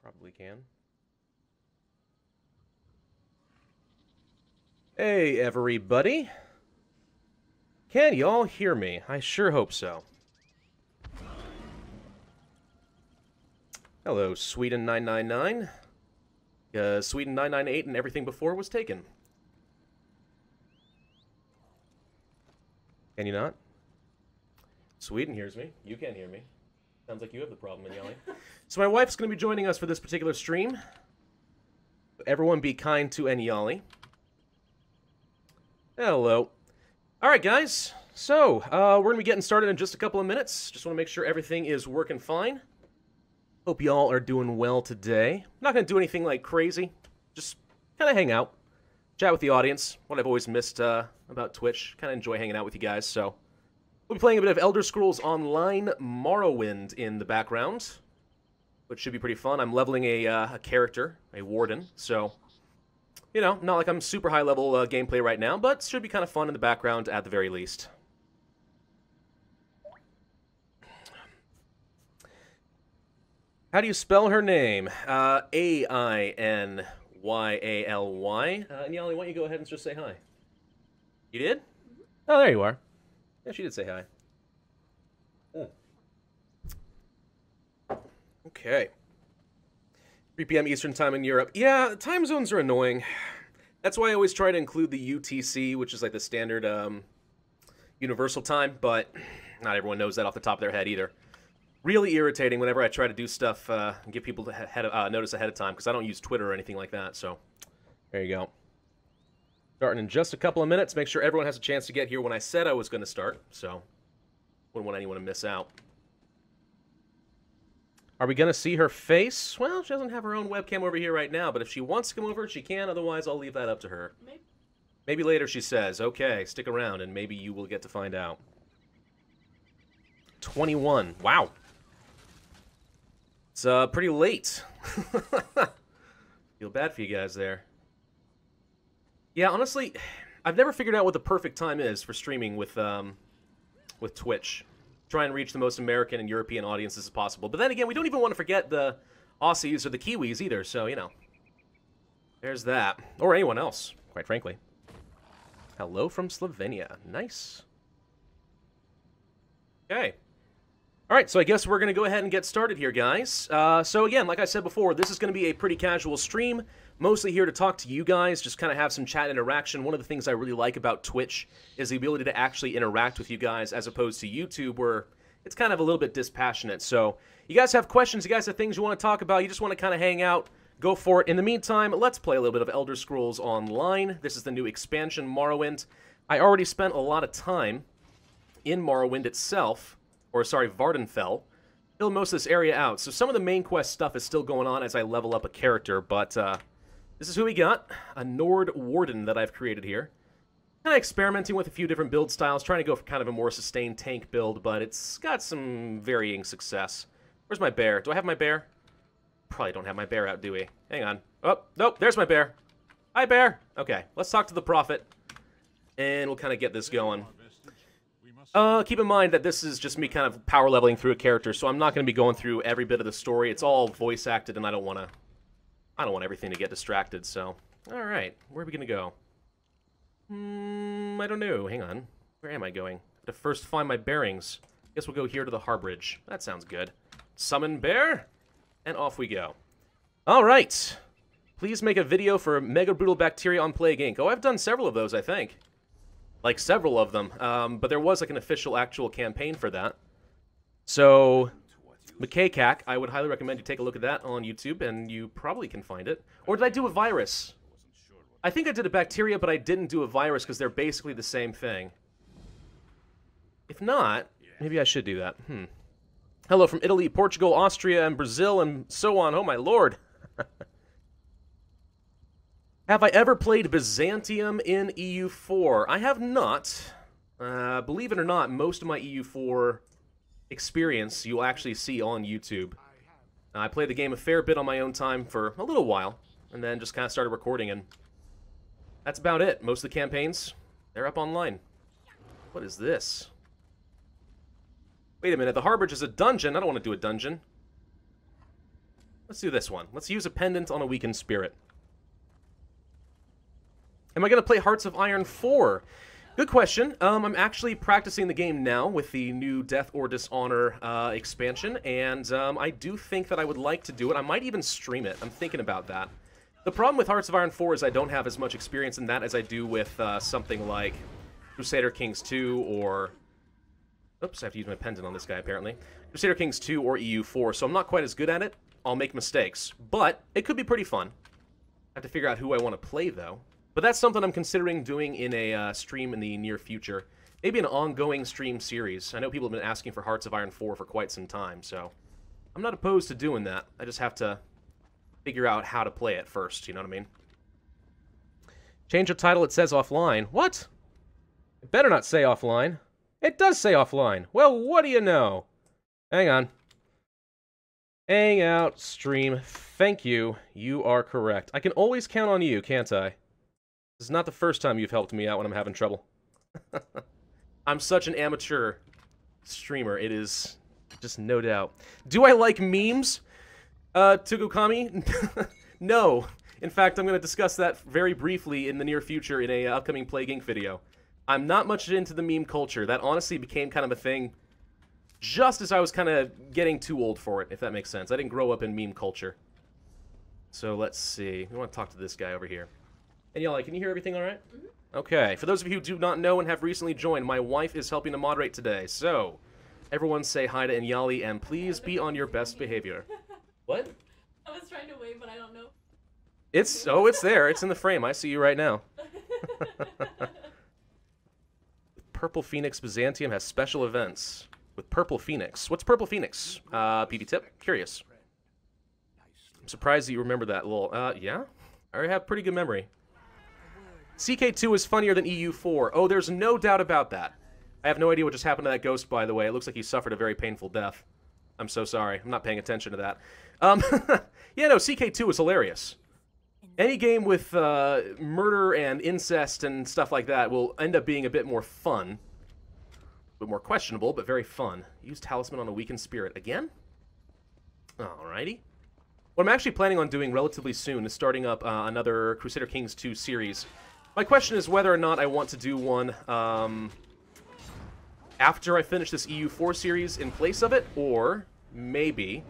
Probably can. Hey, everybody. Can y'all hear me? I sure hope so. Hello, Sweden999. Sweden998 and everything before was taken. Can you not? Sweden hears me. You can't hear me. Sounds like you have the problem, Inyali. So my wife's going to be joining us for this particular stream. Everyone be kind to Inyali. Hello. Alright, guys. So, we're going to be getting started in just a couple of minutes. Just want to make sure everything is working fine. Hope y'all are doing well today. Not going to do anything like crazy. Just kind of hang out. Chat with the audience. What I've always missed about Twitch. Kind of enjoy hanging out with you guys, so... We'll be playing a bit of Elder Scrolls Online Morrowind in the background, which should be pretty fun. I'm leveling a character, a Warden, so, you know, not like I'm super high-level gameplay right now, but should be kind of fun in the background at the very least. How do you spell her name? A-I-N-Y-A-L-Y. Nyali, why don't you go ahead and just say hi? You did? Oh, there you are. Yeah, she did say hi. Okay. 3 p.m. Eastern Time in Europe. Yeah, time zones are annoying. That's why I always try to include the UTC, which is like the standard universal time, but not everyone knows that off the top of their head either. Really irritating whenever I try to do stuff and give people notice ahead of time, because I don't use Twitter or anything like that, so there you go. Starting in just a couple of minutes. Make sure everyone has a chance to get here when I said I was going to start, so wouldn't want anyone to miss out. Are we going to see her face? Well, she doesn't have her own webcam over here right now, but if she wants to come over, she can. Otherwise, I'll leave that up to her. Maybe later she says, okay, stick around, and maybe you will get to find out. 21. Wow. It's pretty late. Feel bad for you guys there. Yeah, honestly, I've never figured out what the perfect time is for streaming with Twitch. Try and reach the most American and European audiences as possible. But then again, we don't even want to forget the Aussies or the Kiwis either, so, you know. There's that. Or anyone else, quite frankly. Hello from Slovenia. Nice. Okay. Alright, so I guess we're going to go ahead and get started here, guys. So again, like I said before, this is going to be a pretty casual stream. Mostly here to talk to you guys, just kind of have some chat interaction. One of the things I really like about Twitch is the ability to actually interact with you guys as opposed to YouTube, where it's kind of a little bit dispassionate. So, you guys have questions, you guys have things you want to talk about, you just want to kind of hang out, go for it. In the meantime, let's play a little bit of Elder Scrolls Online. This is the new expansion, Morrowind. I already spent a lot of time in Morrowind itself, or sorry, Vardenfell. Filled most of this area out. So some of the main quest stuff is still going on as I level up a character, but this is who we got, a Nord Warden that I've created here. Kind of experimenting with a few different build styles, trying to go for kind of a more sustained tank build, but it's got some varying success. Where's my bear? Do I have my bear? Probably don't have my bear out, do we? Hang on. Oh, nope, there's my bear. Hi, bear. Okay, let's talk to the Prophet, and we'll kind of get this going. Keep in mind that this is just me kind of power leveling through a character, so I'm not going to be going through every bit of the story. It's all voice acted, and I don't want everything to get distracted, so... Alright, where are we gonna go? I don't know. Hang on. Where am I going? I have to first find my bearings. Guess we'll go here to the Harbridge. That sounds good. Summon bear, and off we go. Alright. Please make a video for Mega Brutal Bacteria on Plague Inc. Oh, I've done several of those, I think. Like, several of them. But there was, like, an official actual campaign for that. So... Makakak, I would highly recommend you take a look at that on YouTube, and you probably can find it. Or did I do a virus? I think I did a bacteria, but I didn't do a virus because they're basically the same thing. If not, maybe I should do that. Hello from Italy, Portugal, Austria, and Brazil, and so on. Oh my lord. Have I ever played Byzantium in EU4? I have not. Believe it or not, most of my EU4... experience you'll actually see on YouTube. I played the game a fair bit on my own time for a little while, and then just kind of started recording, and that's about it. Most of the campaigns, they're up online. What is this? Wait a minute, the Harbridge is a dungeon. I don't want to do a dungeon. Let's do this one. Let's use a pendant on a weakened spirit. Am I going to play Hearts of Iron 4? Good question. I'm actually practicing the game now with the new Death or Dishonor expansion, and I do think that I would like to do it. I might even stream it. I'm thinking about that. The problem with Hearts of Iron 4 is I don't have as much experience in that as I do with something like Crusader Kings 2 or... Oops, I have to use my pendant on this guy, apparently. Crusader Kings 2 or EU4, so I'm not quite as good at it. I'll make mistakes, but it could be pretty fun. I have to figure out who I want to play, though. But that's something I'm considering doing in a stream in the near future. Maybe an ongoing stream series. I know people have been asking for Hearts of Iron 4 for quite some time, so... I'm not opposed to doing that. I just have to figure out how to play it first, you know what I mean? Change of title, it says offline. What? It better not say offline. It does say offline. Well, what do you know? Hang on. Hangout stream. Thank you. You are correct. I can always count on you, can't I? This is not the first time you've helped me out when I'm having trouble. I'm such an amateur streamer. It is just no doubt. Do I like memes? Tugukami? No. In fact, I'm going to discuss that very briefly in the near future in a upcoming Plague Inc. video. I'm not much into the meme culture. That honestly became kind of a thing just as I was kind of getting too old for it, if that makes sense. I didn't grow up in meme culture. So let's see. We want to talk to this guy over here. And y'all, can you hear everything all right? Mm-hmm. Okay. For those of you who do not know and have recently joined, my wife is helping to moderate today. So, everyone say hi to Inyali and please be on your best behavior. What? I was trying to wave, but I don't know. It's there. It's in the frame. I see you right now. Purple Phoenix Byzantium has special events with Purple Phoenix. What's Purple Phoenix? PB tip? Curious. I'm surprised that you remember that little... yeah? I have pretty good memory. CK2 is funnier than EU4. Oh, there's no doubt about that. I have no idea what just happened to that ghost, by the way. It looks like he suffered a very painful death. I'm so sorry. I'm not paying attention to that. Yeah, no, CK2 is hilarious. Any game with murder and incest and stuff like that will end up being a bit more fun. A bit more questionable, but very fun. Use Talisman on a weakened spirit. Again? Alrighty. What I'm actually planning on doing relatively soon is starting up another Crusader Kings 2 series. My question is whether or not I want to do one after I finish this EU4 series in place of it, or maybe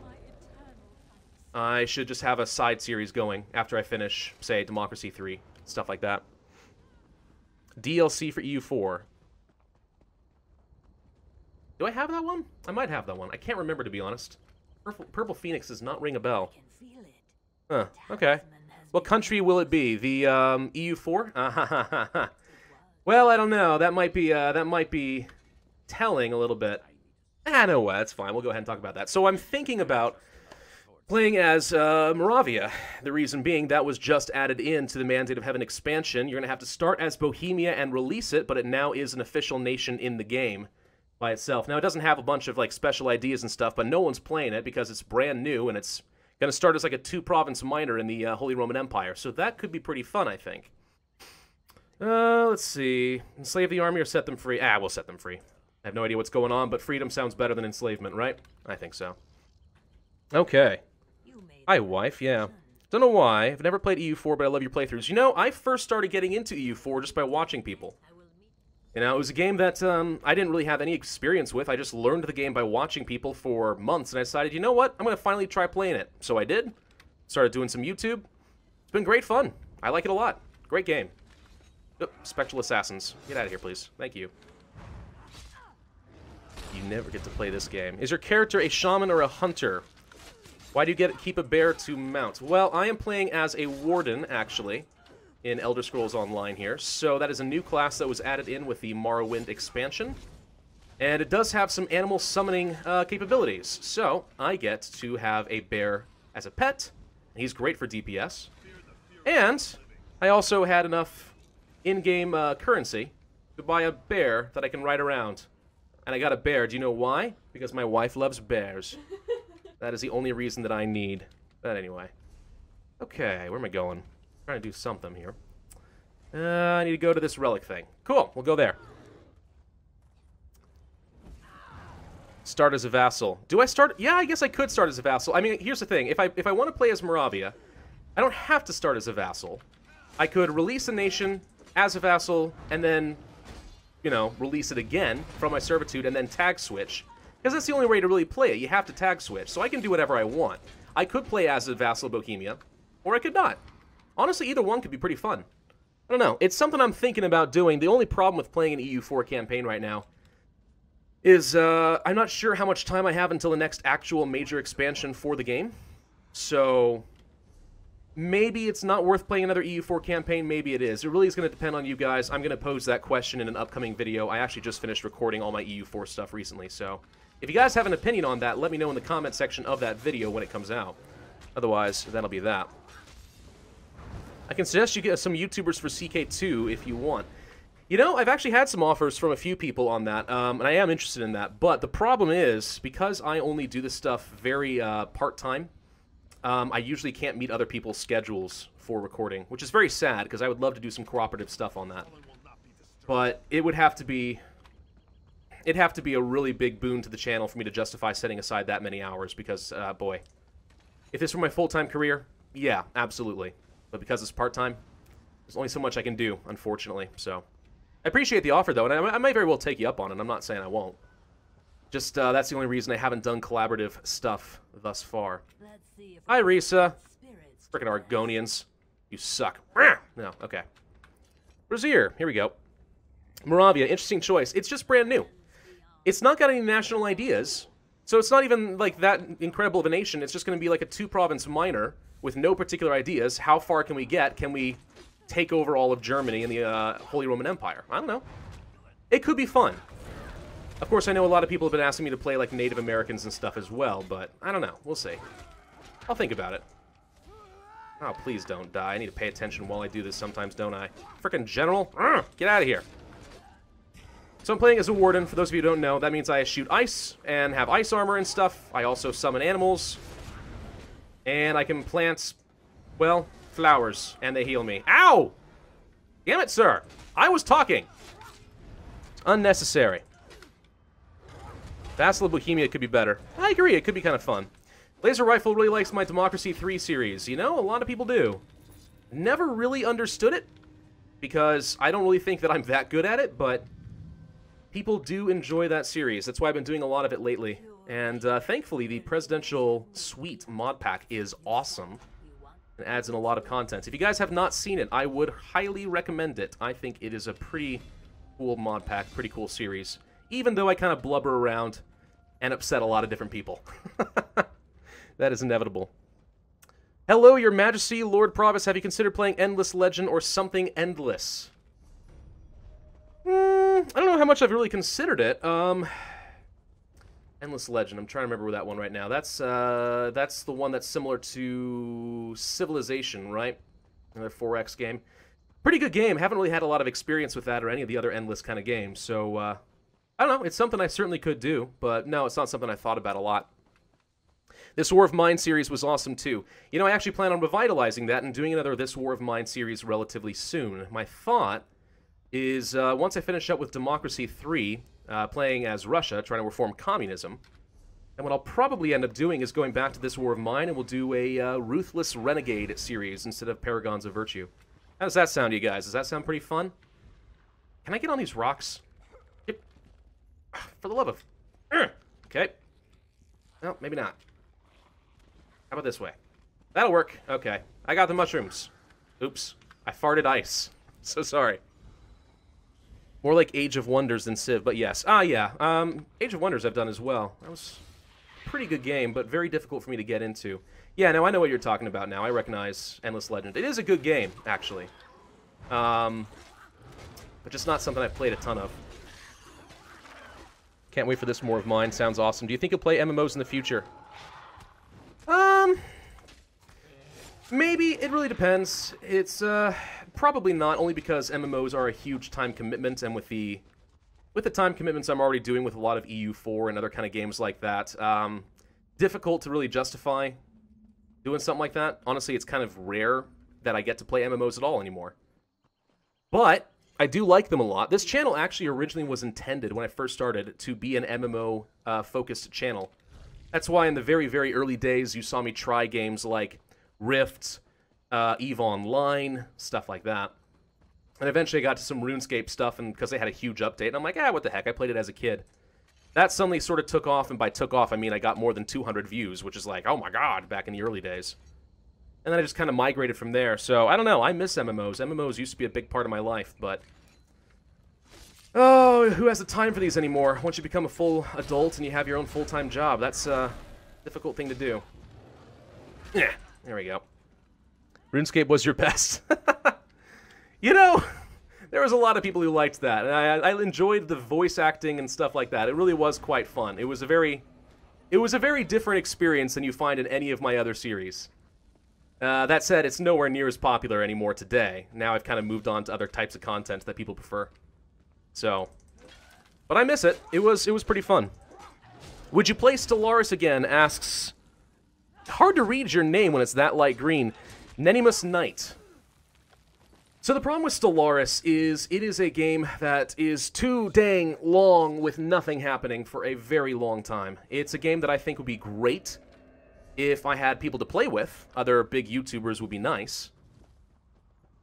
I should just have a side series going after I finish, say, Democracy 3, stuff like that. DLC for EU4. Do I have that one? I might have that one. I can't remember, to be honest. Purple Phoenix does not ring a bell. Huh, okay. What country will it be? The EU4? Well, I don't know. That might be telling a little bit. No, that's fine. We'll go ahead and talk about that. So I'm thinking about playing as Moravia. The reason being that was just added into the Mandate of Heaven expansion. You're going to have to start as Bohemia and release it, but it now is an official nation in the game by itself. Now, it doesn't have a bunch of like special ideas and stuff, but no one's playing it because it's brand new and it's going to start as like a 2-province minor in the Holy Roman Empire. So that could be pretty fun, I think. Let's see. Enslave the army or set them free? We'll set them free. I have no idea what's going on, but freedom sounds better than enslavement, right? I think so. Okay. Hi, wife. Yeah. Don't know why. I've never played EU4, but I love your playthroughs. You know, I first started getting into EU4 just by watching people. You know, it was a game that I didn't really have any experience with. I just learned the game by watching people for months, and I decided, you know what? I'm going to finally try playing it. So I did. Started doing some YouTube. It's been great fun. I like it a lot. Great game. Oh, Spectral Assassins. Get out of here, please. Thank you. You never get to play this game. Is your character a shaman or a hunter? Why do you keep a bear to mount? Well, I am playing as a Warden, actually, in Elder Scrolls Online here. So that is a new class that was added in with the Morrowind expansion. And it does have some animal summoning capabilities. So I get to have a bear as a pet. He's great for DPS. And I also had enough in-game currency to buy a bear that I can ride around. And I got a bear. Do you know why? Because my wife loves bears. That is the only reason that I need. But anyway. Okay, where am I going? I'm trying to do something here. I need to go to this relic thing. Cool, we'll go there. Start as a vassal. Do I start? Yeah, I guess I could start as a vassal. I mean, here's the thing. If I want to play as Moravia, I don't have to start as a vassal. I could release a nation as a vassal and then, you know, release it again from my servitude and then tag switch. Because that's the only way to really play it. You have to tag switch. So I can do whatever I want. I could play as a vassal of Bohemia, or I could not. Honestly, either one could be pretty fun. I don't know. It's something I'm thinking about doing. The only problem with playing an EU4 campaign right now is I'm not sure how much time I have until the next actual major expansion for the game. So maybe it's not worth playing another EU4 campaign. Maybe it is. It really is going to depend on you guys. I'm going to pose that question in an upcoming video. I actually just finished recording all my EU4 stuff recently. So if you guys have an opinion on that, let me know in the comment section of that video when it comes out. Otherwise, that'll be that. I can suggest you get some YouTubers for CK2 if you want. You know, I've actually had some offers from a few people on that, and I am interested in that. But the problem is, because I only do this stuff very part-time, I usually can't meet other people's schedules for recording, which is very sad, because I would love to do some cooperative stuff on that. But it would have to be... It'd have to be a really big boon to the channel for me to justify setting aside that many hours, because, boy. If this were my full-time career, yeah, absolutely. But because it's part-time, there's only so much I can do, unfortunately, so... I appreciate the offer, though, and I might very well take you up on it. I'm not saying I won't. Just, that's the only reason I haven't done collaborative stuff thus far. Hi, Risa. Frickin' Argonians. You suck. No, okay. Brazier, here we go. Moravia, interesting choice. It's just brand new. It's not got any national ideas, so it's not even, like, that incredible of a nation. It's just going to be like a two-province minor with no particular ideas. How far can we get? Can we take over all of Germany and the Holy Roman Empire? I don't know. It could be fun. Of course, I know a lot of people have been asking me to play, like, Native Americans and stuff as well, but I don't know. We'll see. I'll think about it. Oh, please don't die. I need to pay attention while I do this sometimes, don't I? Frickin' General. Get out of here. So I'm playing as a Warden. For those of you who don't know, that means I shoot ice and have ice armor and stuff. I also summon animals. And I can plant, well, flowers, and they heal me. Ow! Damn it, sir! I was talking! Unnecessary. Vassal of Bohemia could be better. I agree, it could be kind of fun. Laser Rifle really likes my Democracy 3 series. You know, a lot of people do. Never really understood it, because I don't really think that I'm that good at it, but people do enjoy that series. That's why I've been doing a lot of it lately. And thankfully, the Presidential Suite mod pack is awesome. It adds in a lot of content. If you guys have not seen it, I would highly recommend it. I think it is a pretty cool mod pack, pretty cool series. Even though I kind of blubber around and upset a lot of different people. That is inevitable. Hello, Your Majesty, Lord Pravus. Have you considered playing Endless Legend or something endless? I don't know how much I've really considered it. Endless Legend. I'm trying to remember that one right now. That's the one that's similar to Civilization, right? Another 4X game. Pretty good game. Haven't really had a lot of experience with that or any of the other Endless kind of games. So, I don't know. It's something I certainly could do. But no, it's not something I thought about a lot. This War of Mine series was awesome, too. You know, I actually plan on revitalizing that and doing another This War of Mine series relatively soon. My thought is, once I finish up with Democracy 3, playing as Russia, trying to reform communism, and what I'll probably end up doing is going back to This War of Mine, and we'll do a Ruthless Renegade series instead of Paragons of Virtue. How does that sound to you guys? Does that sound pretty fun? Can I get on these rocks? Yep. For the love of... Okay. No, maybe not. How about this way? That'll work. Okay. I got the mushrooms. Oops. I farted ice. So sorry. More like Age of Wonders than Civ, but yes. Ah, yeah. Age of Wonders I've done as well. That was a pretty good game, but very difficult for me to get into. Yeah, no, I know what you're talking about now. I recognize Endless Legend. It is a good game, actually. But just not something I've played a ton of. Can't wait for this War of Mine. Sounds awesome. Do you think you'll play MMOs in the future? Maybe. It really depends. It's, probably not, only because MMOs are a huge time commitment, and with the time commitments I'm already doing with a lot of EU4 and other kind of games like that, difficult to really justify doing something like that. Honestly, it's kind of rare that I get to play MMOs at all anymore. But I do like them a lot. This channel actually originally was intended, when I first started, to be an MMO-focused channel. That's why in the very, very early days, you saw me try games like Rift, EVE Online, stuff like that. And eventually I got to some RuneScape stuff, and because they had a huge update, and I'm like, what the heck, I played it as a kid. That suddenly sort of took off, and by took off, I mean I got more than 200 views, which is like, oh my god, back in the early days. And then I just kind of migrated from there, so I don't know, I miss MMOs. MMOs used to be a big part of my life, but... Oh, who has the time for these anymore? Once you become a full adult and you have your own full-time job, that's a difficult thing to do. Yeah, there we go. RuneScape was your best. You know, there was a lot of people who liked that, and I enjoyed the voice acting and stuff like that. It really was quite fun. It was a very different experience than you find in any of my other series. That said, it's nowhere near as popular anymore today. Now I've kind of moved on to other types of content that people prefer. So, but I miss it. It was pretty fun. Would you play Stellaris again? Asks. Hard to read your name when it's that light green. Nenimus Knight. So the problem with Stellaris is it is a game that is too dang long with nothing happening for a very long time. It's a game that I think would be great if I had people to play with. Other big YouTubers would be nice.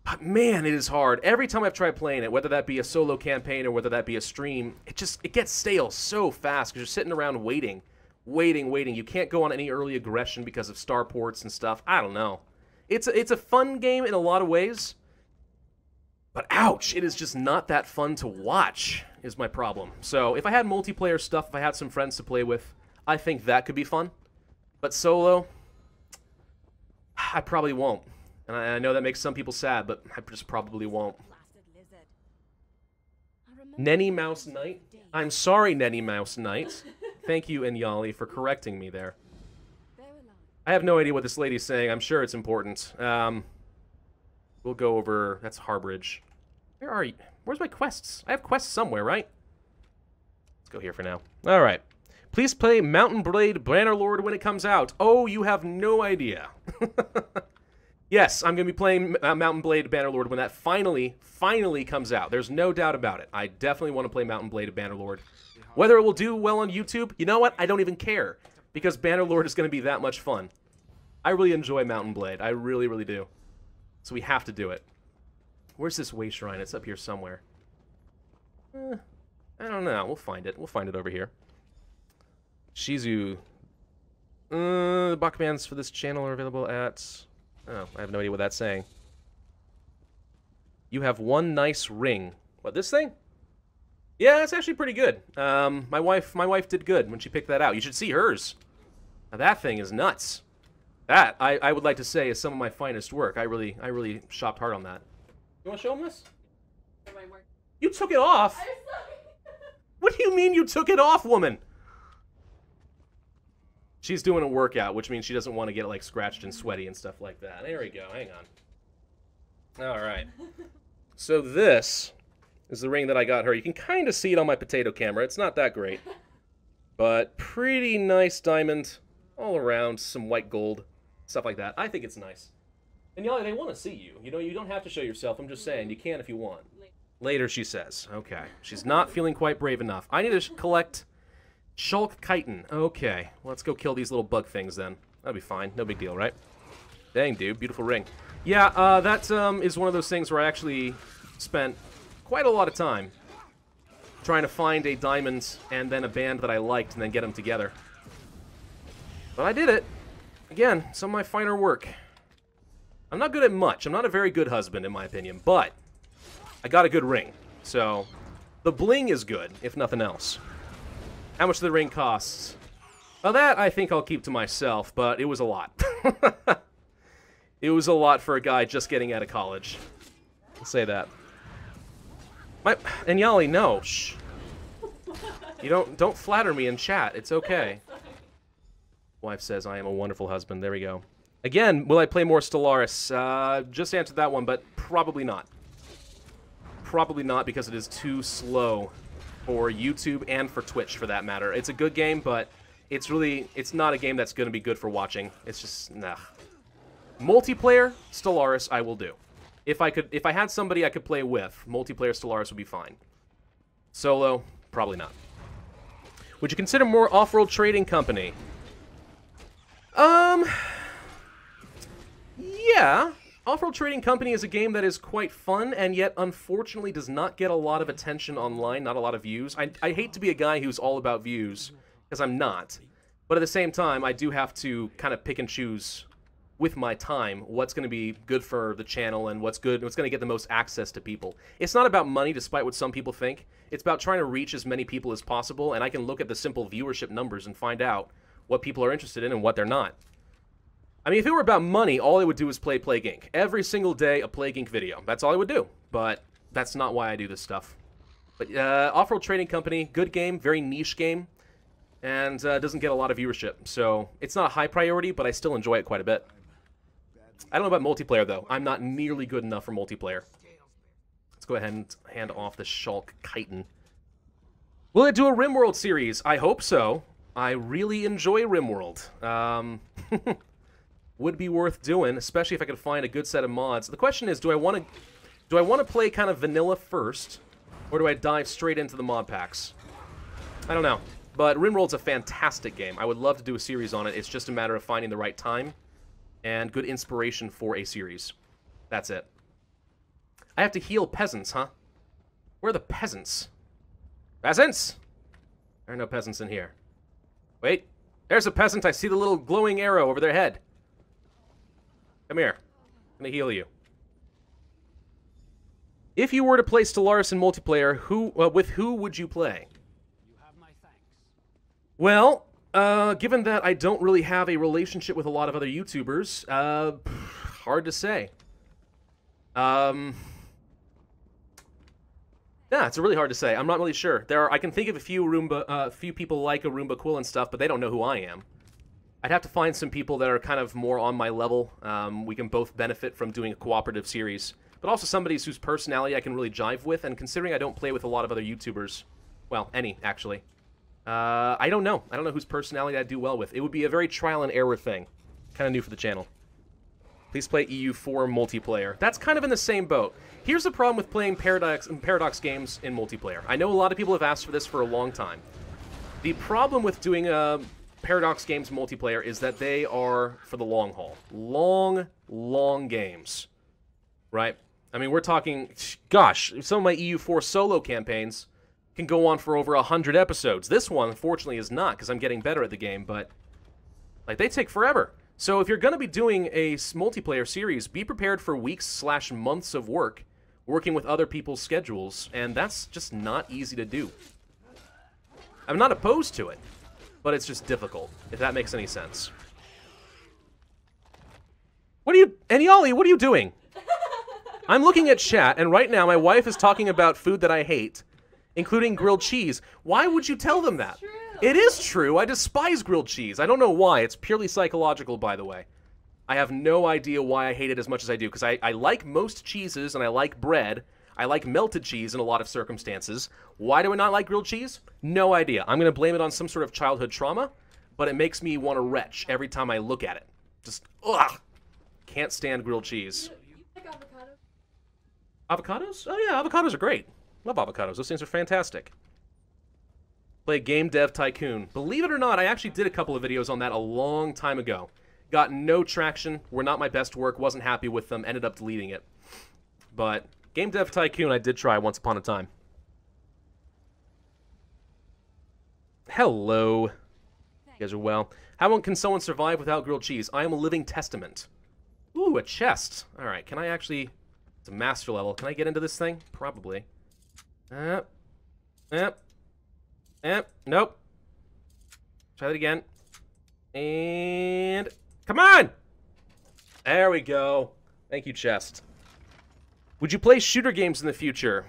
But man, it is hard. Every time I've tried playing it, whether that be a solo campaign or whether that be a stream, it gets stale so fast because you're sitting around waiting. You can't go on any early aggression because of starports and stuff. I don't know. It's a fun game in a lot of ways. But ouch, it is just not that fun to watch, is my problem. So if I had multiplayer stuff, if I had some friends to play with, I think that could be fun. But solo, I probably won't. And I know that makes some people sad, but I just probably won't. Nenny Mouse Knight? I'm sorry, Nenny Mouse Knight. Thank you, Inyali, for correcting me there. I have no idea what this lady's saying. I'm sure it's important. We'll go over... That's Harbridge. Where are you? Where's my quests? I have quests somewhere, right? Let's go here for now. All right. Please play Mountain Blade Bannerlord when it comes out. Oh, you have no idea. Yes, I'm going to be playing Mountain Blade Bannerlord when that finally comes out. There's no doubt about it. I definitely want to play Mountain Blade Bannerlord. Whether it will do well on YouTube, you know what? I don't even care. Because Bannerlord is going to be that much fun. I really enjoy Mountain Blade. I really, really do. So we have to do it. Where's this way shrine? It's up here somewhere. I don't know. We'll find it. We'll find it over here. Shizu. The Bachmans for this channel are available at... Oh, I have no idea what that's saying. You have one nice ring. What, this thing? Yeah, it's actually pretty good. My wife did good when she picked that out. You should see hers. Now, that thing is nuts. That, I would like to say, is some of my finest work. I really shopped hard on that. You want to show him this? You took it off? What do you mean you took it off, woman? She's doing a workout, which means she doesn't want to get, like, scratched and sweaty and stuff like that. There we go. Hang on. All right. So this is the ring that I got her. You can kind of see it on my potato camera. It's not that great. But pretty nice diamond all around. Some white gold. Stuff like that. I think it's nice. And y'all, they want to see you. You know, you don't have to show yourself. I'm just saying. You can if you want. Later, she says. Okay. She's not feeling quite brave enough. I need to collect... Shulk chitin. Okay. Let's go kill these little bug things then. That'll be fine. No big deal, right? Dang, dude. Beautiful ring. Yeah, that is one of those things where I actually spent quite a lot of time trying to find a diamond and then a band that I liked and then get them together. But I did it. Again, some of my finer work. I'm not good at much. I'm not a very good husband, in my opinion, but I got a good ring. So, the bling is good, if nothing else. How much the ring costs? Well, that I think I'll keep to myself, but it was a lot. It was a lot for a guy just getting out of college. I'll say that. And Yali, no. Shh. You don't flatter me in chat. It's okay. Wife says I am a wonderful husband. There we go. Again, will I play more Stellaris? Just answered that one, but probably not. Probably not because it is too slow. For YouTube and for Twitch, for that matter. It's a good game, but it's not a game that's going to be good for watching. It's just, nah. Multiplayer, Stellaris, I will do. If I had somebody I could play with, multiplayer Stellaris would be fine. Solo, probably not. Would you consider more off-world trading company? Yeah. Off-World Trading Company is a game that is quite fun, and yet, unfortunately, does not get a lot of attention online, not a lot of views. I hate to be a guy who's all about views, because I'm not. But at the same time, I do have to kind of pick and choose with my time what's going to be good for the channel and what's going to get the most access to people. It's not about money, despite what some people think. It's about trying to reach as many people as possible, and I can look at the simple viewership numbers and find out what people are interested in and what they're not. I mean, if it were about money, all I would do is play Plague Inc. Every single day, a Plague Inc. video. That's all I would do. But that's not why I do this stuff. But Off-World Trading Company, good game, very niche game, and doesn't get a lot of viewership. So it's not a high priority, but I still enjoy it quite a bit. I don't know about multiplayer, though. I'm not nearly good enough for multiplayer. Let's go ahead and hand off the Shulk Chitin. Will it do a RimWorld series? I hope so. I really enjoy RimWorld. Would be worth doing, especially if I could find a good set of mods. The question is, do I want to play kind of vanilla first, or do I dive straight into the mod packs? I don't know. But RimWorld's a fantastic game. I would love to do a series on it. It's just a matter of finding the right time and good inspiration for a series. That's it. I have to heal peasants, huh? Where are the peasants? Peasants? There are no peasants in here. Wait. There's a peasant. I see the little glowing arrow over their head. Come here. I'm gonna heal you. If you were to play Stellaris in multiplayer, with who would you play? You have my thanks. Well, given that I don't really have a relationship with a lot of other YouTubers, hard to say. Yeah, it's really hard to say. I'm not really sure. I can think of a few people like a Roomba Quill and stuff, but they don't know who I am. I'd have to find some people that are kind of more on my level. We can both benefit from doing a cooperative series, but also somebody whose personality I can really jive with, and considering I don't play with a lot of other YouTubers, well, any, actually, I don't know. I don't know whose personality I'd do well with. It would be a very trial and error thing. Kind of new for the channel. Please play EU4 multiplayer. That's kind of in the same boat. Here's the problem with playing Paradox games in multiplayer. I know a lot of people have asked for this for a long time. The problem with doing Paradox games multiplayer is that they are for the long haul. Long games. Right? I mean, we're talking, gosh, some of my EU4 solo campaigns can go on for over 100 episodes. This one, unfortunately, is not, because I'm getting better at the game, but, like, they take forever. So if you're going to be doing a multiplayer series, be prepared for weeks/months of work, working with other people's schedules, and that's just not easy to do. I'm not opposed to it, but it's just difficult, if that makes any sense. What are you... Aniali, what are you doing? I'm looking at chat, and right now my wife is talking about food that I hate, including grilled cheese. Why would you tell them that? True. It is true. I despise grilled cheese. I don't know why. It's purely psychological, by the way. I have no idea why I hate it as much as I do, because I like most cheeses, and I like bread. I like melted cheese in a lot of circumstances. Why do I not like grilled cheese? No idea. I'm going to blame it on some sort of childhood trauma, but it makes me want to retch every time I look at it. Just, ugh. Can't stand grilled cheese. You like avocado? Avocados? Oh yeah, avocados are great. Love avocados. Those things are fantastic. Play Game Dev Tycoon. Believe it or not, I actually did a couple of videos on that a long time ago. Got no traction, were not my best work, wasn't happy with them, ended up deleting it. But Game Dev Tycoon I did try once upon a time. Hello. You guys are well. How can someone survive without grilled cheese? I am a living testament. Ooh, a chest. Alright, can I actually... It's a master level. Can I get into this thing? Probably. Nope. Try that again. And... Come on! There we go. Thank you, chest. Would you play shooter games in the future?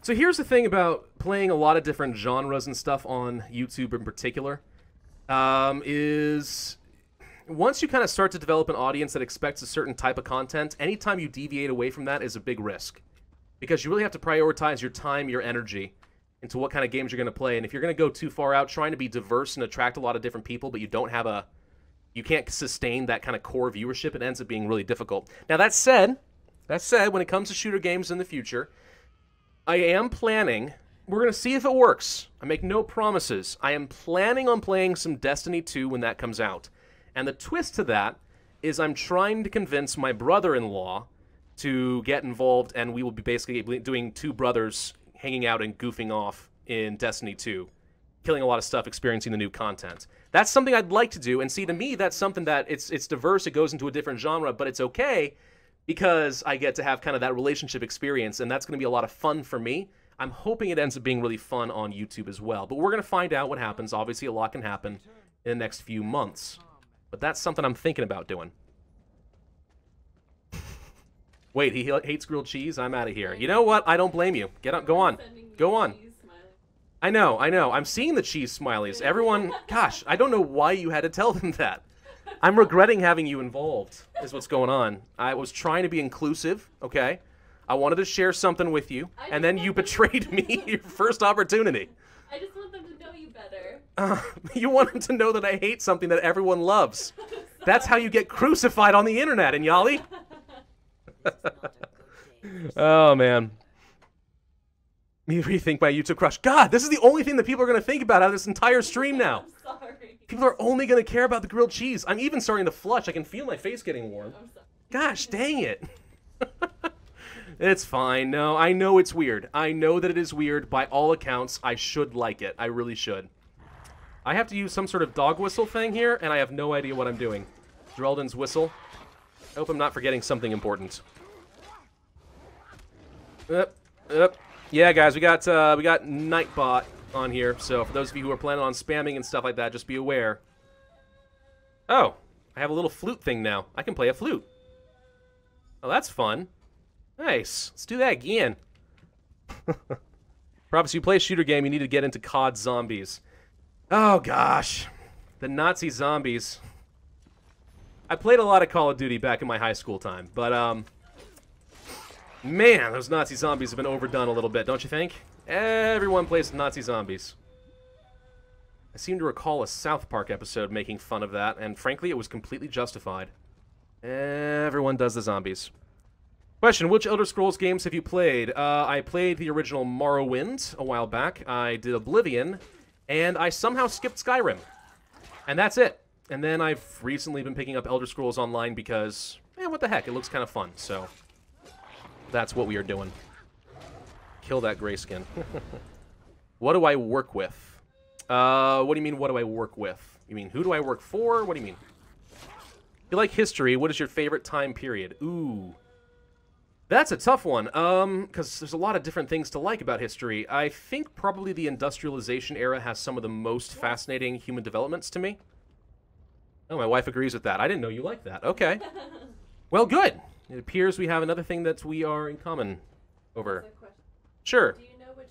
So here's the thing about playing a lot of different genres and stuff on YouTube in particular, is once you kind of start to develop an audience that expects a certain type of content, anytime you deviate away from that is a big risk. Because you really have to prioritize your time, your energy, into what kind of games you're going to play. And if you're going to go too far out trying to be diverse and attract a lot of different people, but you don't have you can't sustain that kind of core viewership, it ends up being really difficult. Now that said, That said, when it comes to shooter games in the future, I am planning... We're going to see if it works. I make no promises. I am planning on playing some Destiny 2 when that comes out. And the twist to that is I'm trying to convince my brother-in-law to get involved, and we will be basically doing two brothers hanging out and goofing off in Destiny 2, killing a lot of stuff, experiencing the new content. That's something I'd like to do, and see, to me, that's something that it's diverse, it goes into a different genre, but it's okay because I get to have kind of that relationship experience, and that's going to be a lot of fun for me. I'm hoping it ends up being really fun on YouTube as well. But we're going to find out what happens. Obviously, a lot can happen in the next few months. But that's something I'm thinking about doing. Wait, he hates grilled cheese? I'm out of here. You know what? I don't blame you. Get up. Go on. Go on. I know. I'm seeing the cheese smileys. Everyone, gosh, I don't know why you had to tell them that. I'm regretting having you involved, is what's going on. I was trying to be inclusive, okay? I wanted to share something with you, and then you betrayed me your first opportunity. I just want them to know you better. You want them to know that I hate something that everyone loves. That's how you get crucified on the internet, Inyali. Oh, man. Me rethink my YouTube crush. God, this is the only thing that people are going to think about out of this entire stream now. I'm sorry. People are only going to care about the grilled cheese. I'm even starting to flush. I can feel my face getting warm. I'm sorry. Gosh, dang it. It's fine. No, I know it's weird. I know that it is weird. By all accounts, I should like it. I really should. I have to use some sort of dog whistle thing here, and I have no idea what I'm doing. Drelden's whistle. I hope I'm not forgetting something important. Yeah, guys, we got Nightbot on here, so for those of you who are planning on spamming and stuff like that, just be aware. Oh, I have a little flute thing now. I can play a flute. Oh, that's fun. Nice. Let's do that again. Pravus, you play a shooter game, you need to get into COD zombies. Oh, gosh. The Nazi zombies. I played a lot of Call of Duty back in my high school time, but, man, those Nazi zombies have been overdone a little bit, don't you think? Everyone plays Nazi zombies. I seem to recall a South Park episode making fun of that, and frankly, it was completely justified. Everyone does the zombies. Question, which Elder Scrolls games have you played? I played the original Morrowind a while back. I did Oblivion, and I somehow skipped Skyrim. And that's it. And then I've recently been picking up Elder Scrolls Online because, what the heck, it looks kind of fun. So, that's what we are doing. Kill that grayskin. What do I work with? What do you mean, what do I work with? You mean, who do I work for? What do you mean? If you like history, what is your favorite time period? Ooh. That's a tough one, because there's a lot of different things to like about history. I think probably the industrialization era has some of the most fascinating human developments to me. Oh, my wife agrees with that. I didn't know you liked that. Okay. Well, good. It appears we have another thing that we are in common over. Sure. Do you know which...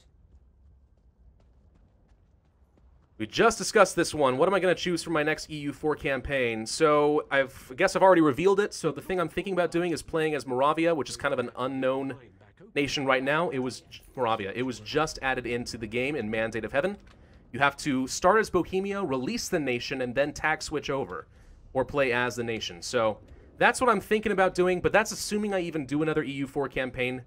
We just discussed this one. What am I going to choose for my next EU4 campaign? So, I guess I've already revealed it. So, the thing I'm thinking about doing is playing as Moravia, which is kind of an unknown nation right now. It was Moravia. It was just added into the game in Mandate of Heaven. You have to start as Bohemia, release the nation, and then tag switch over, or play as the nation. So, that's what I'm thinking about doing, but that's assuming I even do another EU4 campaign.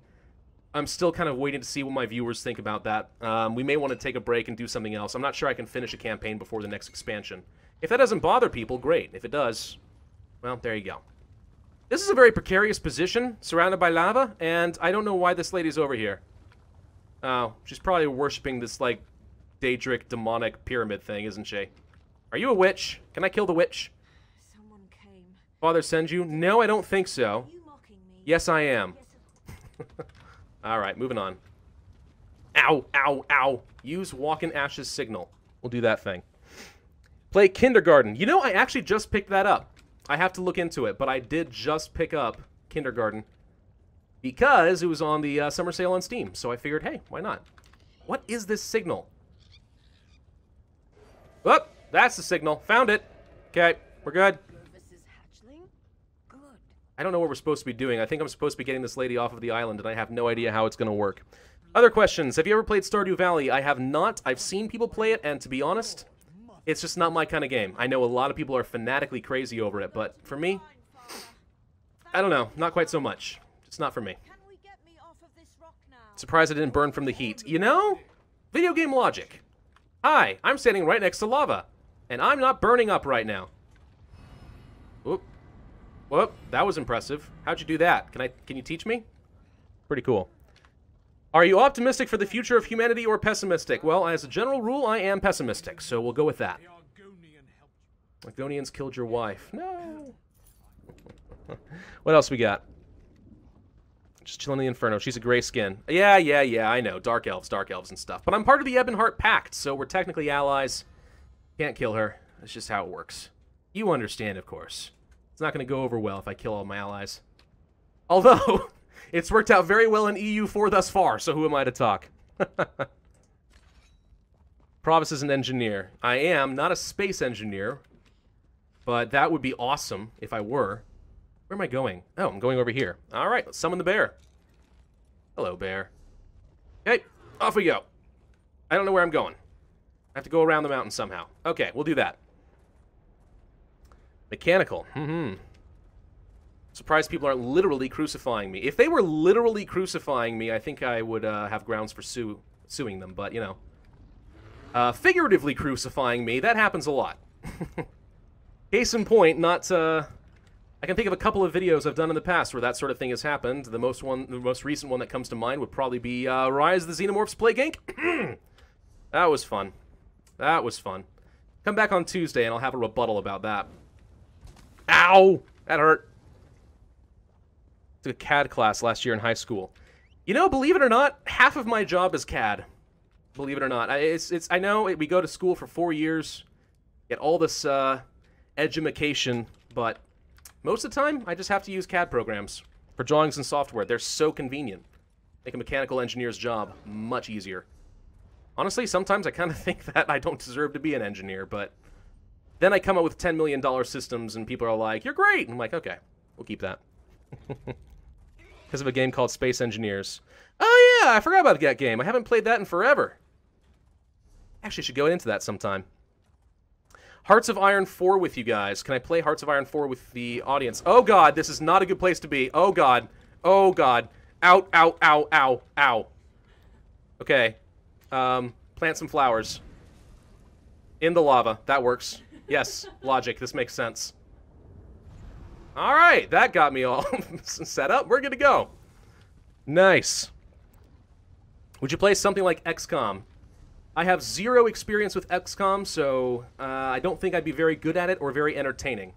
I'm still kind of waiting to see what my viewers think about that. We may want to take a break and do something else. I'm not sure I can finish a campaign before the next expansion. If that doesn't bother people, great. If it does, well, there you go. This is a very precarious position, surrounded by lava, and I don't know why this lady's over here. Oh, she's probably worshipping this, like, Daedric demonic pyramid thing, isn't she? Are you a witch? Can I kill the witch? Someone came. Father sends you? No, I don't think so. Are you mocking me? Yes, I am. Alright, moving on. Ow, ow, ow. Use Walk in Ashes signal. We'll do that thing. Play Kindergarten. You know, I actually just picked that up. I have to look into it, but I did just pick up Kindergarten because it was on the summer sale on Steam. So I figured, hey, why not? What is this signal? Oh, that's the signal. Found it. Okay, we're good. Pravus's hatchling? Good. I don't know what we're supposed to be doing. I think I'm supposed to be getting this lady off of the island, and I have no idea how it's going to work. Other questions. Have you ever played Stardew Valley? I have not. I've seen people play it, and to be honest, it's just not my kind of game. I know a lot of people are fanatically crazy over it, but for me, I don't know. Not quite so much. Just not for me. Can we get me off of this rock now? Surprised I didn't burn from the heat. You know? Video game logic. Hi, I'm standing right next to lava, and I'm not burning up right now. Whoop. Whoop, that was impressive. How'd you do that? Can you teach me? Pretty cool. Are you optimistic for the future of humanity or pessimistic? Well, as a general rule, I am pessimistic, so we'll go with that. Argonians killed your wife. No. What else we got? Just chilling in the Inferno. She's a gray skin. Yeah, I know. Dark elves and stuff. But I'm part of the Ebonheart Pact, so we're technically allies. Can't kill her. That's just how it works. You understand, of course. It's not going to go over well if I kill all my allies. Although, it's worked out very well in EU4 thus far, so who am I to talk? Pravus is an engineer. I am, not a space engineer, but that would be awesome if I were. Where am I going? Oh, I'm going over here. All right, let's summon the bear. Hello, bear. Okay, off we go. I don't know where I'm going. I have to go around the mountain somehow. Okay, we'll do that. Mechanical. Surprised people aren't literally crucifying me. If they were literally crucifying me, I think I would have grounds for suing them, but, you know. Figuratively crucifying me, that happens a lot. Case in point, not... I can think of a couple of videos I've done in the past where that sort of thing has happened. The most recent one that comes to mind would probably be Rise of the Xenomorphs Plague Inc. That was fun. That was fun. Come back on Tuesday and I'll have a rebuttal about that. Ow! That hurt. Took a CAD class last year in high school. You know, believe it or not, half of my job is CAD. Believe it or not. I know we go to school for 4 years, get all this edumacation, but most of the time, I just have to use CAD programs for drawings and software. They're so convenient. Make a mechanical engineer's job much easier. Honestly, sometimes I kind of think that I don't deserve to be an engineer, but then I come up with $10 million systems and people are like, you're great! And I'm like, okay, we'll keep that. Because of a game called Space Engineers. Oh yeah, I forgot about that game. I haven't played that in forever. Actually, I should go into that sometime. Hearts of Iron 4 with you guys. Can I play Hearts of Iron 4 with the audience? Oh god, this is not a good place to be. Oh god. Oh god. Ow, ow, ow, ow, ow. Okay. Plant some flowers. In the lava. That works. Yes, logic. This makes sense. Alright, that got me all set up. We're good to go. Nice. Would you play something like XCOM? I have zero experience with XCOM, so I don't think I'd be very good at it or very entertaining.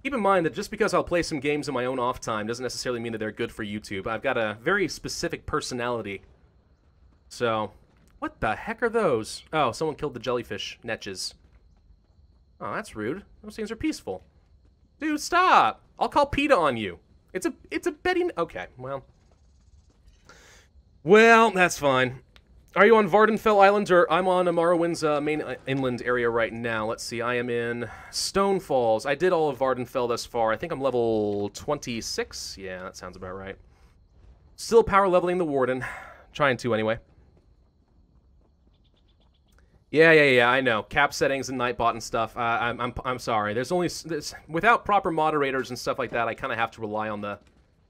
Keep in mind that just because I'll play some games in my own off time doesn't necessarily mean that they're good for YouTube. I've got a very specific personality. So, what the heck are those? Oh, someone killed the jellyfish netches. Oh, that's rude. Those things are peaceful. Dude, stop! I'll call PETA on you. It's a Betty... Okay, well... Well, that's fine. Are you on Vardenfell Island, or I'm on Morrowind's main inland area right now? Let's see, I am in Stone Falls. I did all of Vardenfell thus far. I think I'm level 26? Yeah, that sounds about right. Still power leveling the Warden. Trying to, anyway. Yeah, I know. Cap settings and Nightbot and stuff. I'm sorry. Without proper moderators and stuff like that, I kind of have to rely on the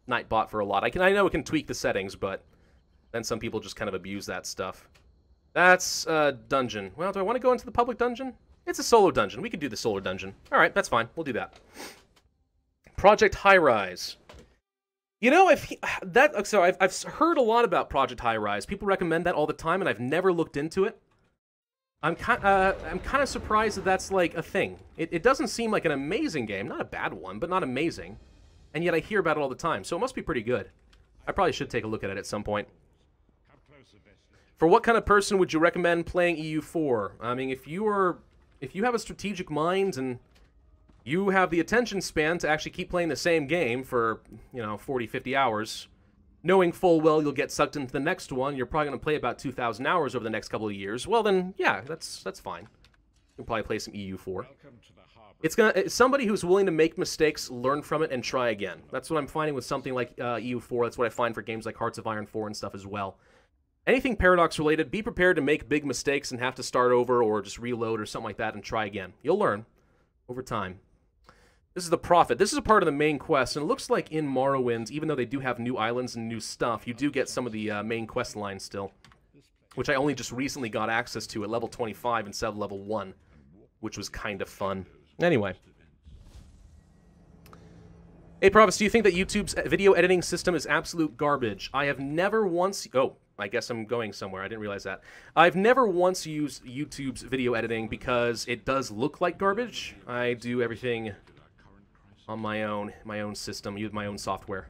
Nightbot for a lot. I know it can tweak the settings, but then some people just kind of abuse that stuff. That's a dungeon. Well, do I want to go into the public dungeon? It's a solo dungeon. We could do the solo dungeon. All right, that's fine. We'll do that. Project High Rise. You know, I've heard a lot about Project High Rise. People recommend that all the time, and I've never looked into it. I'm kind of surprised that that's like a thing. It doesn't seem like an amazing game, not a bad one, but not amazing. And yet I hear about it all the time, so it must be pretty good. I probably should take a look at it at some point. For what kind of person would you recommend playing EU4? I mean, if you have a strategic mind and you have the attention span to actually keep playing the same game for, 40, 50 hours, knowing full well you'll get sucked into the next one, you're probably going to play about 2,000 hours over the next couple of years, well then, yeah, that's fine. You'll probably play some EU4. It's somebody who's willing to make mistakes, learn from it, and try again. That's what I'm finding with something like EU4. That's what I find for games like Hearts of Iron 4 and stuff as well. Anything Paradox related, be prepared to make big mistakes and have to start over or just reload or something like that and try again. You'll learn over time. This is the Prophet. This is a part of the main quest, and it looks like in Morrowind, even though they do have new islands and new stuff, you do get some of the main quest lines still, which I only just recently got access to at level 25 instead of level 1, which was kind of fun. Anyway. Hey, Pravus, do you think that YouTube's video editing system is absolute garbage? I have never once... Oh, I guess I'm going somewhere. I didn't realize that. I've never once used YouTube's video editing because it does look like garbage. I do everything on my own system, use my own software.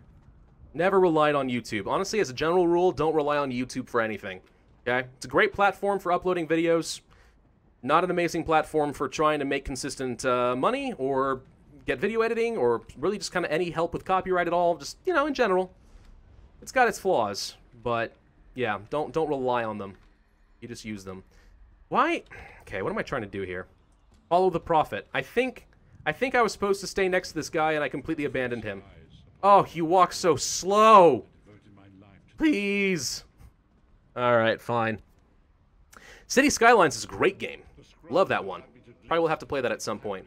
Never relied on YouTube. Honestly, as a general rule, don't rely on YouTube for anything. Okay? It's a great platform for uploading videos. Not an amazing platform for trying to make consistent money or get video editing or really just kind of any help with copyright at all. Just, you know, in general. It's got its flaws, but yeah, don't rely on them. You just use them. Why? Okay, what am I trying to do here? Follow the Prophet. I think I was supposed to stay next to this guy and I completely abandoned him. Oh, he walks so slow. Please. Alright, fine. City Skylines is a great game. Love that one. Probably will have to play that at some point.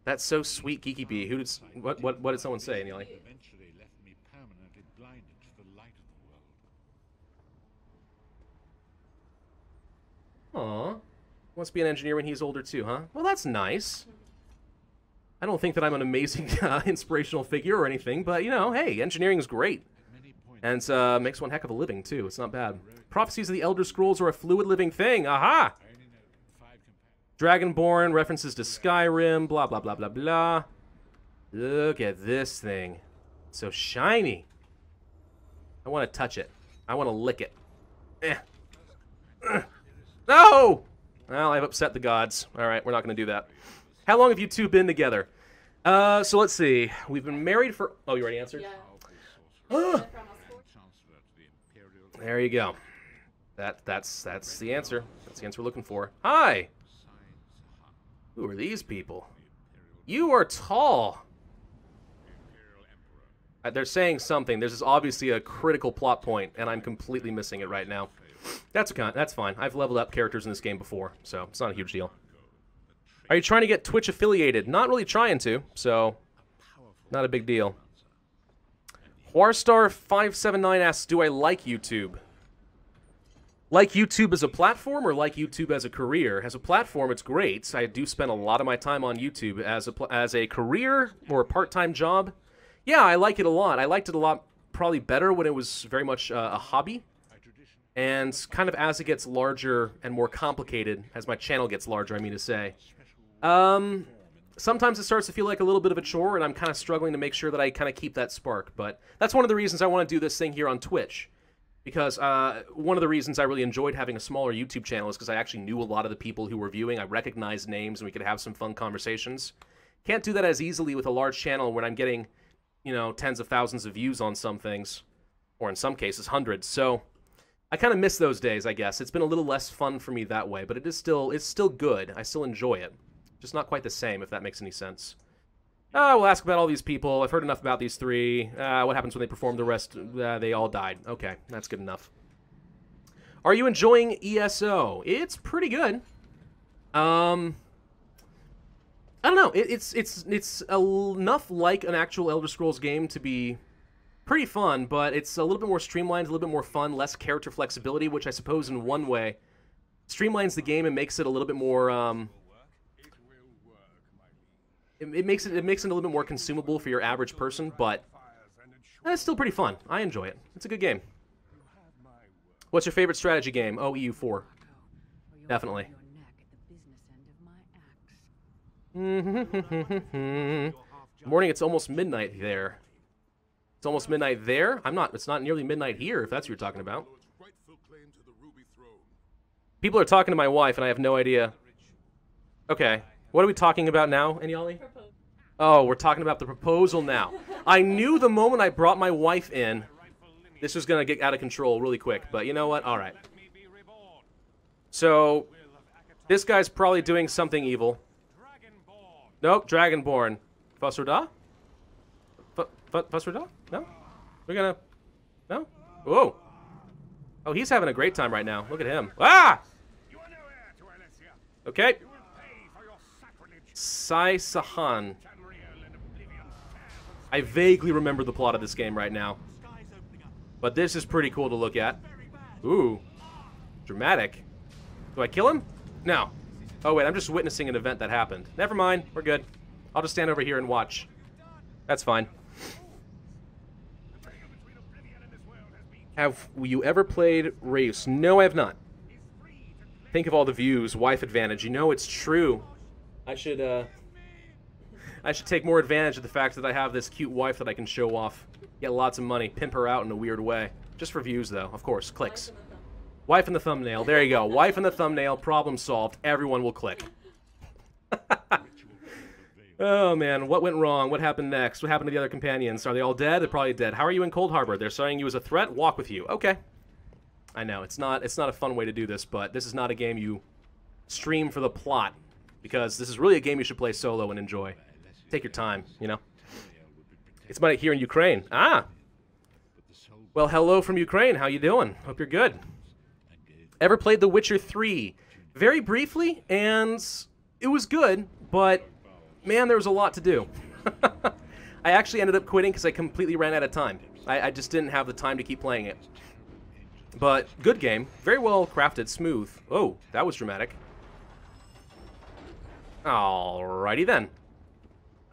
That's so sweet, Geeky Bee. Who did... What did someone say, Neely? Aw. Wants to be an engineer when he's older too, huh? Well, that's nice. I don't think that I'm an amazing inspirational figure or anything, but, you know, hey, engineering is great. And makes one heck of a living, too. It's not bad. Prophecies of the Elder Scrolls are a fluid living thing. Aha! Dragonborn, references to Skyrim, blah, blah, blah, blah, blah. Look at this thing. It's so shiny. I want to touch it. I want to lick it. No! Well, I've upset the gods. Alright, we're not going to do that. How long have you two been together? So let's see. We've been married for... Oh, you already answered? Yeah. There you go. That's the answer. That's the answer we're looking for. Hi! Who are these people? You are tall. They're saying something. There's obviously a critical plot point, and I'm completely missing it right now. That's fine. I've leveled up characters in this game before, so it's not a huge deal. Are you trying to get Twitch affiliated? Not really trying to, so not a big deal. Warstar579 asks, do I like YouTube? Like YouTube as a platform or like YouTube as a career? As a platform, it's great. I do spend a lot of my time on YouTube. As a career or a part-time job, yeah, I like it a lot. I liked it a lot probably better when it was very much a hobby. And kind of as it gets larger and more complicated, as my channel gets larger, I mean to say, sometimes it starts to feel like a little bit of a chore, and I'm kind of struggling to make sure that I kind of keep that spark. But that's one of the reasons I want to do this thing here on Twitch. Because one of the reasons I really enjoyed having a smaller YouTube channel is because I actually knew a lot of the people who were viewing. I recognized names, and we could have some fun conversations. Can't do that as easily with a large channel when I'm getting, you know, tens of thousands of views on some things. Or in some cases, hundreds. So I kind of miss those days, I guess. It's been a little less fun for me that way, but it's still good. I still enjoy it. Just not quite the same, if that makes any sense. We'll ask about all these people. I've heard enough about these three. What happens when they perform the rest? They all died. Okay, that's good enough. Are you enjoying ESO? It's pretty good. I don't know. It's enough like an actual Elder Scrolls game to be pretty fun, but it's a little bit more streamlined, a little bit more fun, less character flexibility, which I suppose in one way streamlines the game and makes it a little bit more... It makes it a little bit more consumable for your average person, but it's still pretty fun. I enjoy it. It's a good game. What's your favorite strategy game? Oh, EU4. Definitely. Morning, it's almost midnight there. It's almost midnight there? It's not nearly midnight here, if that's what you're talking about. People are talking to my wife, and I have no idea. Okay. What are we talking about now, Eniali? Oh, we're talking about the proposal now. I knew the moment I brought my wife in, this was going to get out of control really quick. But you know what? All right. So, this guy's probably doing something evil. Nope, Dragonborn. Fusrada? Fusrada? No? We're gonna... No? Whoa. Oh, he's having a great time right now. Look at him. Ah! Okay. Sai Sahan. I vaguely remember the plot of this game right now. But this is pretty cool to look at. Ooh. Dramatic. Do I kill him? No. Oh, wait, I'm just witnessing an event that happened. Never mind. We're good. I'll just stand over here and watch. That's fine. Have you ever played Race? No, I have not. Think of all the views. Wife advantage. You know, it's true. I should take more advantage of the fact that I have this cute wife that I can show off. Get lots of money. Pimp her out in a weird way. Just for views, though. Of course. Clicks. Wife in the thumbnail. There you go. Wife in the thumbnail. Problem solved. Everyone will click. Oh, man. What went wrong? What happened next? What happened to the other companions? Are they all dead? They're probably dead. How are you in Cold Harbor? They're citing you as a threat? Walk with you. Okay. I know. It's not a fun way to do this, but this is not a game you stream for the plot. Because this is really a game you should play solo and enjoy. Take your time, you know? It's Monday here in Ukraine. Ah! Well, hello from Ukraine. How you doing? Hope you're good. Ever played The Witcher 3? Very briefly, and it was good, but man, there was a lot to do. I actually ended up quitting because I completely ran out of time. I just didn't have the time to keep playing it. But good game. Very well crafted, smooth. Oh, that was dramatic. Alrighty then.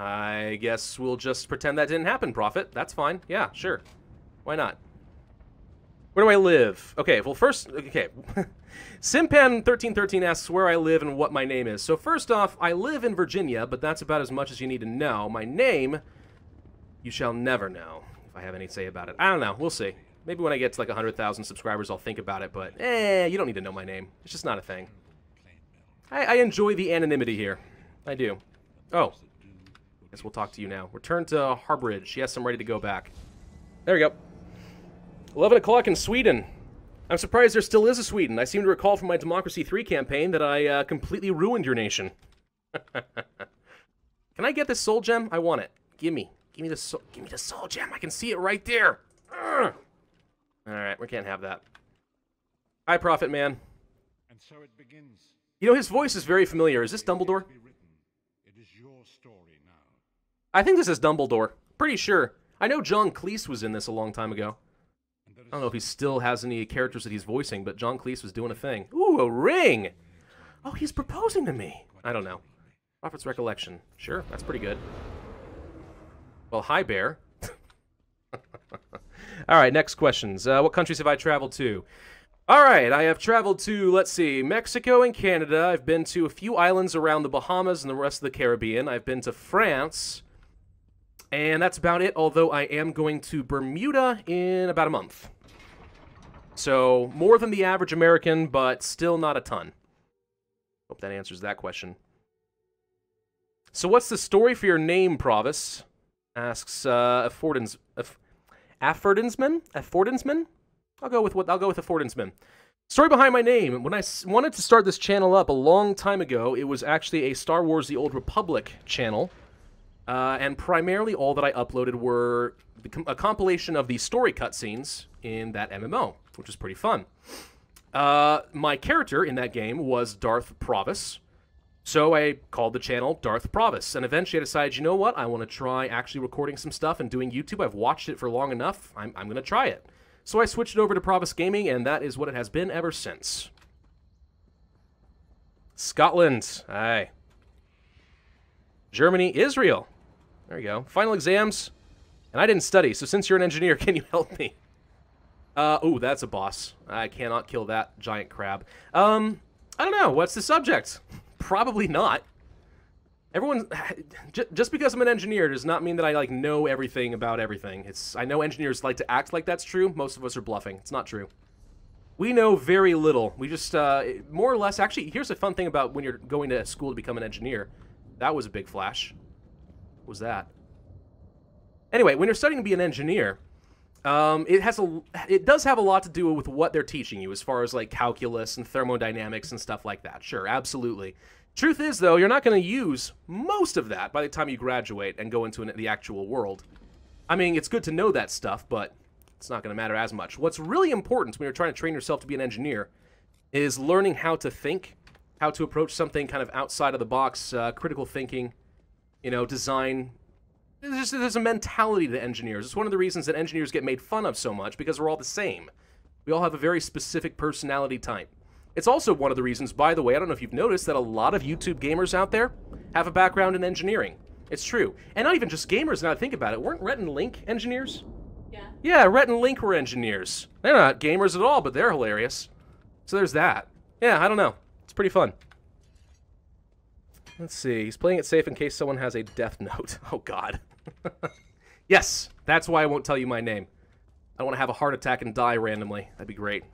I guess we'll just pretend that didn't happen, Prophet. That's fine. Yeah, sure. Why not? Where do I live? Okay, well first, okay. Simpan1313 asks where I live and what my name is. So first off, I live in Virginia, but that's about as much as you need to know. My name, you shall never know, if I have any say about it. I don't know, we'll see. Maybe when I get to like 100,000 subscribers, I'll think about it, but you don't need to know my name. It's just not a thing. I enjoy the anonymity here. I do. Oh. Guess we'll talk to you now. Return to Harborage. Yes, I'm ready to go back. There we go. 11 o'clock in Sweden. I'm surprised there still is a Sweden. I seem to recall from my Democracy 3 campaign that I completely ruined your nation. Can I get this soul gem? I want it. Give me the soul gem. I can see it right there. All right, we can't have that. Hi, Prophet Man. And so it begins. You know, his voice is very familiar. Is this Dumbledore? It is your story now. I think this is Dumbledore. Pretty sure. I know John Cleese was in this a long time ago. I don't know if he still has any characters that he's voicing, but John Cleese was doing a thing. Ooh, a ring! Oh, he's proposing to me. I don't know. Prophet's recollection. Sure, that's pretty good. Well, hi, Bear. All right, next questions. What countries have I traveled to? All right, I have traveled to, let's see, Mexico and Canada. I've been to a few islands around the Bahamas and the rest of the Caribbean. I've been to France. And that's about it, although I am going to Bermuda in about a month. So, more than the average American, but still not a ton. Hope that answers that question. So what's the story for your name, Pravus? Asks Affordinsman? I'll go with Affordinsman. Story behind my name. When I wanted to start this channel up a long time ago, it was actually a Star Wars The Old Republic channel. And primarily all that I uploaded were a compilation of the story cutscenes in that MMO, which was pretty fun. My character in that game was Darth Pravus, so I called the channel Darth Pravus, and eventually I decided, you know what, I want to try actually recording some stuff and doing YouTube. I've watched it for long enough, I'm going to try it. So I switched it over to Pravus Gaming, and that is what it has been ever since. Scotland, aye. Germany, Israel. There you go. Final exams. And I didn't study, so since you're an engineer, can you help me? Oh, that's a boss. I cannot kill that giant crab. I don't know. What's the subject? Probably not. Everyone, just because I'm an engineer does not mean that I, like, know everything about everything. I know engineers like to act like that's true. Most of us are bluffing. It's not true. We know very little. We just, more or less, actually, here's a fun thing about when you're going to school to become an engineer. That was a big flash. What was that? Anyway, when you're studying to be an engineer, it does have a lot to do with what they're teaching you as far as like calculus and thermodynamics and stuff like that. Sure, absolutely. Truth is, though, you're not going to use most of that by the time you graduate and go into the actual world. I mean, it's good to know that stuff, but it's not going to matter as much. What's really important when you're trying to train yourself to be an engineer is learning how to think, how to approach something kind of outside of the box, critical thinking, you know, design, There's a mentality to engineers. It's one of the reasons that engineers get made fun of so much, because we're all the same. We all have a very specific personality type. It's also one of the reasons, by the way, I don't know if you've noticed, that a lot of YouTube gamers out there have a background in engineering. It's true. And not even just gamers, now I think about it. Weren't Rhett and Link engineers? Yeah. Yeah, Rhett and Link were engineers. They're not gamers at all, but they're hilarious. So there's that. Yeah, I don't know. It's pretty fun. Let's see. He's playing it safe in case someone has a death note. Oh, God. Yes, that's why I won't tell you my name. I don't want to have a heart attack and die randomly. That'd be great.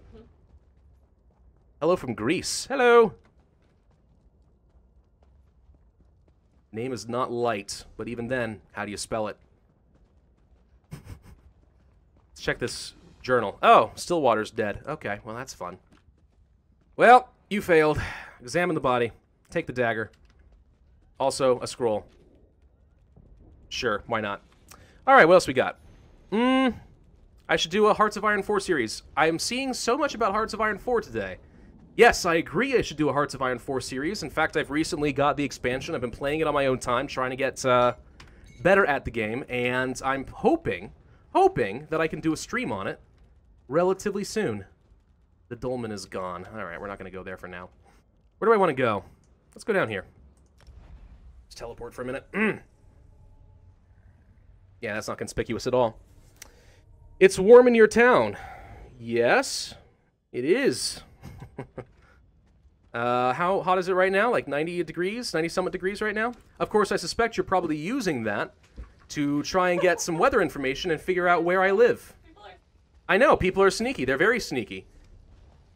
Hello from Greece. Hello. Name is not Light, but even then, how do you spell it? Let's check this journal. Oh, Stillwater's dead. Okay, well, that's fun. Well, you failed. Examine the body. Take the dagger. Also, a scroll. Sure, why not? Alright, what else we got? I should do a Hearts of Iron 4 series. I am seeing so much about Hearts of Iron 4 today. Yes, I agree I should do a Hearts of Iron 4 series. In fact, I've recently got the expansion. I've been playing it on my own time, trying to get better at the game, and I'm hoping that I can do a stream on it relatively soon. The dolmen is gone. Alright, we're not going to go there for now. Where do I want to go? Let's go down here. Let's teleport for a minute. Yeah, that's not conspicuous at all. It's warm in your town. Yes, it is. How hot is it right now? Like 90 degrees? 90-something degrees right now? Of course, I suspect you're probably using that to try and get some weather information and figure out where I live. I know, people are sneaky. They're very sneaky.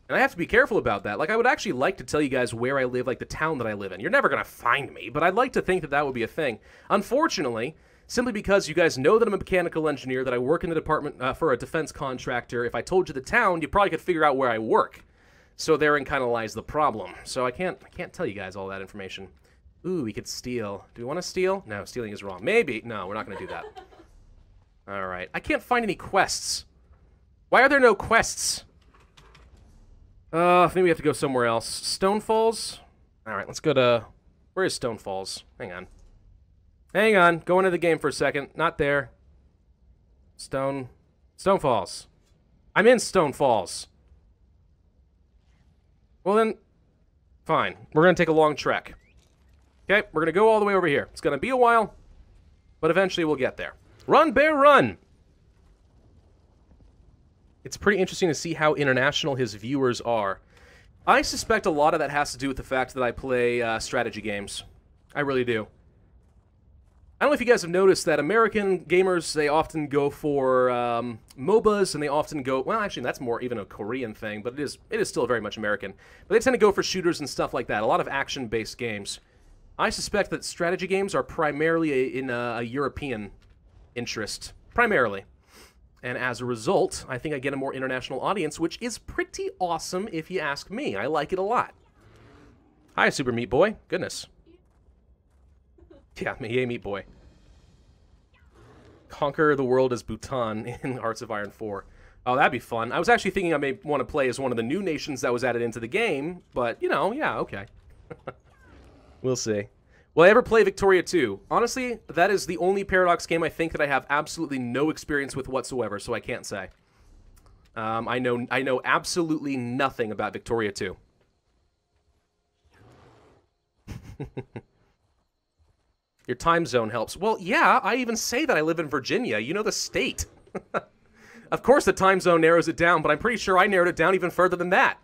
And I have to be careful about that. Like, I would actually like to tell you guys where I live, like the town that I live in. You're never going to find me, but I'd like to think that that would be a thing. Unfortunately, simply because you guys know that I'm a mechanical engineer, that I work in the department for a defense contractor, if I told you the town, you probably could figure out where I work. So therein kind of lies the problem. So I can't tell you guys all that information. Ooh, we could steal. Do we want to steal? No, stealing is wrong. Maybe. No, we're not going to do that. All right. I can't find any quests. Why are there no quests? Maybe we have to go somewhere else. Stone Falls? All right, let's go to... Where is Stone Falls? Hang on. Hang on. Go into the game for a second. Not there. Stone Falls. I'm in Stone Falls. Well then, fine. We're going to take a long trek. Okay, we're going to go all the way over here. It's going to be a while, but eventually we'll get there. Run, bear, run! It's pretty interesting to see how international his viewers are. I suspect a lot of that has to do with the fact that I play strategy games. I really do. I don't know if you guys have noticed that American gamers, they often go for MOBAs, and they often go... Well, actually, that's more even a Korean thing, but it is still very much American. But they tend to go for shooters and stuff like that, a lot of action-based games. I suspect that strategy games are primarily in a European interest. Primarily. And as a result, I think I get a more international audience, which is pretty awesome if you ask me. I like it a lot. Hi, Super Meat Boy. Goodness. Yeah, yay, Meat Boy. Conquer the world as Bhutan in Hearts of Iron 4. Oh, that'd be fun. I was actually thinking I may want to play as one of the new nations that was added into the game, but, you know, yeah, okay. We'll see. Will I ever play Victoria 2? Honestly, that is the only Paradox game I think that I have absolutely no experience with whatsoever, so I can't say. I know absolutely nothing about Victoria 2. Your time zone helps. Well, yeah, I even say that I live in Virginia. You know the state. Of course the time zone narrows it down, but I'm pretty sure I narrowed it down even further than that.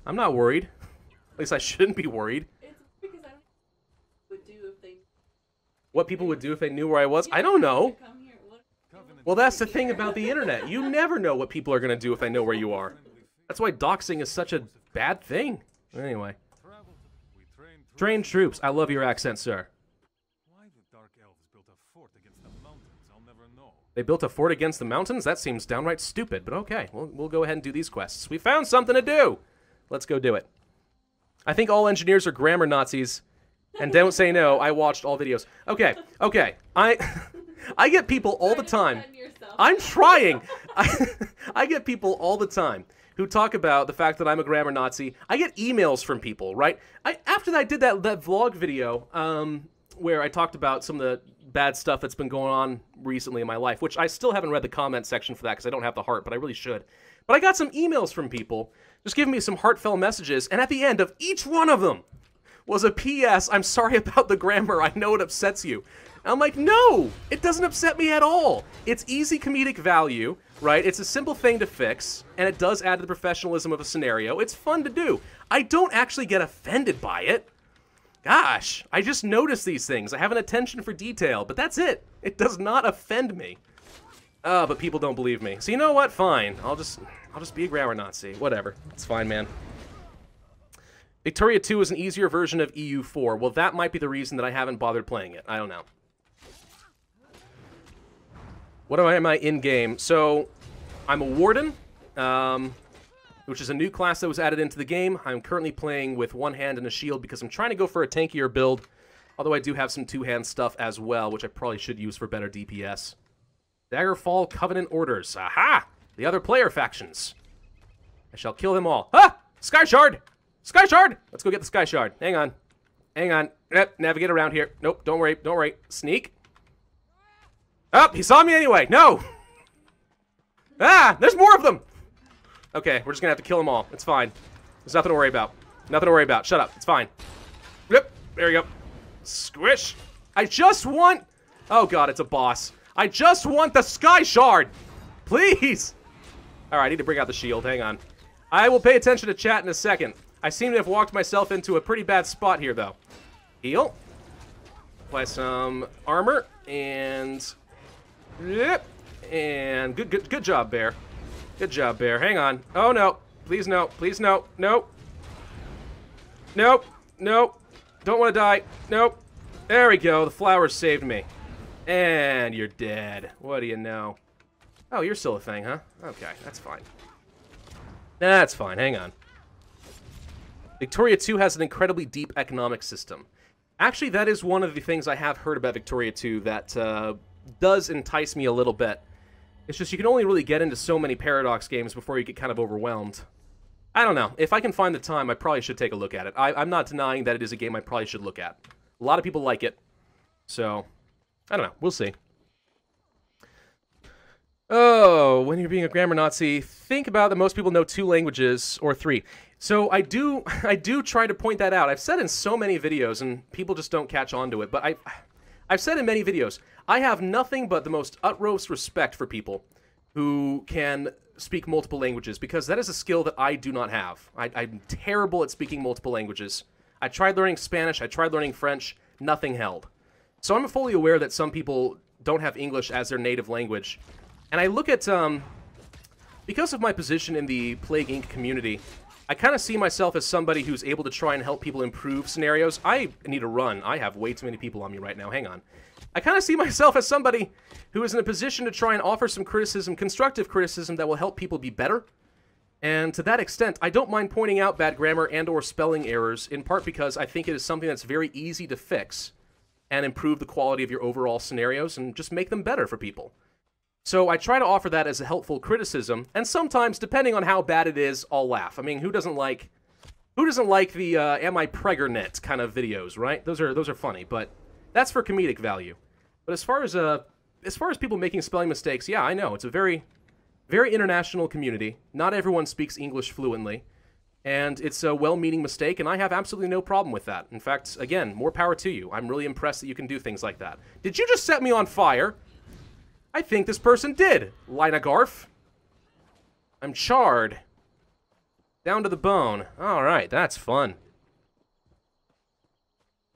I'm not worried. At least I shouldn't be worried. It's because I don't know what would do if they... What people would do if they knew where I was? I don't know. Come here. Well, that's the thing about the internet. You never know what people are going to do if they know where you are. That's why doxing is such a bad thing. Anyway. Train troops. I love your accent, sir. They built a fort against the mountains? That seems downright stupid, but okay. We'll go ahead and do these quests. We found something to do! Let's go do it. I think all engineers are grammar Nazis. And don't say no, I watched all videos. Okay, okay. I get people all the time. I'm trying! I get people all the time who talk about the fact that I'm a grammar Nazi. I get emails from people, right? After I did that vlog video, where I talked about some of the bad stuff that's been going on recently in my life, which I still haven't read the comment section for that because I don't have the heart, but I really should. But I got some emails from people just giving me some heartfelt messages, and at the end of each one of them was a P.S. I'm sorry about the grammar. I know it upsets you. And I'm like, no, it doesn't upset me at all. It's easy comedic value, right? It's a simple thing to fix, and it does add to the professionalism of a scenario. It's fun to do. I don't actually get offended by it. Gosh, I just notice these things. I have an attention for detail, but that's it. It does not offend me. But people don't believe me. So you know what? Fine. I'll just be a grammar Nazi. Whatever. It's fine, man. Victoria 2 is an easier version of EU4. Well, that might be the reason that I haven't bothered playing it. I don't know. What am I in-game? So, I'm a Warden, which is a new class that was added into the game. I'm currently playing with one hand and a shield because I'm trying to go for a tankier build, although I do have some two-hand stuff as well, which I probably should use for better DPS. Daggerfall Covenant Orders. Aha! The other player factions. I shall kill them all. Ah! Sky Shard! Sky Shard! Let's go get the Sky Shard. Hang on. Hang on. Yep, navigate around here. Nope, don't worry, don't worry. Sneak. Oh, he saw me anyway. No! Ah! There's more of them! Okay, we're just gonna have to kill them all. It's fine. There's nothing to worry about. Nothing to worry about. Shut up. It's fine. Yep. There we go. Squish. I just want... Oh, God, it's a boss. I just want the Sky Shard. Please. All right, I need to bring out the shield. Hang on. I will pay attention to chat in a second. I seem to have walked myself into a pretty bad spot here, though. Heal. Apply some armor. And... Yep. And good job, Bear. Good job, Bear. Hang on. Oh, no. Please, no. Please, no. Nope. Nope. Nope. Don't want to die. Nope. There we go. The flowers saved me. And you're dead. What do you know? Oh, you're still a thing, huh? Okay, that's fine. That's fine. Hang on. Victoria 2 has an incredibly deep economic system. Actually, that is one of the things I have heard about Victoria 2 that does entice me a little bit. It's just you can only really get into so many Paradox games before you get kind of overwhelmed. I don't know. If I can find the time, I probably should take a look at it. I'm not denying that it is a game I probably should look at. A lot of people like it. So, I don't know. We'll see. Oh, when you're being a grammar Nazi, think about that most people know 2 languages, or 3. So I do try to point that out. I've said in so many videos, and people just don't catch on to it, but I've said in many videos, I have nothing but the most utmost respect for people who can speak multiple languages, because that is a skill that I do not have. I'm terrible at speaking multiple languages. I tried learning Spanish, I tried learning French, nothing held. So I'm fully aware that some people don't have English as their native language. And I look at, because of my position in the Plague Inc. community, I kind of see myself as somebody who's able to try and help people improve scenarios. I need to run. I have way too many people on me right now. Hang on. I kind of see myself as somebody who is in a position to try and offer some criticism, constructive criticism that will help people be better. And to that extent, I don't mind pointing out bad grammar and or spelling errors, in part because I think it is something that's very easy to fix and improve the quality of your overall scenarios and just make them better for people. So I try to offer that as a helpful criticism, and sometimes, depending on how bad it is, I'll laugh. I mean, who doesn't like the "Am I Pregnant" kind of videos, right? Those are funny, but that's for comedic value. But as far as people making spelling mistakes, yeah, I know it's a very, very international community. Not everyone speaks English fluently, and it's a well-meaning mistake, and I have absolutely no problem with that. In fact, again, more power to you. I'm really impressed that you can do things like that. Did you just set me on fire? I think this person did, Lina Garf. I'm charred. Down to the bone. Alright, that's fun.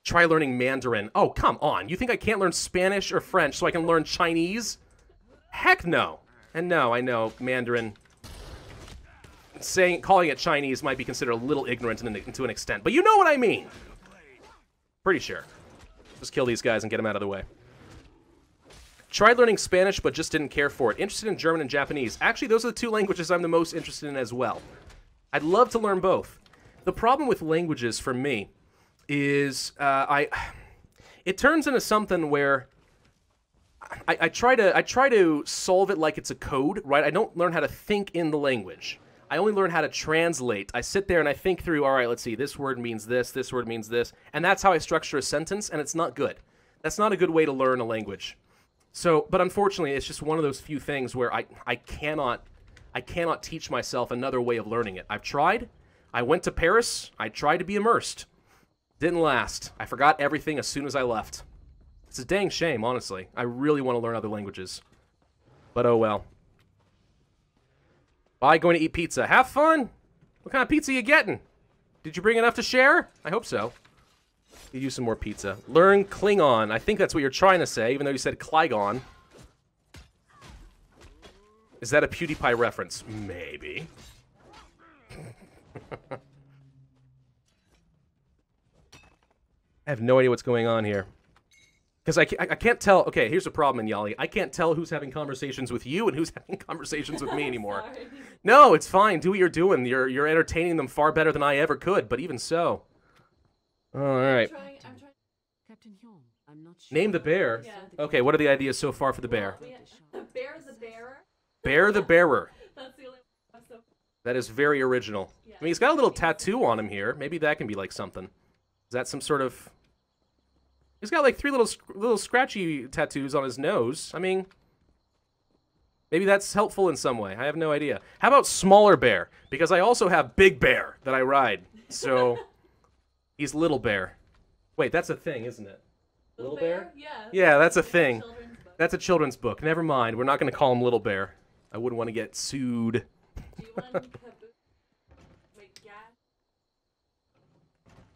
Try learning Mandarin. Oh, come on. You think I can't learn Spanish or French so I can learn Chinese? Heck no. And no, I know Mandarin. Calling it Chinese might be considered a little ignorant to an extent, but you know what I mean. Pretty sure. Just kill these guys and get them out of the way. Tried learning Spanish, but just didn't care for it. Interested in German and Japanese. Actually, those are the 2 languages I'm the most interested in as well. I'd love to learn both. The problem with languages, for me, is it turns into something where I try to solve it like it's a code, right? I don't learn how to think in the language. I only learn how to translate. I sit there and I think through, all right, let's see, this word means this word means this, and that's how I structure a sentence, and it's not good. That's not a good way to learn a language. So, but unfortunately, it's just one of those few things where I cannot teach myself another way of learning it. I've tried. I went to Paris. I tried to be immersed. Didn't last. I forgot everything as soon as I left. It's a dang shame, honestly. I really want to learn other languages. But oh well. Bye, going to eat pizza. Have fun! What kind of pizza you getting? Did you bring enough to share? I hope so. You use some more pizza. Learn Klingon. I think that's what you're trying to say, even though you said Klygon. Is that a PewDiePie reference? Maybe. I have no idea what's going on here. Because I can't tell... Okay, here's the problem, Yali. I can't tell who's having conversations with you and who's having conversations with me anymore. Sorry. No, it's fine. Do what you're doing. You're entertaining them far better than I ever could, but even so. All right. I'm trying. Captain Hume, I'm not sure. Name the bear. Yeah. Okay, what are the ideas so far for the bear? Bear the bearer. Bear the bearer. That's the only one. So, That is very original. yeah. I mean, he's got a little tattoo on him here. Maybe that can be like something. Is that some sort of... He's got like 3 little scratchy tattoos on his nose. I mean, maybe that's helpful in some way. I have no idea. How about smaller bear? Because I also have big bear that I ride. So he's little bear. Wait, that's a thing, isn't it? Little bear? Yeah. Yeah, that's a thing. Children's book. That's a children's book. Never mind. We're not going to call him Little Bear. I wouldn't want to get sued. Do you want Kaboom? Wait,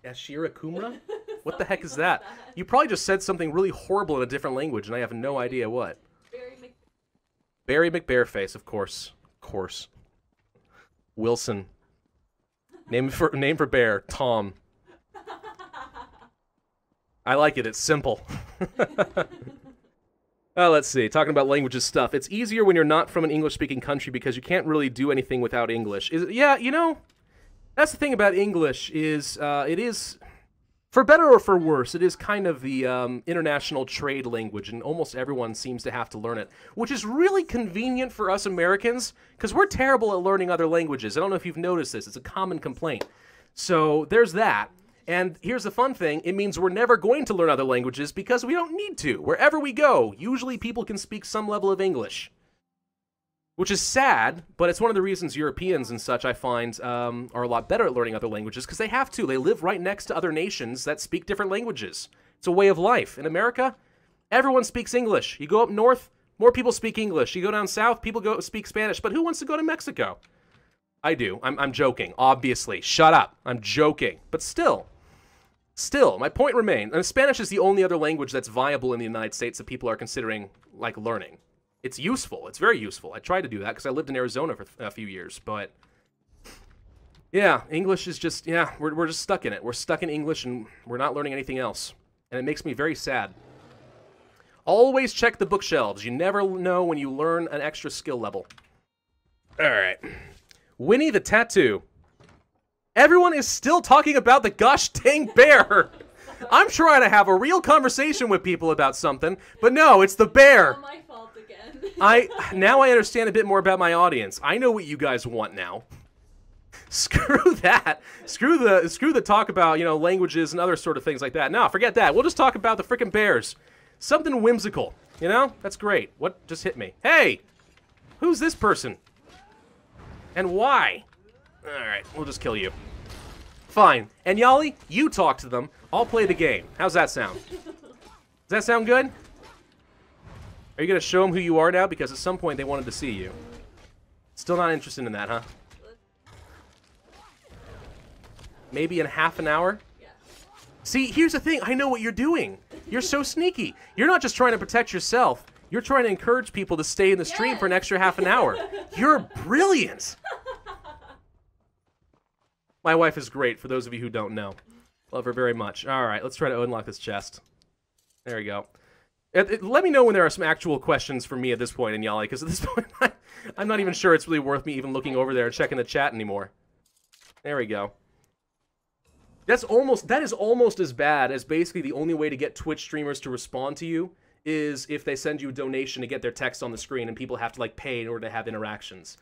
Ashira Kumra? What the heck is that? You probably just said something really horrible in a different language, and I have no idea what. Barry McBareface, of course. Of course. Wilson. Name for bear. Tom. I like it. It's simple. Let's see. Talking about languages stuff. It's easier when you're not from an English-speaking country because you can't really do anything without English. Yeah, you know, that's the thing about English is it is, for better or for worse, it is kind of the international trade language, and almost everyone seems to have to learn it, which is really convenient for us Americans because we're terrible at learning other languages. I don't know if you've noticed this. It's a common complaint. So there's that. And here's the fun thing, it means we're never going to learn other languages because we don't need to. Wherever we go, usually people can speak some level of English. Which is sad, but it's one of the reasons Europeans and such, I find, are a lot better at learning other languages, because they have to. They live right next to other nations that speak different languages. It's a way of life. In America, everyone speaks English. You go up north, more people speak English. You go down south, people speak Spanish. But who wants to go to Mexico? I do. I'm joking, obviously. Shut up. I'm joking. But still, my point remains. And Spanish is the only other language that's viable in the United States that people are considering, like, learning. It's useful. It's very useful. I tried to do that because I lived in Arizona for a few years. But, yeah, English is just, yeah, we're just stuck in it. We're stuck in English, and we're not learning anything else. And it makes me very sad. Always check the bookshelves. You never know when you learn an extra skill level. All right. Winnie the Tattoo. Everyone is still talking about the gosh dang bear. I'm trying to have a real conversation with people about something, but no, it's the bear. Not my fault again. Now I understand a bit more about my audience. I know what you guys want now. Screw that. Screw the talk about, you know, languages and other sort of things like that. No, forget that. We'll just talk about the frickin' bears. Something whimsical, you know? That's great. What just hit me? Hey! Who's this person? And why? Alright, we'll just kill you. Fine. And Yali, you talk to them. I'll play the game. How's that sound? Does that sound good? Are you going to show them who you are now? Because at some point they wanted to see you. Still not interested in that, huh? Maybe in half an hour? Yeah. See, here's the thing. I know what you're doing. You're so sneaky. You're not just trying to protect yourself. You're trying to encourage people to stay in the stream for an extra half an hour. You're brilliant. My wife is great, for those of you who don't know. Love her very much. All right, let's try to unlock this chest. There we go. Let me know when there are some actual questions for me at this point, Inyali, because at this point, I'm not even sure it's really worth me even looking over there and checking the chat anymore. There we go. That is almost as bad as basically the only way to get Twitch streamers to respond to you is if they send you a donation to get their text on the screen and people have to, like, pay in order to have interactions.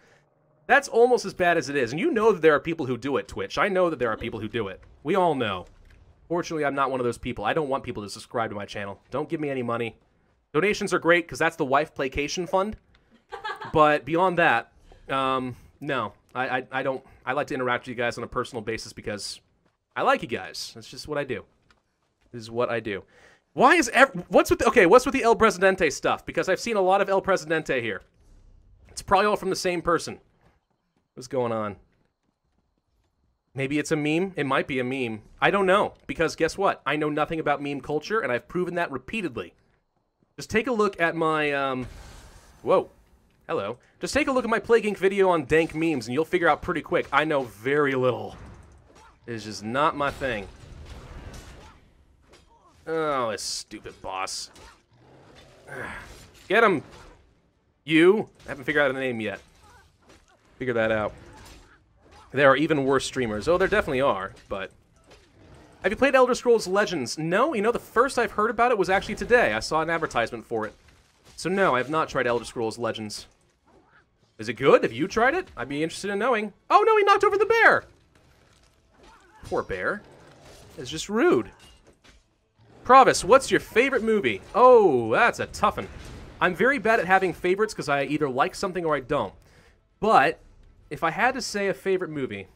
That's almost as bad as it is. And you know that there are people who do it, Twitch. I know that there are people who do it. We all know. Fortunately, I'm not one of those people. I don't want people to subscribe to my channel. Don't give me any money. Donations are great, because that's the wife placation fund. But beyond that, no. I don't. I like to interact with you guys on a personal basis because I like you guys. That's just what I do. This is what I do. Why is what's with the El Presidente stuff? Because I've seen a lot of El Presidente here. It's probably all from the same person. What's going on? Maybe it's a meme. It might be a meme. I don't know, because guess what? I know nothing about meme culture, and I've proven that repeatedly. Just take a look at my whoa. Hello. Just take a look at my Plague Inc. video on dank memes, and you'll figure out pretty quick. I know very little. It's just not my thing. Oh, this stupid boss. Get him! You! I haven't figured out the name yet. Figure that out. There are even worse streamers. Oh, there definitely are, but... Have you played Elder Scrolls Legends? No, you know, the first I've heard about it was actually today. I saw an advertisement for it. So no, I have not tried Elder Scrolls Legends. Is it good? Have you tried it? I'd be interested in knowing. Oh no, he knocked over the bear! Poor bear. It's just rude. Pravus, what's your favorite movie? Oh, that's a tough one. I'm very bad at having favorites because I either like something or I don't. But, if I had to say a favorite movie...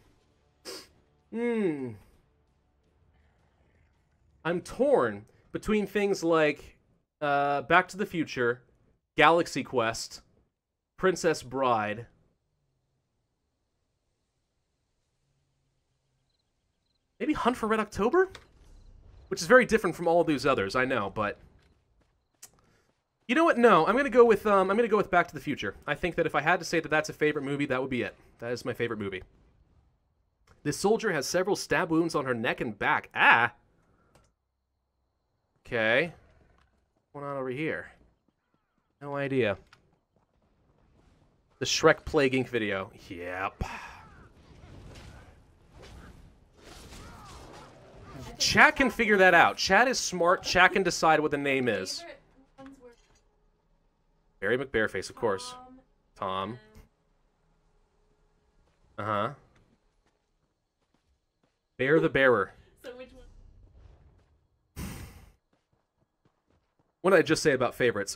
I'm torn between things like Back to the Future, Galaxy Quest, Princess Bride. Maybe Hunt for Red October? Which is very different from all of these others, I know, but... You know what? No, I'm gonna go with Back to the Future. I think that if I had to say that that's a favorite movie, that would be it. That is my favorite movie. This soldier has several stab wounds on her neck and back. Ah! Okay. What's going on over here? No idea. The Shrek Plague Inc. video. Yep. Chat can figure that out. Chat is smart. Chat can decide what the name is. Barry McBareface, of course. Tom. Uh-huh. Bear the Bearer. So which one? What did I just say about favorites?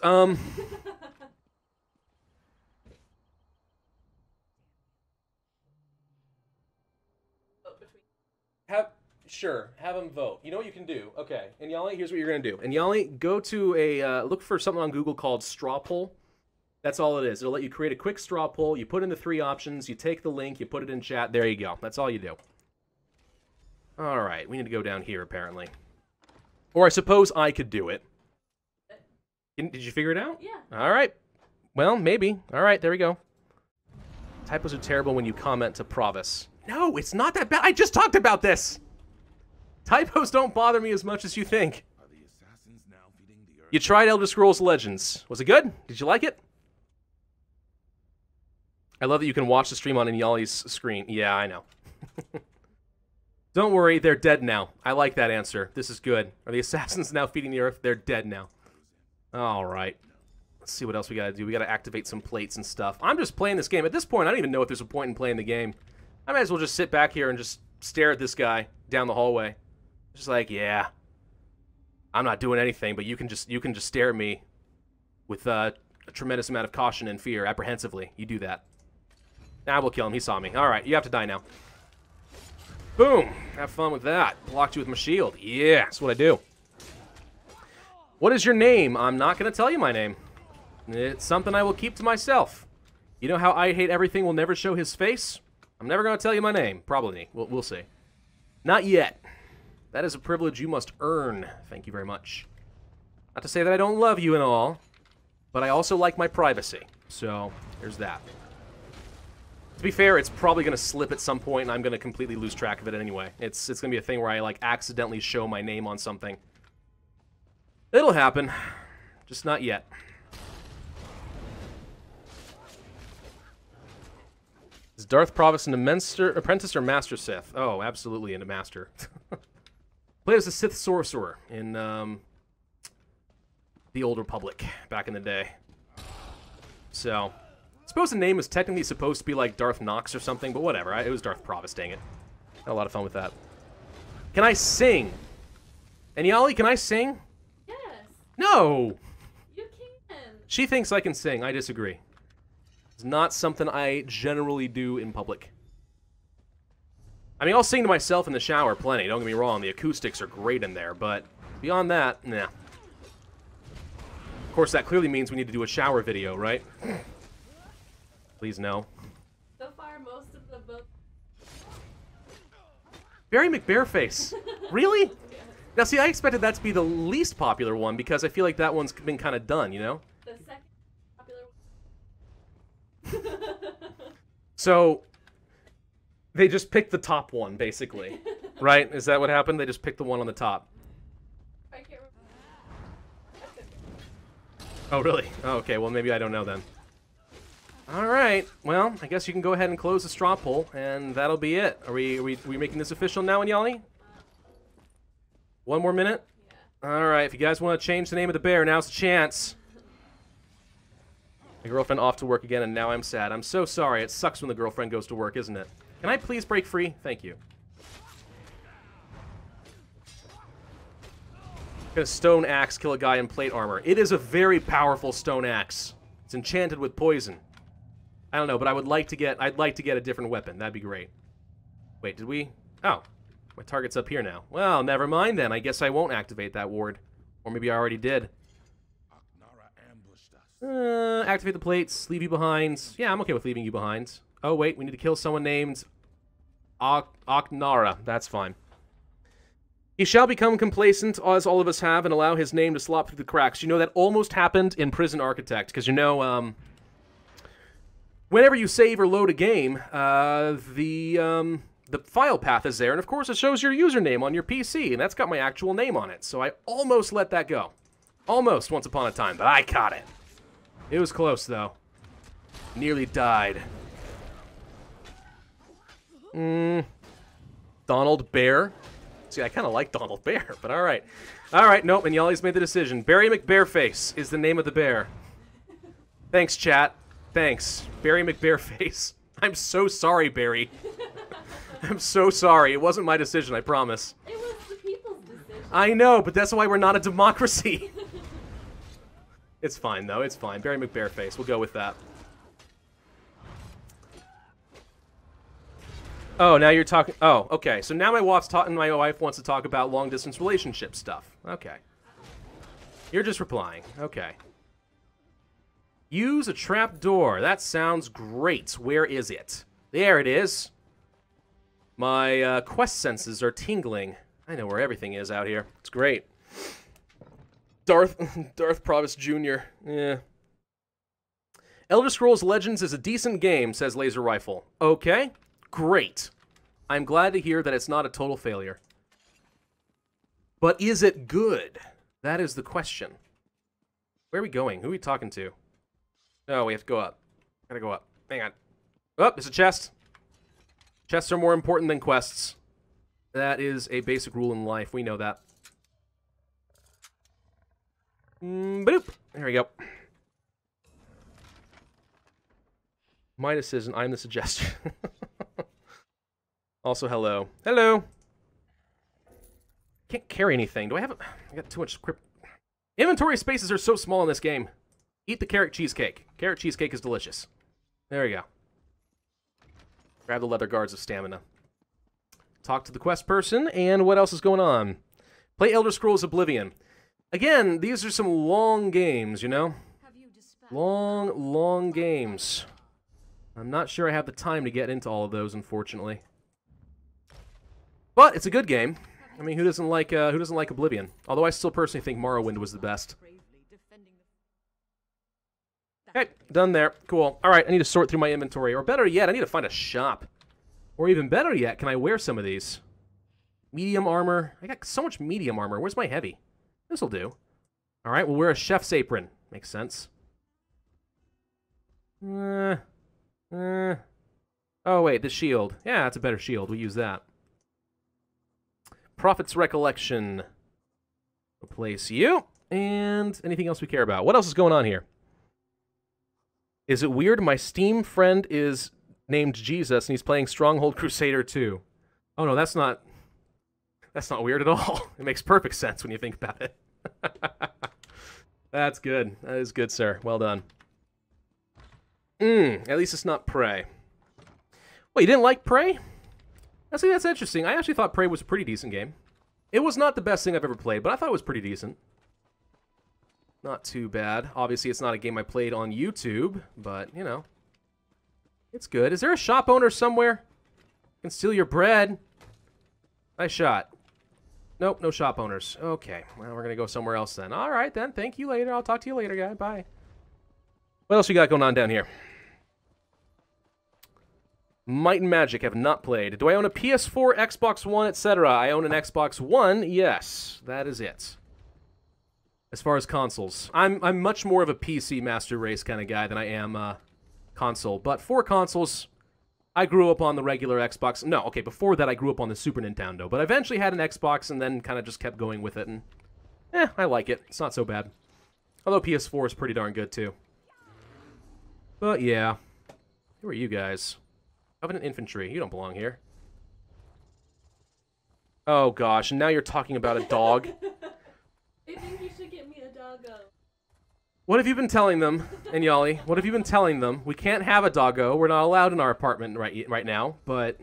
Sure, have them vote. You know what you can do? Okay, and Yali, here's what you're gonna do. And Yali, go to a look for something on Google called straw poll. That's all it is. It'll let you create a quick straw poll. You put in the 3 options. You take the link. You put it in chat. There you go. That's all you do. All right, we need to go down here apparently, or I suppose I could do it. Did you figure it out? Yeah. All right. Well, maybe. All right, there we go. Typos are terrible when you comment to Pravus. No, it's not that bad. I just talked about this. Typos don't bother me as much as you think. Are the assassins now feeding the earth? You tried Elder Scrolls Legends. Was it good? Did you like it? I love that you can watch the stream on Inyali's screen. Yeah, I know. Don't worry, they're dead now. I like that answer. This is good. Are the assassins now feeding the earth? They're dead now. All right. Let's see what else we gotta do. We gotta activate some plates and stuff. I'm just playing this game. At this point, I don't even know if there's a point in playing the game. I might as well just sit back here and just stare at this guy down the hallway. Just like, yeah, I'm not doing anything, but you can just stare at me with a tremendous amount of caution and fear, apprehensively. You do that. Nah, we'll kill him. He saw me. All right, you have to die now. Boom. Have fun with that. Blocked you with my shield. Yeah, that's what I do. What is your name? I'm not going to tell you my name. It's something I will keep to myself. You know how I hate everything will never show his face? I'm never going to tell you my name. Probably. We'll see. Not yet. That is a privilege you must earn. Thank you very much. Not to say that I don't love you and all, but I also like my privacy. So, there's that. To be fair, it's probably going to slip at some point, and I'm going to completely lose track of it anyway. It's going to be a thing where I, like, accidentally show my name on something. It'll happen. Just not yet. Is Darth Pravus an apprentice or master Sith? Oh, absolutely a master. Played as a Sith sorcerer in the Old Republic back in the day. So, I suppose the name is technically supposed to be like Darth Nox or something, but whatever. It was Darth Pravus, dang it. Had a lot of fun with that. Can I sing? And Yali, can I sing? Yes, No! you can. She thinks I can sing. I disagree. It's not something I generally do in public. I mean, I'll sing to myself in the shower plenty, don't get me wrong. The acoustics are great in there, but beyond that, nah. Of course, that clearly means we need to do a shower video, right? Please, no. So far, most of the book. Barry McBareface. Really? Now, see, I expected that to be the least popular one because I feel like that one's been kind of done, you know? The second popular one. So, they just picked the top one, basically. Right? Is that what happened? They just picked the one on the top. I can't remember. Oh, really? Oh, okay, well, maybe I don't know then. Alright, well, I guess you can go ahead and close the straw poll, and that'll be it. Are we making this official now, Anyali? One more minute? Yeah. Alright, if you guys want to change the name of the bear, now's the chance. My girlfriend off to work again, and now I'm sad. I'm so sorry. It sucks when the girlfriend goes to work, isn't it? Can I please break free? Thank you. Gonna stone axe kill a guy in plate armor. It is a very powerful stone axe. It's enchanted with poison. I don't know, but I'd like to get a different weapon. That'd be great. Wait, did we? Oh, my target's up here now. Well, never mind then. I guess I won't activate that ward. Or maybe I already did. Aknara ambushed us. Activate the plates, leave you behind. Yeah, I'm okay with leaving you behind. Oh, wait, we need to kill someone named Aknara. That's fine. He shall become complacent, as all of us have, and allow his name to slop through the cracks. You know, that almost happened in Prison Architect, because you know, whenever you save or load a game, the file path is there, and of course it shows your username on your PC, and that's got my actual name on it, so I almost let that go. Almost, once upon a time, but I caught it. It was close, though. Nearly died. Donald Bear. See, I kind of like Donald Bear, but all right. All right, nope, and Yali's made the decision. Barry McBareface is the name of the bear. Thanks, chat. Thanks. Barry McBareface. I'm so sorry, Barry. I'm so sorry. It wasn't my decision, I promise. It was the people's decision. I know, but that's why we're not a democracy. It's fine, though. It's fine. Barry McBareface. We'll go with that. Oh, now you're talking... Oh, okay. So now my wife wants to talk about long-distance relationship stuff. Okay. You're just replying. Okay. Use a trap door. That sounds great. Where is it? There it is. My quest senses are tingling. I know where everything is out here. It's great. Darth Pravus Jr. Yeah. Elder Scrolls Legends is a decent game, says Laser Rifle. Okay. Great. I'm glad to hear that it's not a total failure. But is it good? That is the question. Where are we going? Who are we talking to? No, we have to go up. Gotta go up. Hang on. Oh, there's a chest. Chests are more important than quests. That is a basic rule in life. We know that. Boop. There we go. My decision. I'm the suggestion. Also, hello. Hello! Can't carry anything. Do I have... I got too much script. Inventory spaces are so small in this game. Eat the carrot cheesecake. Carrot cheesecake is delicious. There we go. Grab the leather guards of stamina. Talk to the quest person, and what else is going on? Play Elder Scrolls Oblivion. Again, these are some long games, you know? Long games. I'm not sure I have the time to get into all of those, unfortunately. But it's a good game. I mean, who doesn't like Oblivion? Although I still personally think Morrowind was the best. Okay, done there. Cool. All right, I need to sort through my inventory, or better yet, I need to find a shop. Or even better yet, can I wear some of these? Medium armor. I got so much medium armor. Where's my heavy? This'll do. All right, we'll wear a chef's apron. Makes sense. Oh wait, the shield. Yeah, that's a better shield. We'll use that. Prophet's Recollection. Replace you. And anything else we care about. What else is going on here? Is it weird my Steam friend is named Jesus and he's playing Stronghold Crusader 2? Oh no, that's not That's not weird at all. It makes perfect sense when you think about it. That's good. That is good, sir. Well done. At least it's not Prey. Well, you didn't like Prey? That's interesting. I actually thought Prey was a pretty decent game. It was not the best thing I've ever played, but I thought it was pretty decent. Not too bad. Obviously, it's not a game I played on YouTube, but, you know. It's good. Is there a shop owner somewhere? Can steal your bread. Nice shot. Nope, no shop owners. Okay, well, we're going to go somewhere else then. All right, then. Thank you later. I'll talk to you later, guy. Bye. What else we got going on down here? Might and Magic have not played. Do I own a PS4, Xbox One, etc.? I own an Xbox One. Yes, that is it. As far as consoles, I'm much more of a PC master race kind of guy than I am console. But for consoles, I grew up on the regular Xbox. No, okay, before that I grew up on the Super Nintendo. But I eventually had an Xbox and then kind of just kept going with it. And, I like it. It's not so bad. Although PS4 is pretty darn good, too. But, yeah. Who are you guys? Covenant Infantry. You don't belong here. Oh, gosh. And now you're talking about a dog. I think you should get me a doggo. What have you been telling them, Inyali? What have you been telling them? We can't have a doggo. We're not allowed in our apartment right now, but...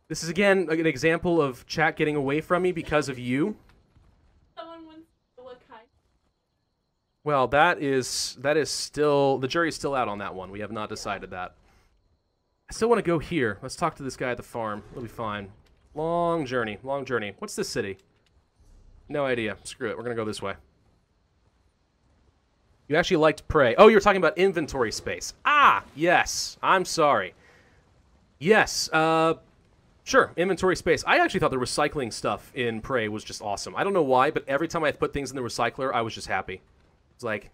This is, again, an example of chat getting away from me because of you. Someone wants to know what kind. Well, that is still... The jury's still out on that one. We have not decided that. I still want to go here. Let's talk to this guy at the farm. It'll be fine. Long journey. Long journey. What's this city? No idea. Screw it. We're going to go this way. You actually liked Prey. Oh, you were talking about inventory space. Ah, yes. I'm sorry. Yes. Sure. Inventory space. I actually thought the recycling stuff in Prey was just awesome. I don't know why, but every time I put things in the recycler, I was just happy. It's like,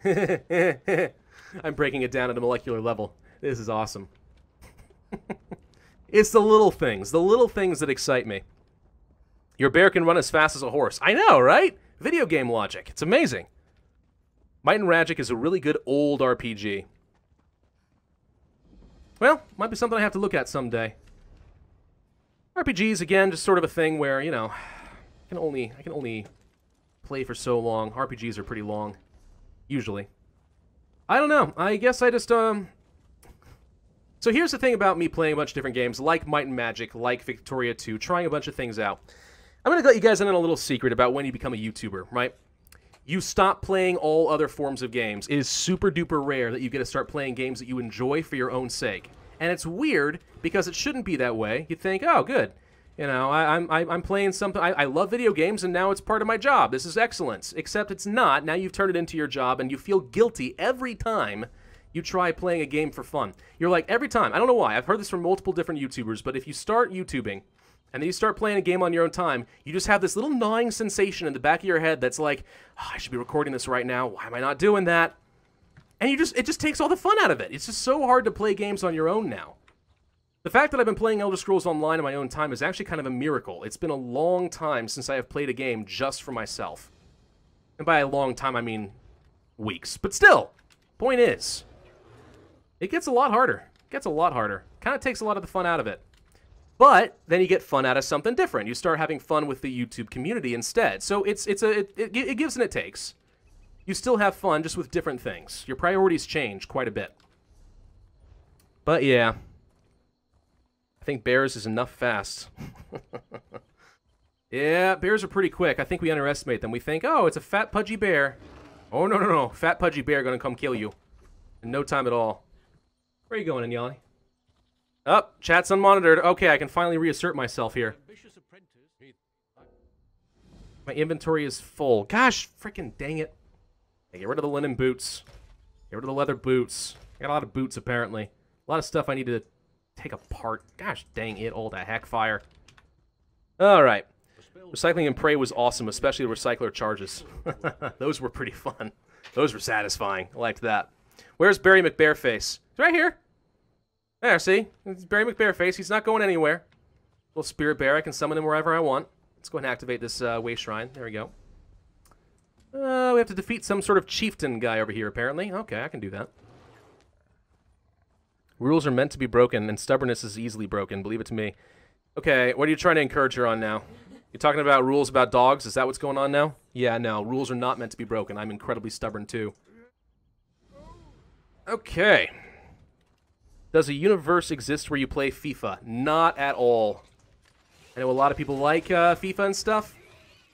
I'm breaking it down at a molecular level. This is awesome. It's the little things that excite me. Your bear can run as fast as a horse. I know, right? Video game logic. It's amazing. Might and Magic is a really good old RPG. Well, might be something I have to look at someday. RPGs, again, just sort of a thing where, you know, I can only play for so long. RPGs are pretty long, usually. I don't know. I guess I just, So here's the thing about me playing a bunch of different games, like Might and Magic, like Victoria 2, trying a bunch of things out. I'm going to let you guys in on a little secret about when you become a YouTuber, right? You stop playing all other forms of games. It is super duper rare that you get to start playing games that you enjoy for your own sake. And it's weird because it shouldn't be that way. You think, oh, good. You know, I'm playing something. I love video games and now it's part of my job. This is excellence. Except it's not. Now you've turned it into your job and you feel guilty every time you try playing a game for fun. You're like, every time. I don't know why. I've heard this from multiple different YouTubers, but if you start YouTubing and then you start playing a game on your own time, you just have this little gnawing sensation in the back of your head that's like, oh, I should be recording this right now. Why am I not doing that? And it just takes all the fun out of it. It's just so hard to play games on your own now. The fact that I've been playing Elder Scrolls Online on my own time is actually kind of a miracle. It's been a long time since I have played a game just for myself. And by a long time, I mean weeks. But still, point is, it gets a lot harder. It gets a lot harder. Kind of takes a lot of the fun out of it. But then you get fun out of something different. You start having fun with the YouTube community instead. So it gives and it takes. You still have fun, just with different things. Your priorities change quite a bit. But yeah, I think bears is enough fast. Yeah, bears are pretty quick. I think we underestimate them. We think, oh, it's a fat, pudgy bear. Oh, no, no, no. Fat, pudgy bear gonna come kill you. In no time at all. Where are you going, Inyali? Oh, chat's unmonitored. Okay, I can finally reassert myself here. My inventory is full. Gosh, freaking dang it. Hey, get rid of the linen boots. Get rid of the leather boots. I got a lot of boots, apparently. A lot of stuff I need to take apart. Gosh dang it, all that heck fire. Alright. Recycling and Prey was awesome, especially the recycler charges. Those were pretty fun. Those were satisfying. I liked that. Where's Barry McBareface? He's right here. There, see? It's Barry McBareface. He's not going anywhere. Little spirit bear. I can summon him wherever I want. Let's go ahead and activate this way shrine. There we go. We have to defeat some sort of chieftain guy over here, apparently. Okay, I can do that. Rules are meant to be broken, and stubbornness is easily broken. Believe it to me. Okay, what are you trying to encourage her on now? You're talking about rules about dogs? Is that what's going on now? Yeah, no. Rules are not meant to be broken. I'm incredibly stubborn, too. Okay. Does a universe exist where you play FIFA? Not at all. I know a lot of people like FIFA and stuff.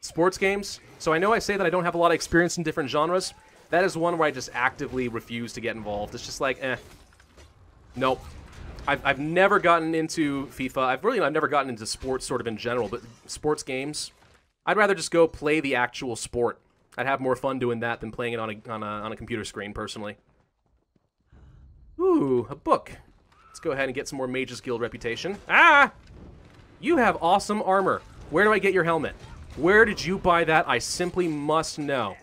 Sports games. So I know I say that I don't have a lot of experience in different genres. That is one where I just actively refuse to get involved. It's just like, eh. Nope. I've never gotten into FIFA. I've never gotten into sports sort of in general, but sports games, I'd rather just go play the actual sport. I'd have more fun doing that than playing it on a computer screen, personally. Ooh, a book. Let's go ahead and get some more Mages Guild reputation. Ah! You have awesome armor. Where do I get your helmet? Where did you buy that? I simply must know.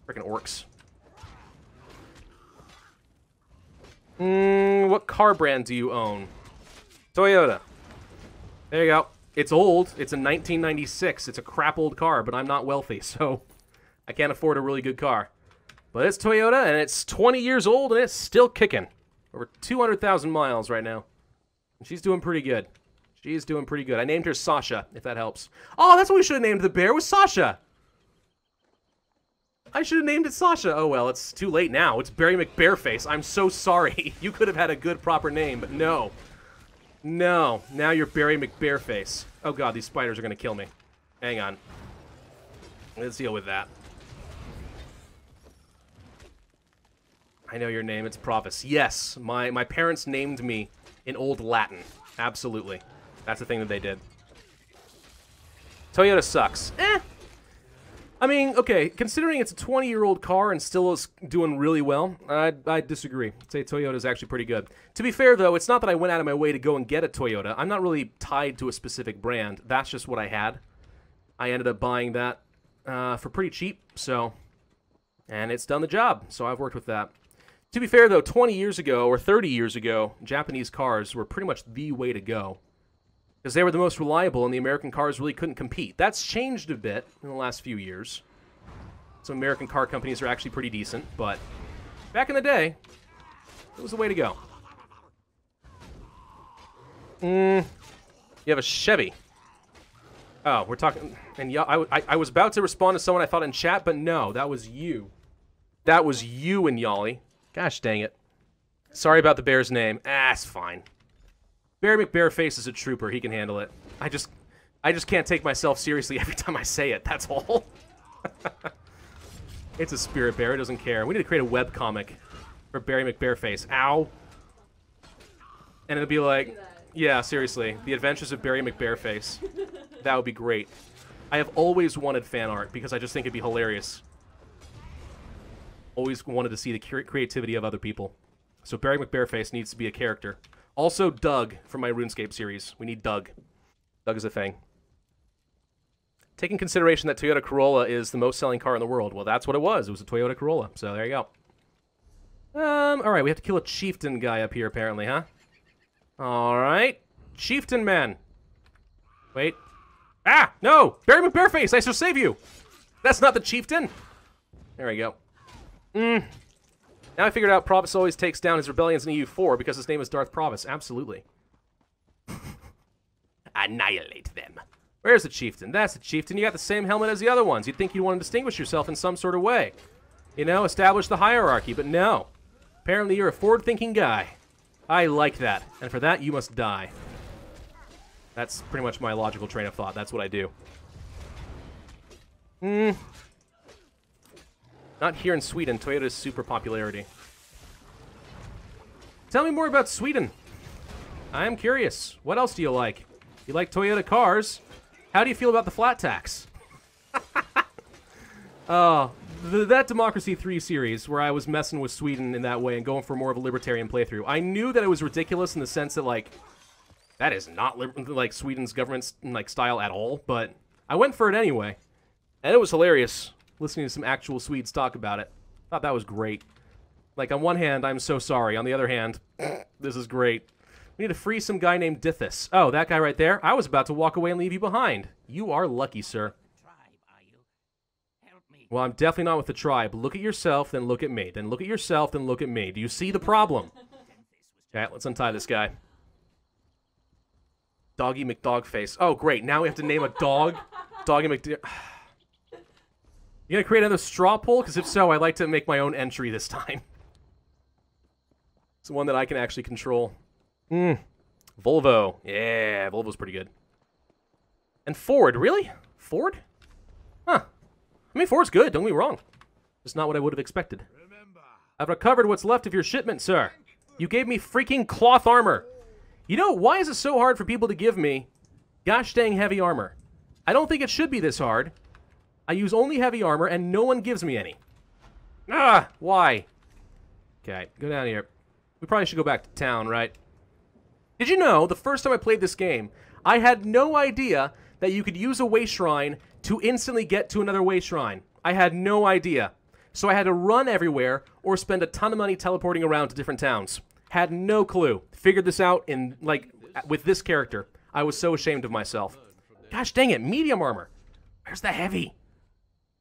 Frickin' orcs. What car brand do you own? Toyota. There you go. It's old. It's a 1996. It's a crap old car, but I'm not wealthy, so I can't afford a really good car. But it's Toyota, and it's 20 years old, and it's still kicking. Over 200,000 miles right now. And she's doing pretty good. She's doing pretty good. I named her Sasha, if that helps. Oh, that's what we should have named the bear, was Sasha. I should have named it Sasha. Oh, well, it's too late now. It's Barry McBareface. I'm so sorry. You could have had a good, proper name, but no. No. Now you're Barry McBareface. Oh, God, these spiders are going to kill me. Hang on. Let's deal with that. I know your name. It's Pravus. Yes, my parents named me in Old Latin. Absolutely. That's the thing that they did. Toyota sucks. Eh. I mean, okay, considering it's a 20-year-old car and still is doing really well, I disagree. I'd say Toyota's actually pretty good. To be fair, though, it's not that I went out of my way to go and get a Toyota. I'm not really tied to a specific brand. That's just what I had. I ended up buying that for pretty cheap, so... And it's done the job, so I've worked with that. To be fair, though, 20 years ago, or 30 years ago, Japanese cars were pretty much the way to go. Because they were the most reliable, and the American cars really couldn't compete. That's changed a bit in the last few years. Some American car companies are actually pretty decent, but back in the day, it was the way to go. You have a Chevy. Oh, we're talking... And yeah, I was about to respond to someone I thought in chat, but no, that was you. That was you and Yali. Gosh dang it. Sorry about the bear's name. Ah, it's fine. Barry McBareface is a trooper. He can handle it. I just can't take myself seriously every time I say it. That's all. It's a spirit bear. It doesn't care. We need to create a webcomic for Barry McBareface. Ow. And it'll be like, yeah, seriously. The Adventures of Barry McBareface. That would be great. I have always wanted fan art because I just think it'd be hilarious. Always wanted to see the creativity of other people. So Barry McBareface needs to be a character. Also, Doug from my RuneScape series. We need Doug. Doug is a thing. Taking consideration that Toyota Corolla is the most selling car in the world. Well, that's what it was. It was a Toyota Corolla. So there you go. Alright, we have to kill a chieftain guy up here, apparently, huh? Alright. Chieftain man. Wait. Ah! No! Barry McBareface! I shall save you! That's not the chieftain! There we go. Now I figured out Pravus always takes down his rebellions in EU4 because his name is Darth Pravus. Absolutely. Annihilate them. Where's the chieftain? That's the chieftain. You got the same helmet as the other ones. You'd think you'd want to distinguish yourself in some sort of way. You know, establish the hierarchy, but no. Apparently you're a forward-thinking guy. I like that. And for that, you must die. That's pretty much my logical train of thought. That's what I do. Not here in Sweden. Toyota's super popularity. Tell me more about Sweden. I am curious. What else do you like? You like Toyota cars. How do you feel about the flat tax? That Democracy 3 series, where I was messing with Sweden in that way and going for more of a libertarian playthrough, I knew that it was ridiculous in the sense that, like, that is not like Sweden's government's like style at all, but I went for it anyway. And it was hilarious listening to some actual Swedes talk about it. Thought that was great. Like, on one hand, I'm so sorry. On the other hand, this is great. We need to free some guy named Dithis. Oh, that guy right there? I was about to walk away and leave you behind. You are lucky, sir. Well, I'm definitely not with the tribe. Look at yourself, then look at me. Then look at yourself, then look at me. Do you see the problem? Okay, let's untie this guy. Doggy McDogface. Oh, great. Now we have to name a dog. Doggy McD... You gonna create another straw poll? Because if so, I'd like to make my own entry this time. It's the one that I can actually control. Volvo. Yeah, Volvo's pretty good. And Ford. Really? Ford? Huh. I mean, Ford's good. Don't get me wrong. Just not what I would have expected. I've recovered what's left of your shipment, sir. You gave me freaking cloth armor. You know, why is it so hard for people to give me gosh dang heavy armor? I don't think it should be this hard. I use only heavy armor, and no one gives me any. Ah, why? Okay, go down here. We probably should go back to town, right? Did you know, the first time I played this game, I had no idea that you could use a way shrine to instantly get to another way shrine. I had no idea. So I had to run everywhere or spend a ton of money teleporting around to different towns. Had no clue. Figured this out in, like, with this character. I was so ashamed of myself. Gosh dang it, medium armor. Where's the heavy?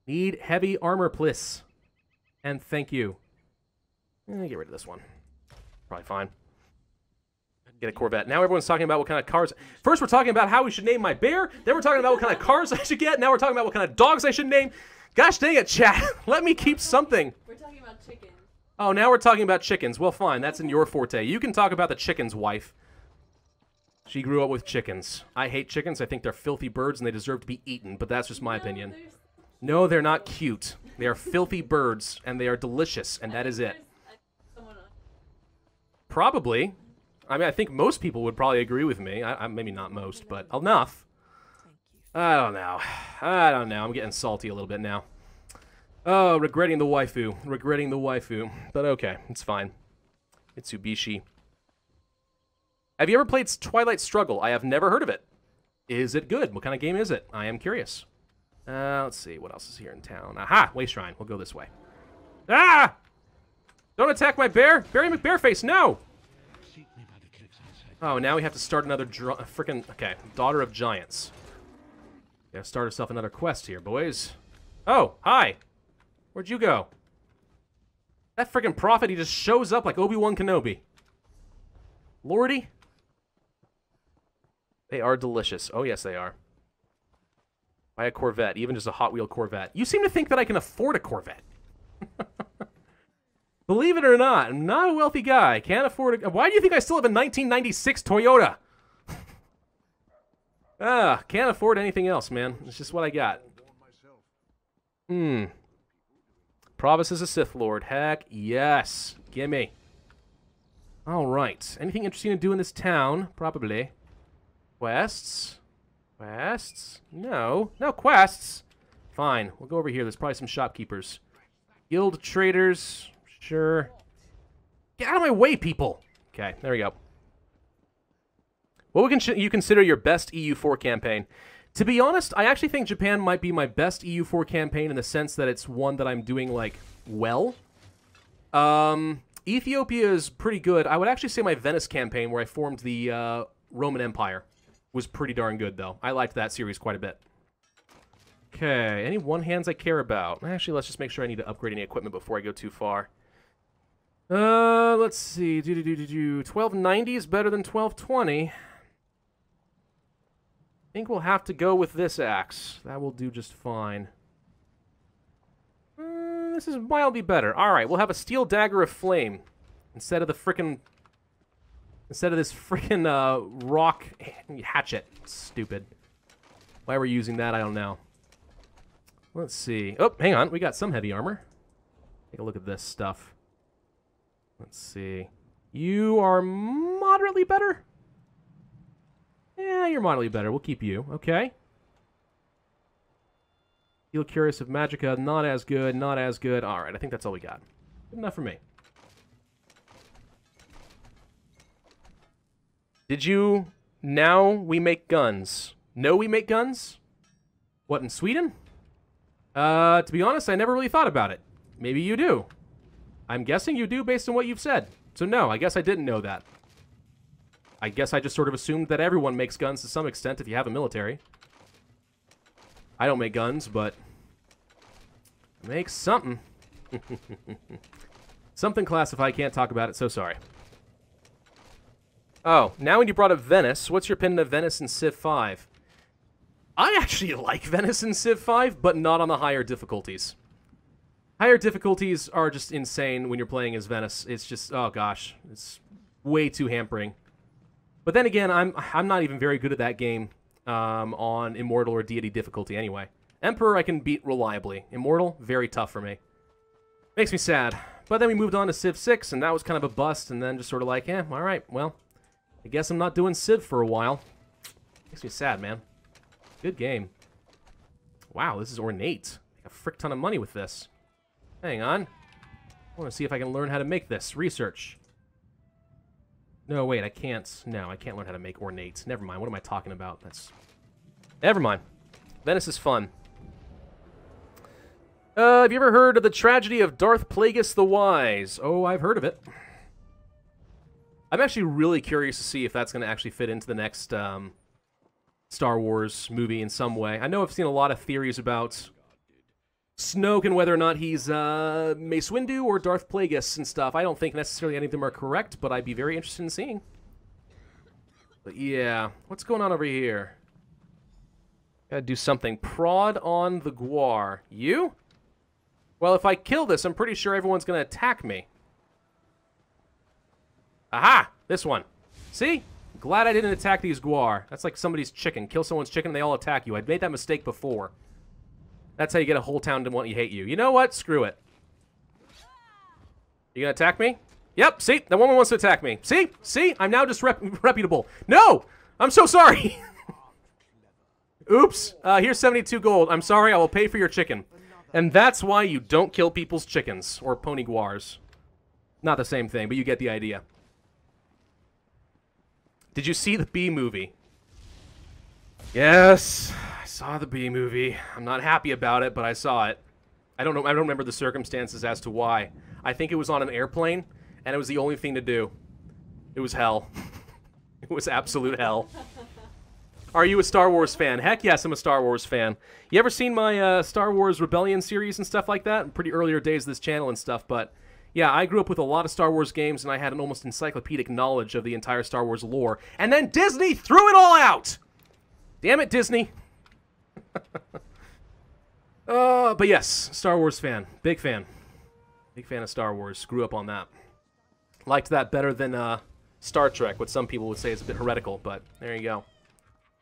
Need heavy armor, please. And thank you. Get rid of this one. Probably fine. Get a Corvette. Now everyone's talking about what kind of cars... First we're talking about how we should name my bear. Then we're talking about what kind of cars I should get. Now we're talking about what kind of dogs I should name. Gosh dang it, chat. Let me keep something. We're talking about chickens. Oh, now we're talking about chickens. Well, fine. That's in your forte. You can talk about the chickens, wife. She grew up with chickens. I hate chickens. I think they're filthy birds and they deserve to be eaten, but that's just my opinion. No, they're not cute. They are filthy birds, and they are delicious, and that is it. Probably. I mean, I think most people would probably agree with me. Maybe not most, but enough. I don't know. I don't know. I'm getting salty a little bit now. Oh, regretting the waifu. Regretting the waifu. But okay, it's fine. Mitsubishi. Have you ever played Twilight Struggle? I have never heard of it. Is it good? What kind of game is it? I am curious. Let's see. What else is here in town? Aha! Way Shrine. We'll go this way. Ah! Don't attack my bear! Barry McBearface, no! Oh, now we have to start another frickin'... Okay, Daughter of Giants. Gotta start ourselves another quest here, boys. Oh, hi! Where'd you go? That frickin' prophet, he just shows up like Obi-Wan Kenobi. Lordy? They are delicious. Oh, yes, they are. Buy a Corvette, even just a Hot Wheel Corvette. You seem to think that I can afford a Corvette. Believe it or not, I'm not a wealthy guy. Can't afford a... Why do you think I still have a 1996 Toyota? Can't afford anything else, man. It's just what I got. Pravus is a Sith Lord. Heck yes. Gimme. Alright. Anything interesting to do in this town? Probably. Quests? Quests? No. No quests. Fine. We'll go over here. There's probably some shopkeepers. Guild traders. Sure. Get out of my way, people. Okay, there we go. What would you consider your best EU4 campaign? To be honest, I actually think Japan might be my best EU4 campaign in the sense that it's one that I'm doing, like, well. Ethiopia is pretty good. I would actually say my Venice campaign, where I formed the Roman Empire, was pretty darn good, though. I liked that series quite a bit. Okay, any one-hands I care about? Actually, let's just make sure I need to upgrade any equipment before I go too far. Let's see. 1290 is better than 1220. I think we'll have to go with this axe. That will do just fine. This is mildly better. Alright, we'll have a steel dagger of flame. Instead of the frickin'... Instead of this frickin' rock hatchet. Stupid. Why we're using that, I don't know. Let's see. Oh, hang on. We got some heavy armor. Take a look at this stuff. Let's see. You are moderately better? Yeah, you're moderately better. We'll keep you. Okay. Feel curious of Magicka. Not as good. Not as good. Alright, I think that's all we got. Good enough for me. Did you... Now we make guns. No, we make guns? What, in Sweden? To be honest, I never really thought about it. Maybe you do. I'm guessing you do based on what you've said. So no, I guess I didn't know that. I guess I just sort of assumed that everyone makes guns to some extent if you have a military. I don't make guns, but... I make something. Something classified, can't talk about it, so sorry. Oh, now when you brought up Venice, what's your opinion of Venice in Civ 5? I actually like Venice in Civ 5, but not on the higher difficulties. Higher difficulties are just insane when you're playing as Venice. It's just, oh gosh, it's way too hampering. But then again, I'm not even very good at that game on Immortal or Deity difficulty anyway. Emperor I can beat reliably. Immortal, very tough for me. Makes me sad. But then we moved on to Civ 6, and that was kind of a bust, and then just sort of like, eh, alright, well, I guess I'm not doing Civ for a while. Makes me sad, man. Good game. Wow, this is ornate. Make a frick ton of money with this. Hang on. I want to see if I can learn how to make this. Research. No, wait, I can't. No, I can't learn how to make ornate. Never mind. What am I talking about? That's... Never mind. Venice is fun. Have you ever heard of the tragedy of Darth Plagueis the Wise? Oh, I've heard of it. I'm actually really curious to see if that's going to actually fit into the next Star Wars movie in some way. I know I've seen a lot of theories about Snoke and whether or not he's Mace Windu or Darth Plagueis and stuff. I don't think necessarily any of them are correct, but I'd be very interested in seeing. But yeah, what's going on over here? Gotta do something. Prod on the Guar. You? Well, if I kill this, I'm pretty sure everyone's gonna attack me. Aha! This one. See? Glad I didn't attack these Guar. That's like somebody's chicken. Kill someone's chicken and they all attack you. I'd made that mistake before. That's how you get a whole town to want you hate you. You know what? Screw it. You gonna attack me? Yep, see? That woman wants to attack me. See? See? I'm now just reputable. No! I'm so sorry! Oops. Here's 72 gold. I'm sorry, I will pay for your chicken. And that's why you don't kill people's chickens. Or pony guars. Not the same thing, but you get the idea. Did you see the Bee movie? Yes, I saw the Bee movie. I'm not happy about it, but I saw it. I don't remember the circumstances as to why. I think it was on an airplane, and it was the only thing to do. It was hell. It was absolute hell. Are you a Star Wars fan? Heck yes, I'm a Star Wars fan. You ever seen my Star Wars Rebellion series and stuff like that? Pretty earlier days of this channel and stuff, but yeah, I grew up with a lot of Star Wars games, and I had an almost encyclopedic knowledge of the entire Star Wars lore. And then Disney threw it all out! Damn it, Disney. But yes, Star Wars fan. Big fan. Big fan of Star Wars. Grew up on that. Liked that better than Star Trek, what some people would say is a bit heretical, but there you go.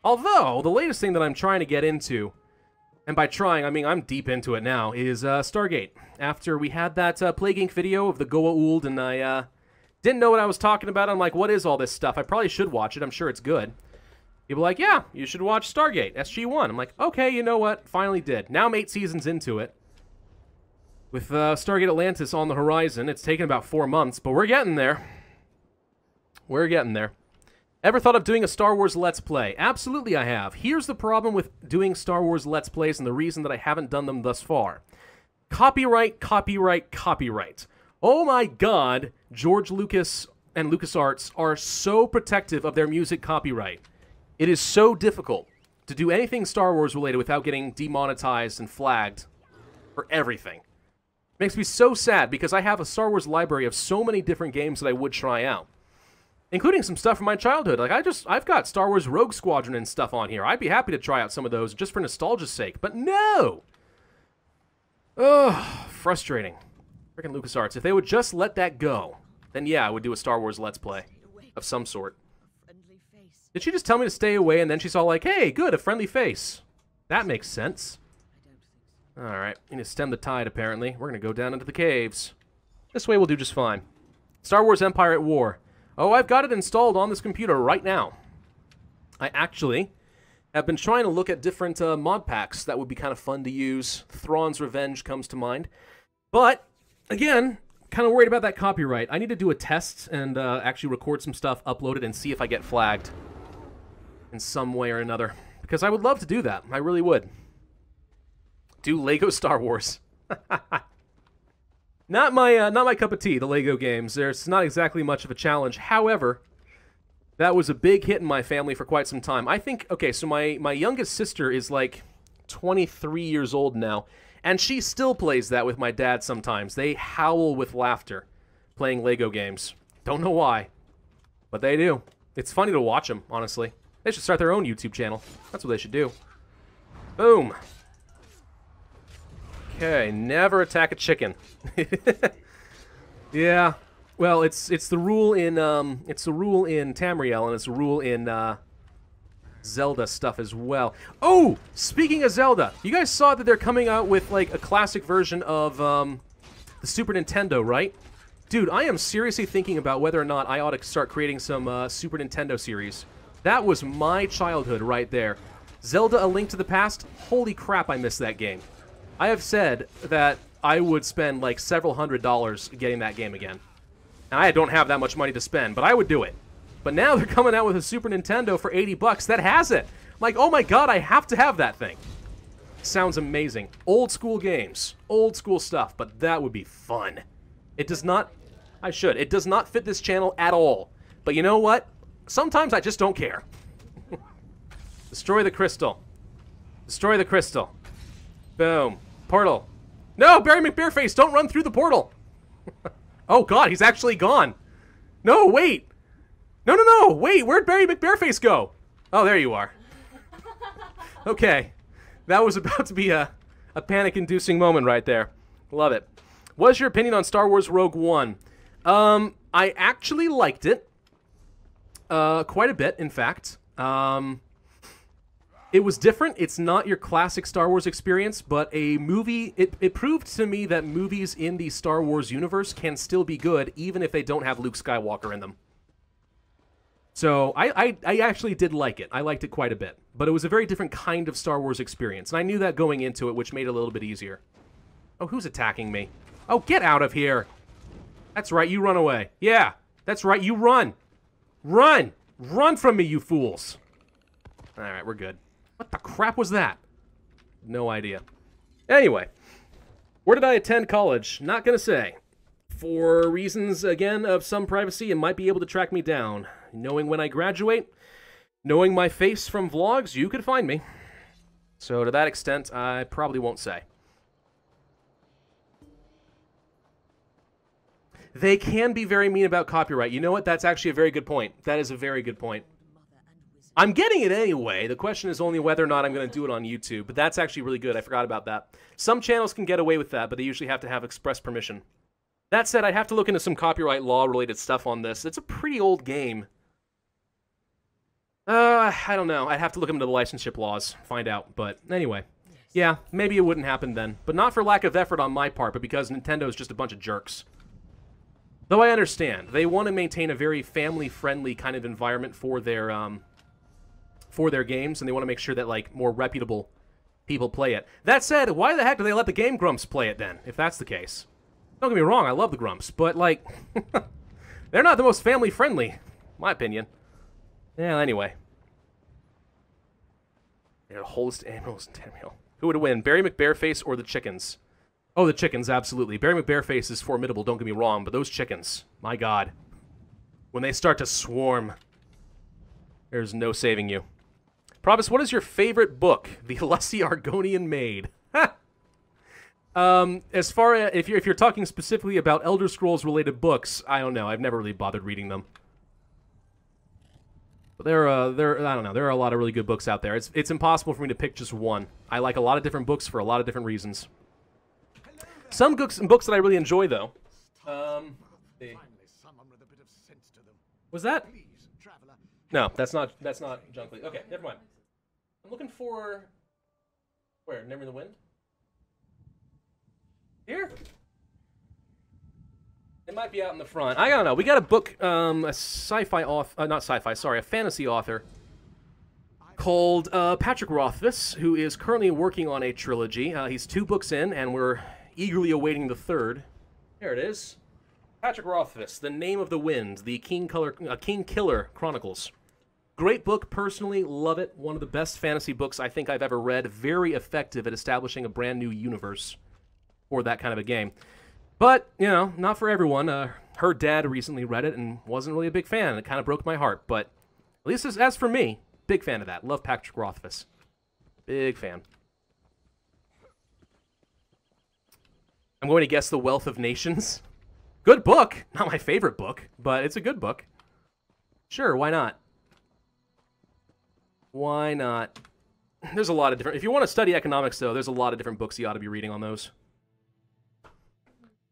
Although, the latest thing that I'm trying to get into, and by trying, I mean I'm deep into it now, is Stargate. After we had that Plague Inc. video of the Goa'uld, and I didn't know what I was talking about, I'm like, what is all this stuff? I probably should watch it. I'm sure it's good. People are like, yeah, you should watch Stargate, SG-1. I'm like, okay, you know what? Finally did. Now I'm 8 seasons into it. With Stargate Atlantis on the horizon, it's taken about 4 months, but we're getting there. We're getting there. Ever thought of doing a Star Wars Let's Play? Absolutely I have. Here's the problem with doing Star Wars Let's Plays and the reason that I haven't done them thus far. Copyright, copyright, copyright. Oh my god, George Lucas and LucasArts are so protective of their music copyright. It is so difficult to do anything Star Wars related without getting demonetized and flagged for everything. Makes me so sad because I have a Star Wars library of so many different games that I would try out. Including some stuff from my childhood. Like, I've got Star Wars Rogue Squadron and stuff on here. I'd be happy to try out some of those just for nostalgia's sake. But no! Ugh, frustrating. Freaking LucasArts. If they would just let that go, then yeah, I would do a Star Wars Let's Play of some sort. Did she just tell me to stay away and then she's all like, hey, good, a friendly face. That makes sense. Alright, we need to stem the tide apparently. We're going to go down into the caves. This way we'll do just fine. Star Wars Empire at War. Oh, I've got it installed on this computer right now. I actually have been trying to look at different mod packs that would be kind of fun to use. Thrawn's Revenge comes to mind. But, again, kind of worried about that copyright. I need to do a test and actually record some stuff, upload it, and see if I get flagged in some way or another. Because I would love to do that. I really would. Do Lego Star Wars. Not my cup of tea, the Lego games. There's not exactly much of a challenge. However, that was a big hit in my family for quite some time. I think, okay, so my youngest sister is like 23 years old now, and she still plays that with my dad sometimes. They howl with laughter playing Lego games. Don't know why, but they do. It's funny to watch them, honestly. They should start their own YouTube channel. That's what they should do. Boom. Okay, never attack a chicken. Yeah. Well, it's the rule in Tamriel, and it's a rule in Zelda stuff as well. Oh, speaking of Zelda, you guys saw that they're coming out with like a classic version of the Super Nintendo, right? Dude, I am seriously thinking about whether or not I ought to start creating some Super Nintendo series. That was my childhood right there. Zelda: A Link to the Past. Holy crap, I missed that game. I have said that I would spend like several $100s getting that game again. And I don't have that much money to spend, but I would do it. But now they're coming out with a Super Nintendo for 80 bucks that has it. I'm like, oh my god, I have to have that thing. Sounds amazing. Old school games, old school stuff, but that would be fun. It does not, it does not fit this channel at all. But you know what? Sometimes I just don't care. Destroy the crystal. Destroy the crystal. Boom. Portal. No, Barry McBearface, don't run through the portal. Oh god, he's actually gone. No, wait. No, no, no, wait, where'd Barry McBearface go? Oh, there you are. Okay. That was about to be a panic-inducing moment right there. Love it. What's your opinion on Star Wars Rogue One? I actually liked it. Quite a bit, in fact. It was different. It's not your classic Star Wars experience, but a movie... It proved to me that movies in the Star Wars universe can still be good, even if they don't have Luke Skywalker in them. So, I actually did like it. I liked it quite a bit. But it was a very different kind of Star Wars experience, and I knew that going into it, which made it a little bit easier. Oh, who's attacking me? Oh, get out of here! That's right, you run away. Yeah, that's right, you run! Run! Run from me, you fools! Alright, we're good. What the crap was that? No idea. Anyway, where did I attend college? Not gonna say. For reasons, again, of some privacy, it might be able to track me down. Knowing when I graduate, knowing my face from vlogs, you could find me. So to that extent, I probably won't say. They can be very mean about copyright. You know what? That's actually a very good point. That is a very good point. I'm getting it anyway. The question is only whether or not I'm going to do it on YouTube. But that's actually really good. I forgot about that. Some channels can get away with that, but they usually have to have express permission. That said, I'd have to look into some copyright law-related stuff on this. It's a pretty old game. I don't know. I'd have to look into the licenseship laws, find out. But anyway, yeah, maybe it wouldn't happen then. But not for lack of effort on my part, but because Nintendo's just a bunch of jerks. Though I understand. They want to maintain a very family-friendly kind of environment for their games, and they want to make sure that, like, more reputable people play it. That said, why the heck do they let the Game Grumps play it then, if that's the case? Don't get me wrong, I love the Grumps, but, like, they're not the most family-friendly, in my opinion. Yeah, anyway. They got holistic animals in Tamriel. Who would win, Barry McBearface or the chickens? Oh, the chickens, absolutely. Barry McBearface is formidable, don't get me wrong, but those chickens, my god. When they start to swarm, there's no saving you. Pravus, what is your favorite book? The Lusty Argonian Maid. As far as, if you're talking specifically about Elder Scrolls related books, I don't know. I've never really bothered reading them. But I don't know. There are a lot of really good books out there. It's impossible for me to pick just one. I like a lot of different books for a lot of different reasons. Some books that I really enjoy, though. Was that? No, that's not Junk League. Okay, never mind. I'm looking for... Where? Never in the Wind? Here? It might be out in the front. I don't know. We got a book, a sci-fi author... not sci-fi, sorry, a fantasy author called Patrick Rothfuss, who is currently working on a trilogy. He's 2 books in, and we're eagerly awaiting the 3rd. There it is. Patrick Rothfuss, The Name of the Wind, the King Killer Chronicles. Great book, personally, love it. One of the best fantasy books I think I've ever read. Very effective at establishing a brand new universe for that kind of a game. But, you know, not for everyone. Her dad recently read it and wasn't really a big fan. It kind of broke my heart. But at least as for me, big fan of that. Love Patrick Rothfuss. Big fan. I'm going to guess The Wealth of Nations. Good book. Not my favorite book, but it's a good book. Sure, why not? Why not? There's a lot of different... If you want to study economics, though, there's a lot of different books you ought to be reading on those.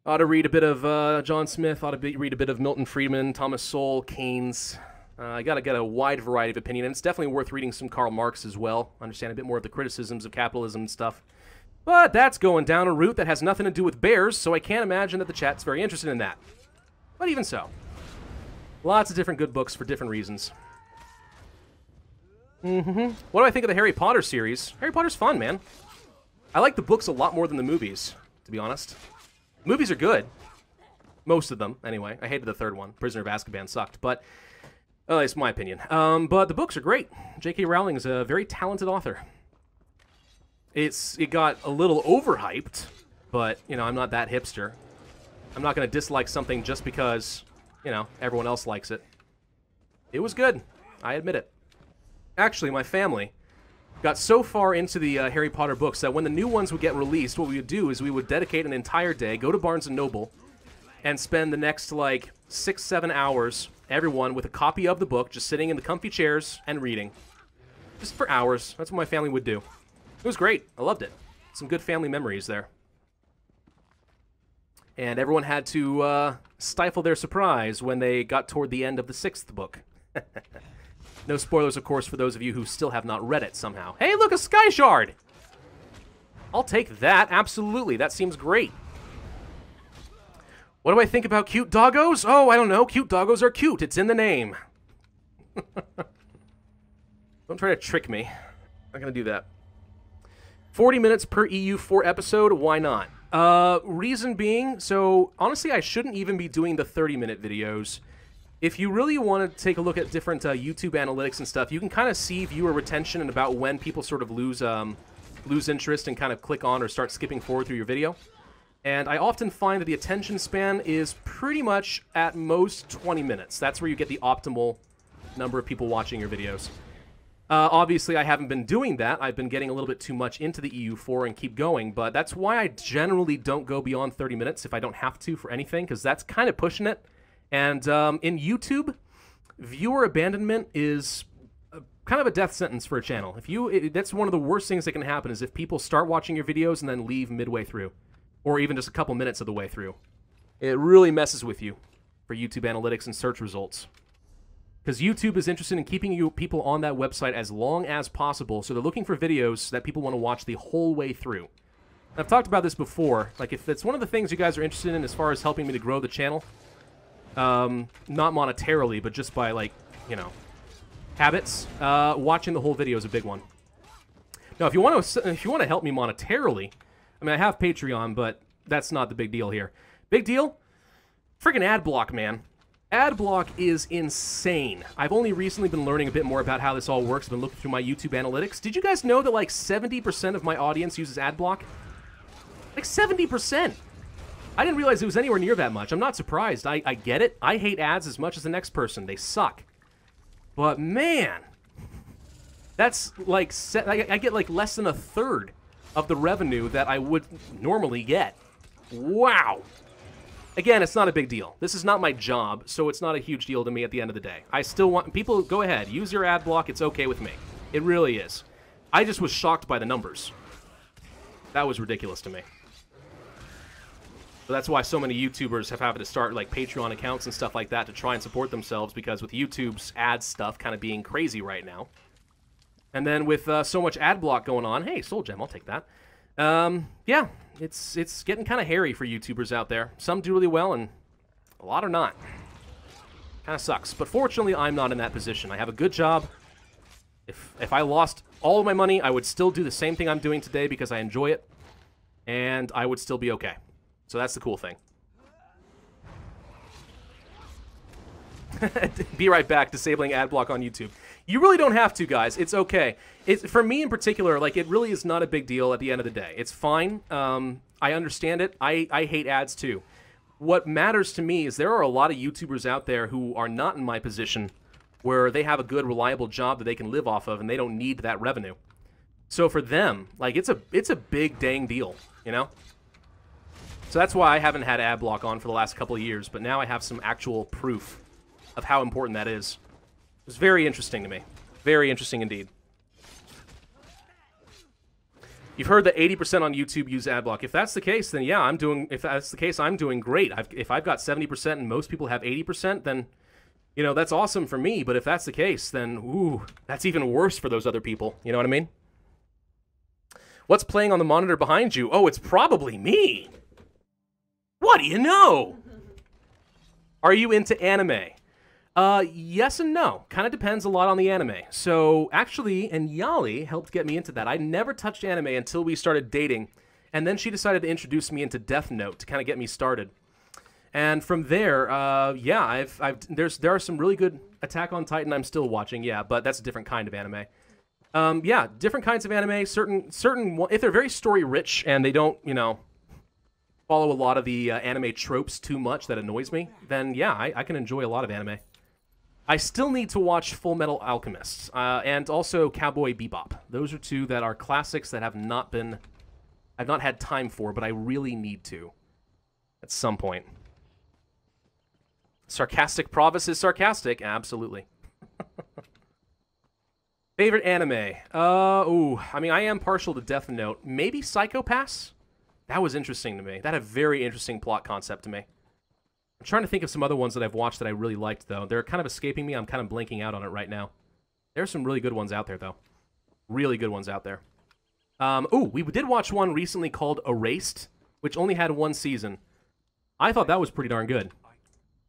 Ought to read a bit of John Smith, ought to read a bit of Milton Friedman, Thomas Sowell, Keynes. I got to get a wide variety of opinion, and it's definitely worth reading some Karl Marx as well. Understand a bit more of the criticisms of capitalism and stuff. But that's going down a route that has nothing to do with bears, so I can't imagine that the chat's very interested in that. But even so. Lots of different good books for different reasons. What do I think of the Harry Potter series? Harry Potter's fun, man. I like the books a lot more than the movies, to be honest. Movies are good. Most of them, anyway. I hated the third one. Prisoner of Azkaban sucked, but... it's my opinion. But the books are great. J.K. Rowling is a very talented author. It got a little overhyped, but, you know, I'm not that hipster. I'm not going to dislike something just because, you know, everyone else likes it. It was good. I admit it. Actually, my family got so far into the Harry Potter books that when the new ones would get released, what we would do is we would dedicate an entire day, go to Barnes & Noble, and spend the next, like, 6-7 hours, everyone, with a copy of the book, just sitting in the comfy chairs and reading. Just for hours. That's what my family would do. It was great. I loved it. Some good family memories there. And everyone had to stifle their surprise when they got toward the end of the 6th book. No spoilers, of course, for those of you who still have not read it somehow. Hey, look, a Sky Shard! I'll take that, absolutely. That seems great. What do I think about cute doggos? Oh, I don't know. Cute doggos are cute. It's in the name. Don't try to trick me. I'm not going to do that. 40 minutes per EU4 episode. Why not? Reason being, so honestly, I shouldn't even be doing the 30-minute videos. If you really want to take a look at different YouTube analytics and stuff, you can kind of see viewer retention and about when people sort of lose interest and kind of click on or start skipping forward through your video. And I often find that the attention span is pretty much at most 20 minutes. That's where you get the optimal number of people watching your videos. Obviously, I haven't been doing that. I've been getting a little bit too much into the EU4 and keep going, but that's why I generally don't go beyond 30 minutes if I don't have to for anything, because that's kind of pushing it. And in YouTube, viewer abandonment is kind of a death sentence for a channel. That's one of the worst things that can happen is if people start watching your videos and then leave midway through, or even just a couple minutes of the way through. It really messes with you for YouTube analytics and search results. Because YouTube is interested in keeping people on that website as long as possible, so they're looking for videos that people want to watch the whole way through. I've talked about this before. Like, if it's one of the things you guys are interested in as far as helping me to grow the channel, not monetarily, but just by, like, you know, habits, watching the whole video is a big one. Now, if you want to help me monetarily, I mean, I have Patreon, but that's not the big deal here. Big deal? Friggin' Adblock, man. Adblock is insane. I've only recently been learning a bit more about how this all works. I've been looking through my YouTube analytics. Did you guys know that, like, 70% of my audience uses Adblock? Like, 70%! I didn't realize it was anywhere near that much. I'm not surprised. I get it. I hate ads as much as the next person. They suck. But, man! That's, like, I get, like, less than a third of the revenue that I would normally get. Wow! Again, it's not a big deal. This is not my job, so it's not a huge deal to me at the end of the day. I still want... People, go ahead. Use your ad block. It's okay with me. It really is. I just was shocked by the numbers. That was ridiculous to me. So that's why so many YouTubers have had to start, like, Patreon accounts and stuff like that to try and support themselves, because with YouTube's ad stuff kind of being crazy right now. And then with so much ad block going on... Hey, Soul Gem, I'll take that. Yeah. It's getting kind of hairy for YouTubers out there. Some do really well, and a lot are not. Kind of sucks. But fortunately, I'm not in that position. I have a good job. If I lost all of my money, I would still do the same thing I'm doing today because I enjoy it, and I would still be okay. So that's the cool thing. Be right back, disabling ad block on YouTube. You really don't have to, guys. It's okay. For me in particular, like, it really is not a big deal at the end of the day. It's fine. I understand it. I hate ads too. What matters to me is there are a lot of YouTubers out there who are not in my position where they have a good, reliable job that they can live off of and they don't need that revenue. So for them, like, it's a big dang deal, you know? So that's why I haven't had ad block on for the last couple of years, but now I have some actual proof of how important that is. It was very interesting to me. Very interesting indeed. You've heard that 80% on YouTube use Adblock. If that's the case, then yeah, if that's the case, I'm doing great. If I've got 70% and most people have 80%, then, you know, that's awesome for me. But if that's the case, then, ooh, that's even worse for those other people. You know what I mean? What's playing on the monitor behind you? Oh, it's probably me. What do you know? Are you into anime? Yes and no. Kind of depends a lot on the anime. So, actually, and Yali helped get me into that. I never touched anime until we started dating, and then she decided to introduce me into Death Note to kind of get me started. And from there, yeah, there are some really good Attack on Titan I'm still watching, yeah, but that's a different kind of anime. Yeah, different kinds of anime, certain, if they're very story-rich and they don't, you know, follow a lot of the anime tropes too much that annoys me, then yeah, I can enjoy a lot of anime. I still need to watch Full Metal Alchemist, and also Cowboy Bebop. Those are two that are classics that I've not had time for, but I really need to at some point. Sarcastic Pravus is sarcastic, absolutely. Favorite anime? Ooh, I mean, I am partial to Death Note. Maybe Psycho-Pass? That was interesting to me. That had a very interesting plot concept to me. I'm trying to think of some other ones that I've watched that I really liked, though. They're kind of escaping me. I'm kind of blanking out on it right now. There's some really good ones out there, though. Really good ones out there. Ooh, we did watch one recently called Erased, which only had one season. I thought that was pretty darn good.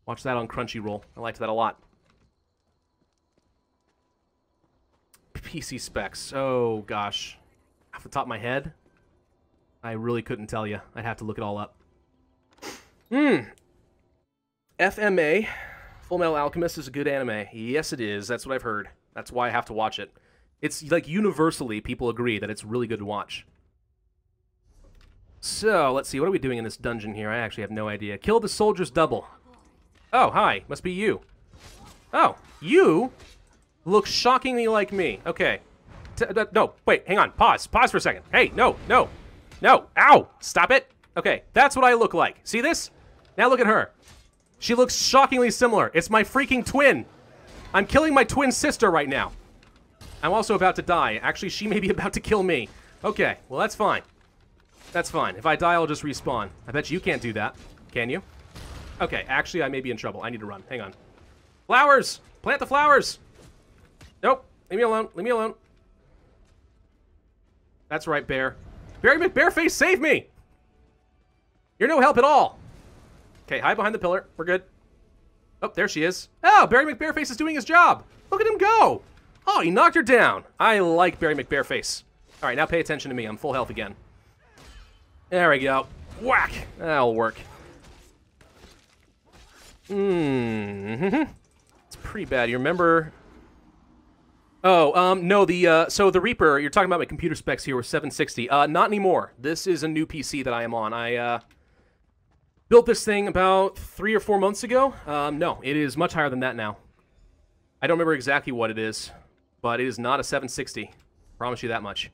Watched that on Crunchyroll. I liked that a lot. PC specs. Oh, gosh. Off the top of my head, I really couldn't tell you. I'd have to look it all up. FMA, Full Metal Alchemist, is a good anime. Yes, it is. That's what I've heard. That's why I have to watch it. It's, like, universally, people agree that it's really good to watch. So, let's see. What are we doing in this dungeon here? I actually have no idea. Kill the soldier's double. Oh, hi. Must be you. Oh, you look shockingly like me. Okay. No, wait. Hang on. Pause. Pause for a second. Hey, no, no. No. Ow. Stop it. Okay. That's what I look like. See this? Now look at her. She looks shockingly similar. It's my freaking twin. I'm killing my twin sister right now. I'm also about to die. Actually, she may be about to kill me. Okay, well, that's fine. That's fine. If I die, I'll just respawn. I bet you can't do that. Can you? Okay, actually, I may be in trouble. I need to run. Hang on. Flowers! Plant the flowers! Nope. Leave me alone. Leave me alone. That's right, Bear. Barry McBareface, save me! You're no help at all. Okay, hide behind the pillar. We're good. Oh, there she is. Oh, Barry McBareface is doing his job. Look at him go. Oh, he knocked her down. I like Barry McBareface. All right, now pay attention to me. I'm full health again. There we go. Whack. That'll work. It's pretty bad. You remember? Oh, no, so the Reaper, you're talking about my computer specs here, were 760. Not anymore. This is a new PC that I am on. I, built this thing about 3 or 4 months ago. No, it is much higher than that now. I don't remember exactly what it is, but it is not a 760. Promise you that much.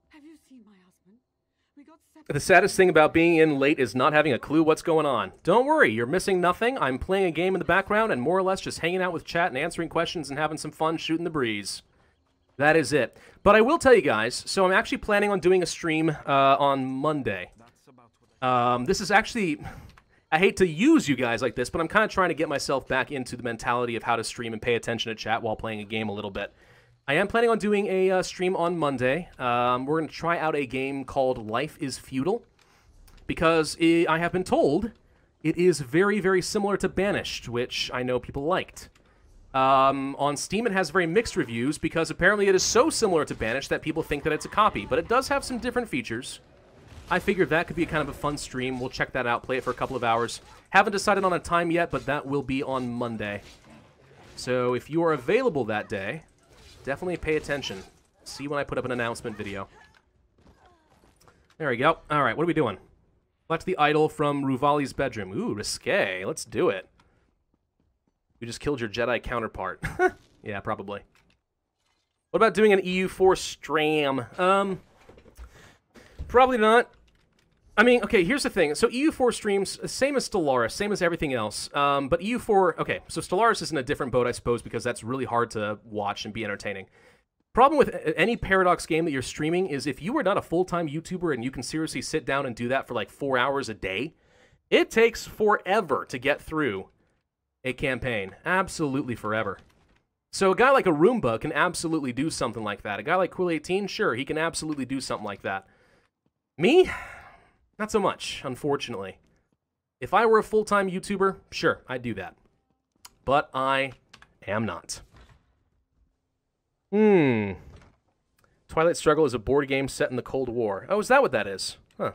Have you seen my husband? We got The saddest thing about being in late is not having a clue what's going on. Don't worry, you're missing nothing. I'm playing a game in the background and more or less just hanging out with chat and answering questions and having some fun shooting the breeze. That is it. But I will tell you guys, so I'm actually planning on doing a stream on Monday. This is actually, I hate to use you guys like this, but I'm kind of trying to get myself back into the mentality of how to stream and pay attention to chat while playing a game a little bit. I am planning on doing a stream on Monday. We're going to try out a game called Life is Feudal, because I have been told it is very, very similar to Banished, which I know people liked. On Steam, it has very mixed reviews, because apparently it is so similar to Banished that people think that it's a copy, but it does have some different features. I figured that could be kind of a fun stream. We'll check that out, play it for a couple of hours. Haven't decided on a time yet, but that will be on Monday. So if you are available that day, definitely pay attention. See when I put up an announcement video. There we go. All right, what are we doing? Collect the idol from Ruvali's bedroom. Ooh, risque. Let's do it. You just killed your Jedi counterpart. Yeah, probably. What about doing an EU4 stram? Probably not. I mean, okay, here's the thing. So EU4 streams, same as Stellaris, same as everything else. But EU4, okay, so Stellaris is in a different boat, I suppose, because that's really hard to watch and be entertaining. Problem with any Paradox game that you're streaming is if you are not a full-time YouTuber and you can seriously sit down and do that for like 4 hours a day, it takes forever to get through a campaign. Absolutely forever. So a guy like a Roomba can absolutely do something like that. A guy like Cool18, sure, he can absolutely do something like that. Me? Not so much, unfortunately. If I were a full-time YouTuber, sure, I'd do that. But I am not. Twilight Struggle is a board game set in the Cold War. Oh, is that what that is? Huh.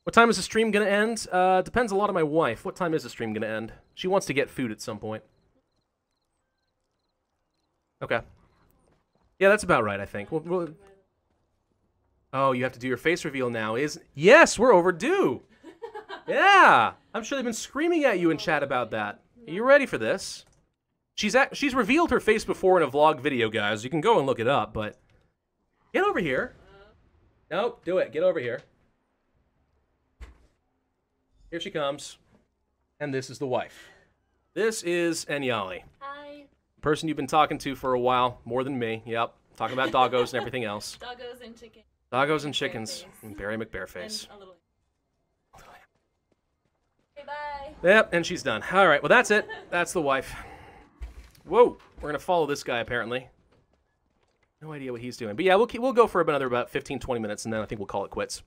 What time is the stream going to end? Depends a lot on my wife. What time is the stream going to end? She wants to get food at some point. Okay. Yeah, that's about right, I think. Oh, you have to do your face reveal now. Yes, we're overdue. Yeah. I'm sure they've been screaming at you in chat about that. Are you ready for this? She's revealed her face before in a vlog video, guys. You can go and look it up, but get over here. Nope, do it. Get over here. Here she comes. And this is the wife. This is Enyali. Hi. Person you've been talking to for a while, more than me. Yep, talking about doggos and everything else. Doggos and chicken. Doggos and chickens. And Barry McBareface. And a little... Okay, bye. Yep, and she's done. All right, well, that's it. That's the wife. Whoa, we're going to follow this guy, apparently. No idea what he's doing. But yeah, we'll go for about 15, 20 minutes, and then I think we'll call it quits.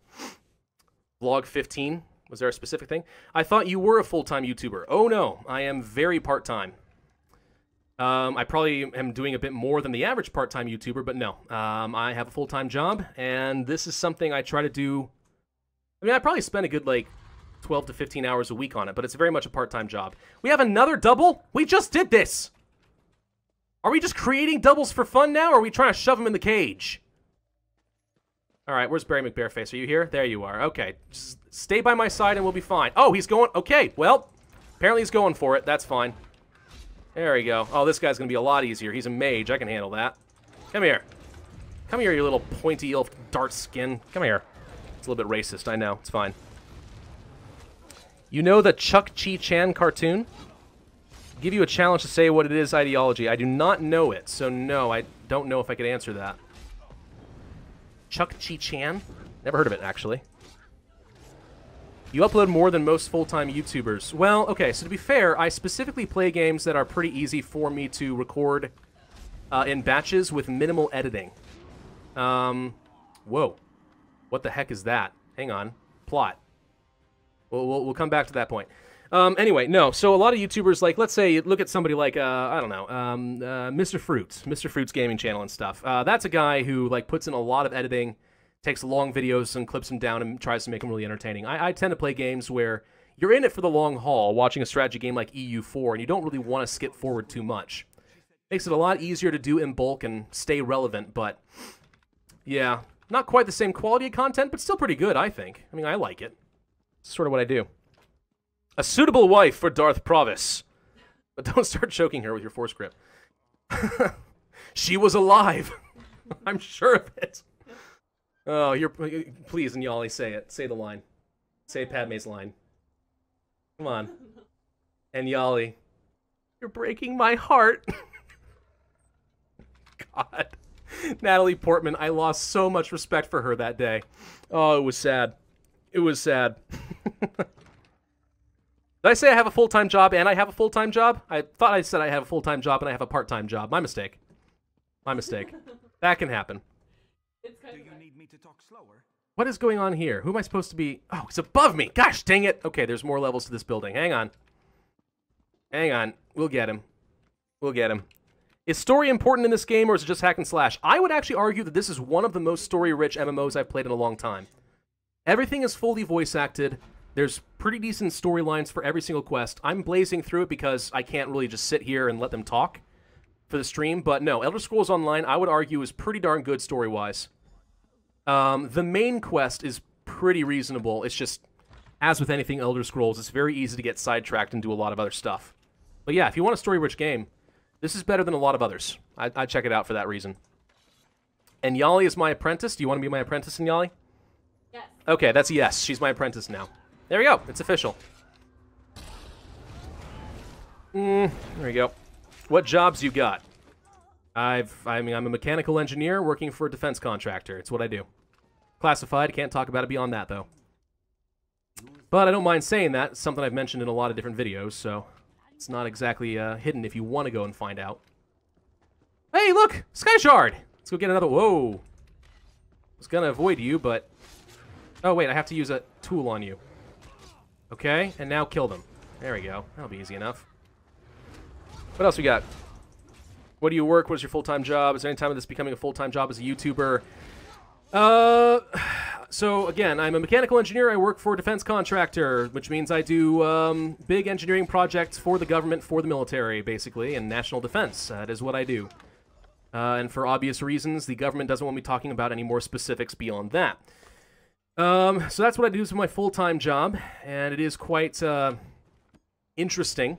Vlog 15. Was there a specific thing? I thought you were a full-time YouTuber. Oh, no. I am very part-time. I probably am doing a bit more than the average part-time YouTuber, but no. I have a full-time job, and this is something I try to do... I mean, I probably spend a good, like, 12 to 15 hours a week on it, but it's very much a part-time job. We have another double? We just did this! Are we just creating doubles for fun now, or are we trying to shove them in the cage? All right, where's Barry McBareface? Are you here? There you are. Okay, just stay by my side and we'll be fine. Oh, he's going... Okay, well, apparently he's going for it. That's fine. There we go. Oh, this guy's going to be a lot easier. He's a mage. I can handle that. Come here. Come here, you little pointy elf dart skin. Come here. It's a little bit racist, I know. It's fine. You know the Chuck Chi Chan cartoon? Give you a challenge to say what it is ideology. I do not know it, so no, I don't know if I could answer that. Chuck Chi Chan? Never heard of it, actually. You upload more than most full-time YouTubers. Well, okay, so to be fair, I specifically play games that are pretty easy for me to record in batches with minimal editing. Whoa. What the heck is that? Hang on. Plot. We'll come back to that point. Anyway, no, so a lot of YouTubers, like, let's say, look at somebody like, I don't know, Mr. Fruit's gaming channel and stuff. That's a guy who, like, puts in a lot of editing, takes long videos and clips them down and tries to make them really entertaining. I tend to play games where you're in it for the long haul, watching a strategy game like EU4, and you don't really want to skip forward too much. Makes it a lot easier to do in bulk and stay relevant, but, yeah, not quite the same quality of content, but still pretty good, I think. I mean, I like it. It's sort of what I do. A suitable wife for Darth Pravus. But don't start choking her with your force grip. She was alive. I'm sure of it. Oh, please, Enyali, say it. Say the line. Say Padme's line. Come on. Enyali. You're breaking my heart. God. Natalie Portman, I lost so much respect for her that day. Oh, it was sad. It was sad. Did I say I have a full-time job and I have a full-time job? I thought I said I have a full-time job and I have a part-time job. My mistake. My mistake. That can happen. It's kind Do of you need me to talk slower? What is going on here? Who am I supposed to be? Oh, it's above me. Gosh, dang it. Okay, there's more levels to this building. Hang on. Hang on. We'll get him. We'll get him. Is story important in this game or is it just hack and slash? I would actually argue that this is one of the most story-rich MMOs I've played in a long time. Everything is fully voice-acted. There's pretty decent storylines for every single quest. I'm blazing through it because I can't really just sit here and let them talk for the stream. But no, Elder Scrolls Online, I would argue, is pretty darn good story-wise. The main quest is pretty reasonable. It's just, as with anything Elder Scrolls, it's very easy to get sidetracked and do a lot of other stuff. But yeah, if you want a story-rich game, this is better than a lot of others. I'd check it out for that reason. And Enyali is my apprentice. Do you want to be my apprentice, Enyali? yes. Okay, that's a yes. She's my apprentice now. There we go. It's official. There we go. What jobs you got? I mean, I'm a mechanical engineer working for a defense contractor. It's what I do. Classified. Can't talk about it beyond that, though. But I don't mind saying that. It's something I've mentioned in a lot of different videos, so it's not exactly hidden if you want to go and find out. Hey, look! Sky Shard! Let's go get another... Whoa! I was gonna avoid you, but... Oh, wait, I have to use a tool on you. Okay, and now kill them. There we go. That'll be easy enough. What else we got? What do you work? What is your full-time job? Is there any time of this becoming a full-time job as a YouTuber? So, again, I'm a mechanical engineer. I work for a defense contractor, which means I do big engineering projects for the government, for the military, basically, and national defense. That is what I do. And for obvious reasons, the government doesn't want me talking about any more specifics beyond that. So that's what I do as my full-time job, and it is quite interesting.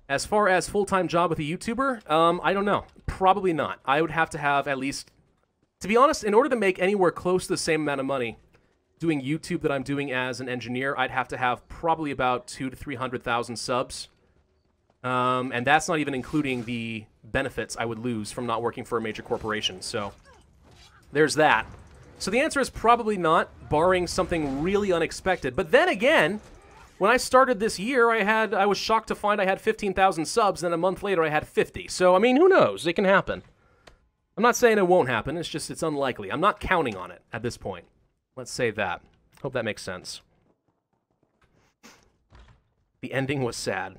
As far as full-time job with a YouTuber, I don't know. Probably not. I would have to have at least... To be honest, in order to make anywhere close to the same amount of money doing YouTube that I'm doing as an engineer, I'd have to have probably about 200,000 to 300,000 subs. And that's not even including the benefits I would lose from not working for a major corporation. So there's that. So the answer is probably not, barring something really unexpected. But then again, when I started this year, I was shocked to find I had 15,000 subs, and a month later I had 50. So, I mean, who knows? It can happen. I'm not saying it won't happen, it's just it's unlikely. I'm not counting on it at this point. Let's say that. Hope that makes sense. The ending was sad.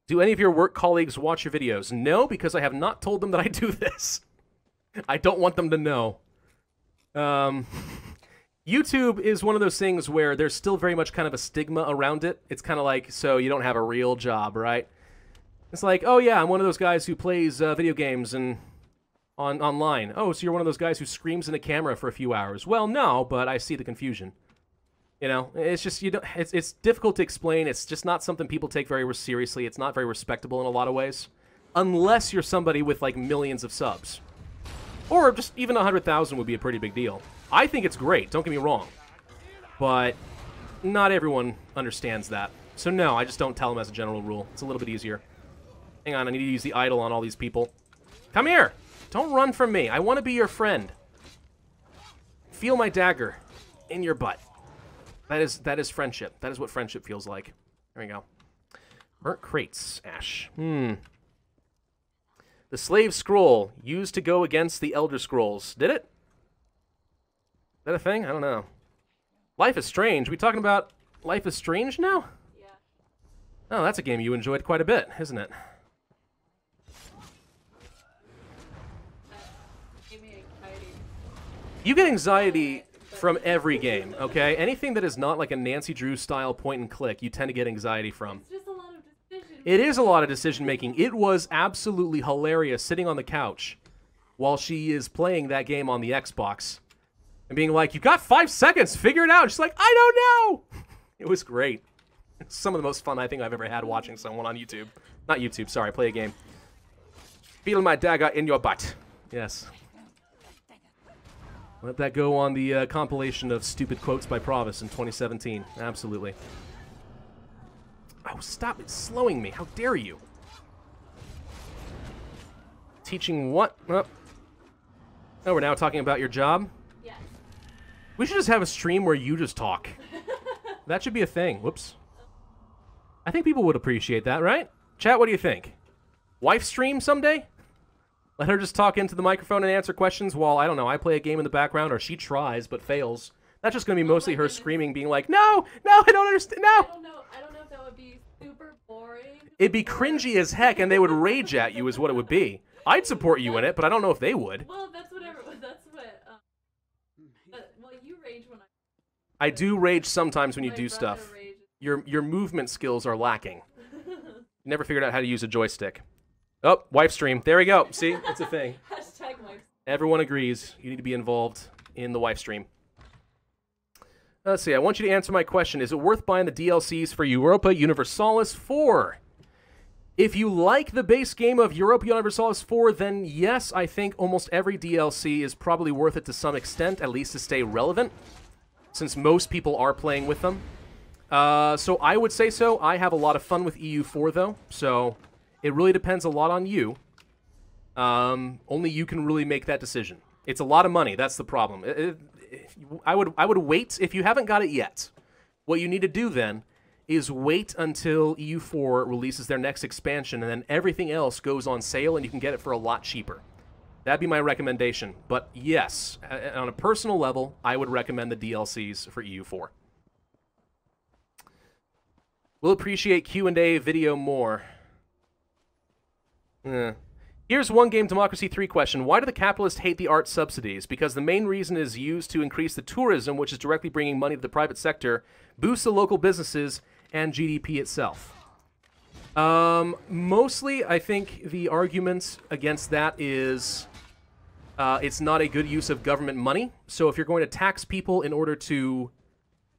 Do any of your work colleagues watch your videos? No, because I have not told them that I do this. I don't want them to know. YouTube is one of those things where there's still very much kind of a stigma around it. It's kind of like, so you don't have a real job, right? It's like, oh yeah, I'm one of those guys who plays video games and online. Oh, so you're one of those guys who screams in a camera for a few hours. Well, no, but I see the confusion. You know, it's just it's difficult to explain. It's just not something people take very seriously. It's not very respectable in a lot of ways, unless you're somebody with like millions of subs, or just even 100,000 would be a pretty big deal. I think it's great. Don't get me wrong, but not everyone understands that. So no, I just don't tell them as a general rule. It's a little bit easier. Hang on, I need to use the idol on all these people. Come here! Don't run from me. I want to be your friend. Feel my dagger in your butt. That is friendship. That is what friendship feels like. There we go. Burnt crates, Ash. The Slave Scroll, used to go against the Elder Scrolls. Did it? Is that a thing? I don't know. Life is Strange. We talking about Life is Strange now? Yeah. Oh, that's a game you enjoyed quite a bit, isn't it? Gave me anxiety. You get anxiety from every game, okay? Anything that is not like a Nancy Drew style point and click, you tend to get anxiety from. It's just a lot of decisions. It is a lot of decision making. It was absolutely hilarious sitting on the couch while she is playing that game on the Xbox and being like, "You got 5 seconds, figure it out." And she's like, "I don't know." It was great. It's some of the most fun I think I've ever had watching someone on YouTube. Not YouTube, sorry, play a game. Feel my dagger in your butt. Yes. Let that go on the compilation of stupid quotes by Pravus in 2017. Absolutely. Oh, stop it. Slowing me. How dare you? Teaching what? Oh, we're now talking about your job? Yes. We should just have a stream where you just talk. That should be a thing. Whoops. I think people would appreciate that, right? Chat, what do you think? Wife stream someday? Let her just talk into the microphone and answer questions while, I don't know, I play a game in the background, or she tries but fails. That's just going to be mostly her screaming, being like, "No, no, I don't understand, no!" I don't know if that would be super boring. It'd be cringy as heck, and they would rage at you is what it would be. I'd support you in it, but I don't know if they would. Well, that's what well, you rage when I do rage sometimes when you my do brother stuff. rages. Your movement skills are lacking. Never figured out how to use a joystick. Oh, wife stream. There we go. See? It's a thing. Hashtag wife. Everyone agrees. You need to be involved in the wife stream. Let's see. I want you to answer my question. Is it worth buying the DLCs for Europa Universalis 4? If you like the base game of Europa Universalis 4, then yes, I think almost every DLC is probably worth it to some extent, at least to stay relevant, since most people are playing with them. So I would say so. I have a lot of fun with EU4, though, so it really depends a lot on you. Only you can really make that decision. It's a lot of money. That's the problem. I would wait if you haven't got it yet. What you need to do then is wait until EU4 releases their next expansion, and then everything else goes on sale, and you can get it for a lot cheaper. That'd be my recommendation. But yes, on a personal level, I would recommend the DLCs for EU4. We'll appreciate Q&A video more. Here's one game Democracy 3 question. Why do the capitalists hate the art subsidies? Because the main reason is used to increase the tourism, which is directly bringing money to the private sector, boost the local businesses, and GDP itself. Mostly, I think the argument against that is it's not a good use of government money. So if you're going to tax people in order to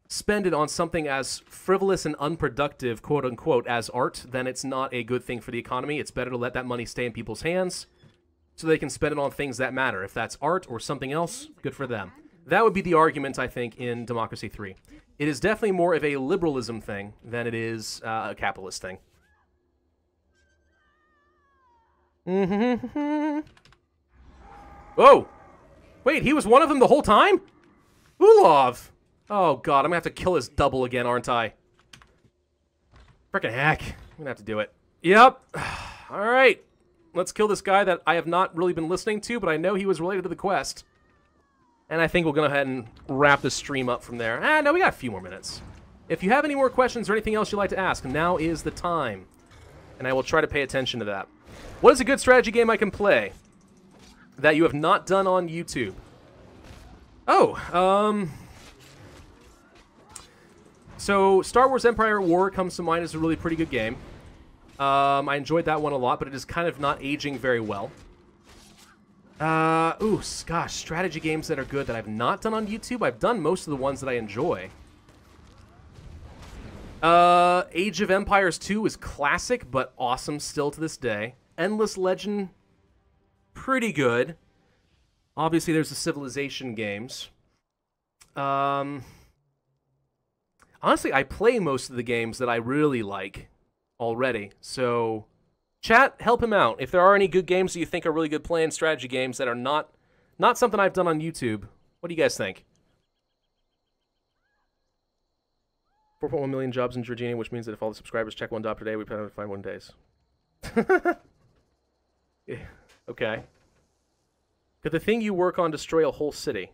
spend it on something as frivolous and unproductive, quote-unquote, as art, then it's not a good thing for the economy. It's better to let that money stay in people's hands so they can spend it on things that matter. If that's art or something else, good for them. That would be the argument, I think, in Democracy 3. It is definitely more of a liberalism thing than it is a capitalist thing. Oh! Wait, he was one of them the whole time? Ulov! Oh god, I'm gonna have to kill his double again, aren't I? Frickin' heck. I'm gonna have to do it. Yep. Alright. Let's kill this guy that I have not really been listening to, but I know he was related to the quest. And I think we'll go ahead and wrap the stream up from there. No, we got a few more minutes. If you have any more questions or anything else you'd like to ask, now is the time. And I will try to pay attention to that. What is a good strategy game I can play that you have not done on YouTube? Oh, so Star Wars Empire at War comes to mind as a really pretty good game. I enjoyed that one a lot, but it is kind of not aging very well. Gosh, strategy games that are good that I've not done on YouTube. I've done most of the ones that I enjoy. Age of Empires 2 is classic, but awesome still to this day. Endless Legend, pretty good. Obviously, there's the Civilization games. Honestly, I play most of the games that I really like already. So, chat, help him out. If there are any good games that you think are really good playing strategy games that are not something I've done on YouTube, what do you guys think? 4.1 million jobs in Virginia, which means that if all the subscribers check one job per day, we plan to find 1 days. Yeah, okay. Could the thing you work on destroy a whole city?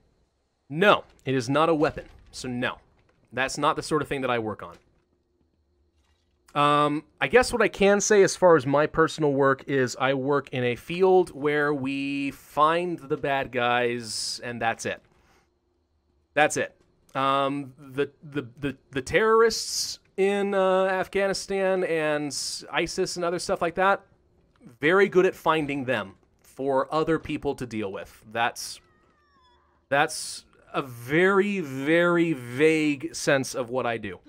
No, it is not a weapon, so no. That's not the sort of thing that I work on. I guess what I can say as far as my personal work is I work in a field where we find the bad guys, and that's it. That's it. The terrorists in Afghanistan and ISIS and other stuff like that, very good at finding them for other people to deal with. That's a very, very vague sense of what I do.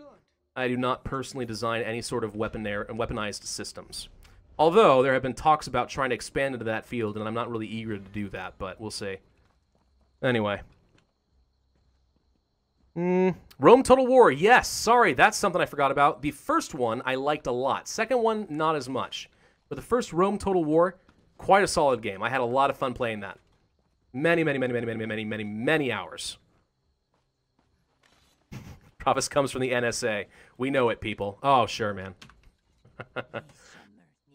I do not personally design any sort of weaponized systems. Although, there have been talks about trying to expand into that field, and I'm not really eager to do that, but we'll see. Anyway. Rome Total War, yes, sorry, that's something I forgot about. The first one I liked a lot. Second one, not as much. But the first Rome Total War, quite a solid game. I had a lot of fun playing that. Many hours. Pravus comes from the NSA. We know it, people. Oh, sure, man.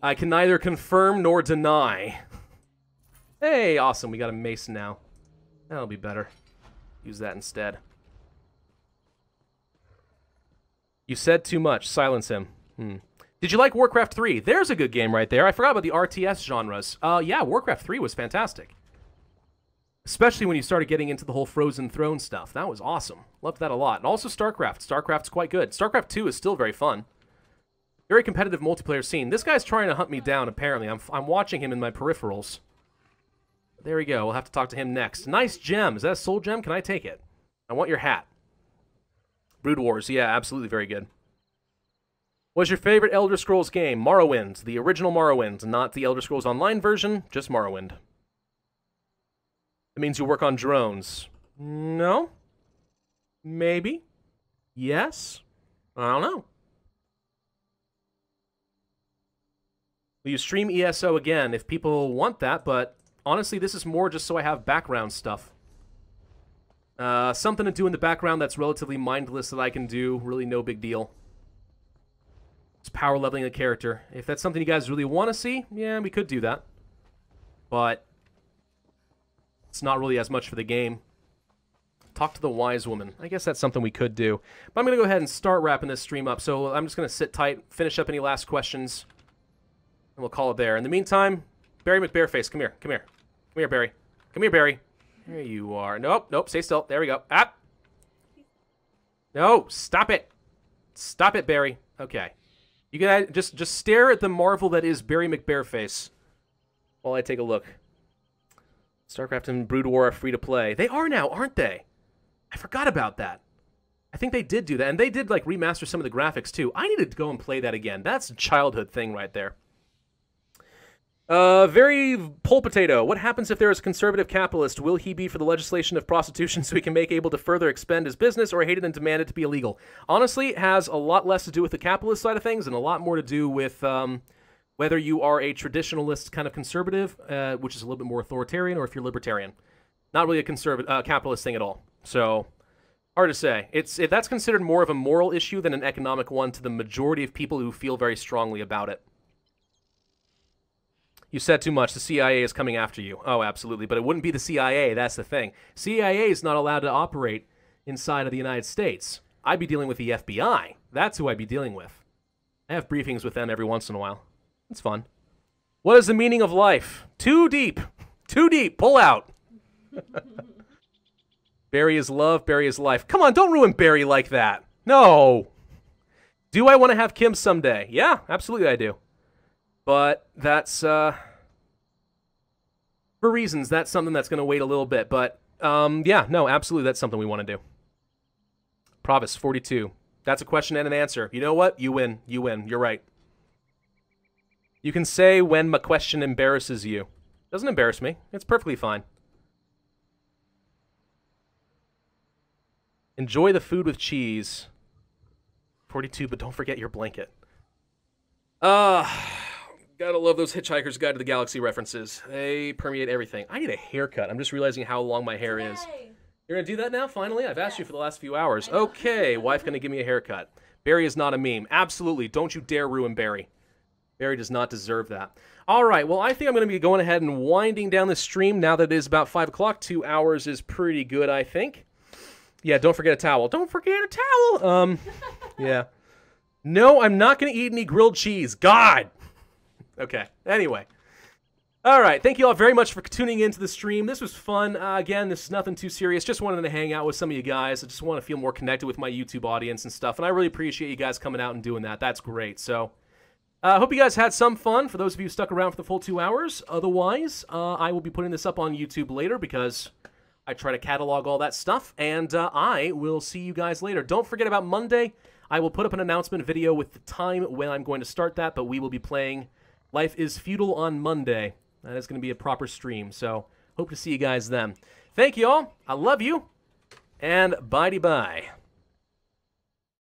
I can neither confirm nor deny. Hey, awesome. We got a mason now. That'll be better. Use that instead. You said too much. Silence him. Did you like Warcraft 3? There's a good game right there. I forgot about the RTS genres. Yeah, Warcraft 3 was fantastic. Especially when you started getting into the whole Frozen Throne stuff. That was awesome. Loved that a lot. And also StarCraft. StarCraft's quite good. StarCraft 2 is still very fun. Very competitive multiplayer scene. This guy's trying to hunt me down, apparently. I'm watching him in my peripherals. There we go. We'll have to talk to him next. Nice gem. Is that a soul gem? Can I take it? I want your hat. Brood Wars. Yeah, absolutely very good. What's your favorite Elder Scrolls game? Morrowind. The original Morrowind. Not the Elder Scrolls Online version. Just Morrowind. It means you work on drones. No? Maybe? Yes? I don't know. Will you stream ESO again if people want that? But honestly, this is more just so I have background stuff. Something to do in the background that's relatively mindless that I can do. Really no big deal. It's power leveling a character. If that's something you guys really want to see, yeah, we could do that. But it's not really as much for the game. Talk to the wise woman. I guess that's something we could do. But I'm going to go ahead and start wrapping this stream up. So I'm just going to sit tight, finish up any last questions, and we'll call it there. In the meantime, Barry McBareface, come here. Come here. Come here, Barry. Come here, Barry. There you are. Nope, nope, stay still. There we go. Ah! No, stop it. Stop it, Barry. Okay. You can just stare at the marvel that is Barry McBareface while I take a look. StarCraft and Brood War are free to play. They are now, aren't they? I forgot about that. I think they did do that, and they did like remaster some of the graphics too. I need to go and play that again. That's a childhood thing right there. Very Pole Potato. What happens if there is a conservative capitalist? Will he be for the legislation of prostitution so he can make able to further expend his business, or hate it and demand it to be illegal? Honestly, it has a lot less to do with the capitalist side of things and a lot more to do with whether you are a traditionalist kind of conservative, which is a little bit more authoritarian, or if you're libertarian. Not really a conservative capitalist thing at all. So, hard to say. That's considered more of a moral issue than an economic one to the majority of people who feel very strongly about it. You said too much. The CIA is coming after you. Oh, absolutely. But it wouldn't be the CIA. That's the thing. CIA is not allowed to operate inside of the United States. I'd be dealing with the FBI. That's who I'd be dealing with. I have briefings with them every once in a while. It's fun. What is the meaning of life? Too deep. Too deep. Pull out. Barry is love. Barry is life. Come on, don't ruin Barry like that. No. Do I want to have Kim someday? Yeah, absolutely I do. But that's, for reasons, that's something that's going to wait a little bit. But, yeah, no, absolutely, that's something we want to do. Pravus, 42. That's a question and an answer. You know what? You win. You win. You're right. You can say when my question embarrasses you. Doesn't embarrass me. It's perfectly fine. Enjoy the food with cheese. 42, but don't forget your blanket. Gotta love those Hitchhiker's Guide to the Galaxy references. They permeate everything. I need a haircut. I'm just realizing how long my hair is. You're gonna do that now, finally? I've asked you for the last few hours. Okay, wife gonna give me a haircut. Barry is not a meme. Absolutely, don't you dare ruin Barry. Barry does not deserve that. All right, well, I think I'm gonna be going ahead and winding down the stream now that it is about 5 o'clock. 2 hours is pretty good, I think. Yeah, don't forget a towel. Don't forget a towel! Yeah. No, I'm not gonna eat any grilled cheese. God! Okay, anyway. All right, thank you all very much for tuning into the stream. This was fun. Again, this is nothing too serious. Just wanted to hang out with some of you guys. I just want to feel more connected with my YouTube audience and stuff, and I really appreciate you guys coming out and doing that. That's great. So, I hope you guys had some fun, for those of you who stuck around for the full 2 hours. Otherwise, I will be putting this up on YouTube later because I try to catalog all that stuff, and I will see you guys later. Don't forget about Monday. I will put up an announcement video with the time when I'm going to start that, but we will be playing Life is Feudal on Monday. That is going to be a proper stream, so hope to see you guys then. Thank you all. I love you, and bye-de-bye.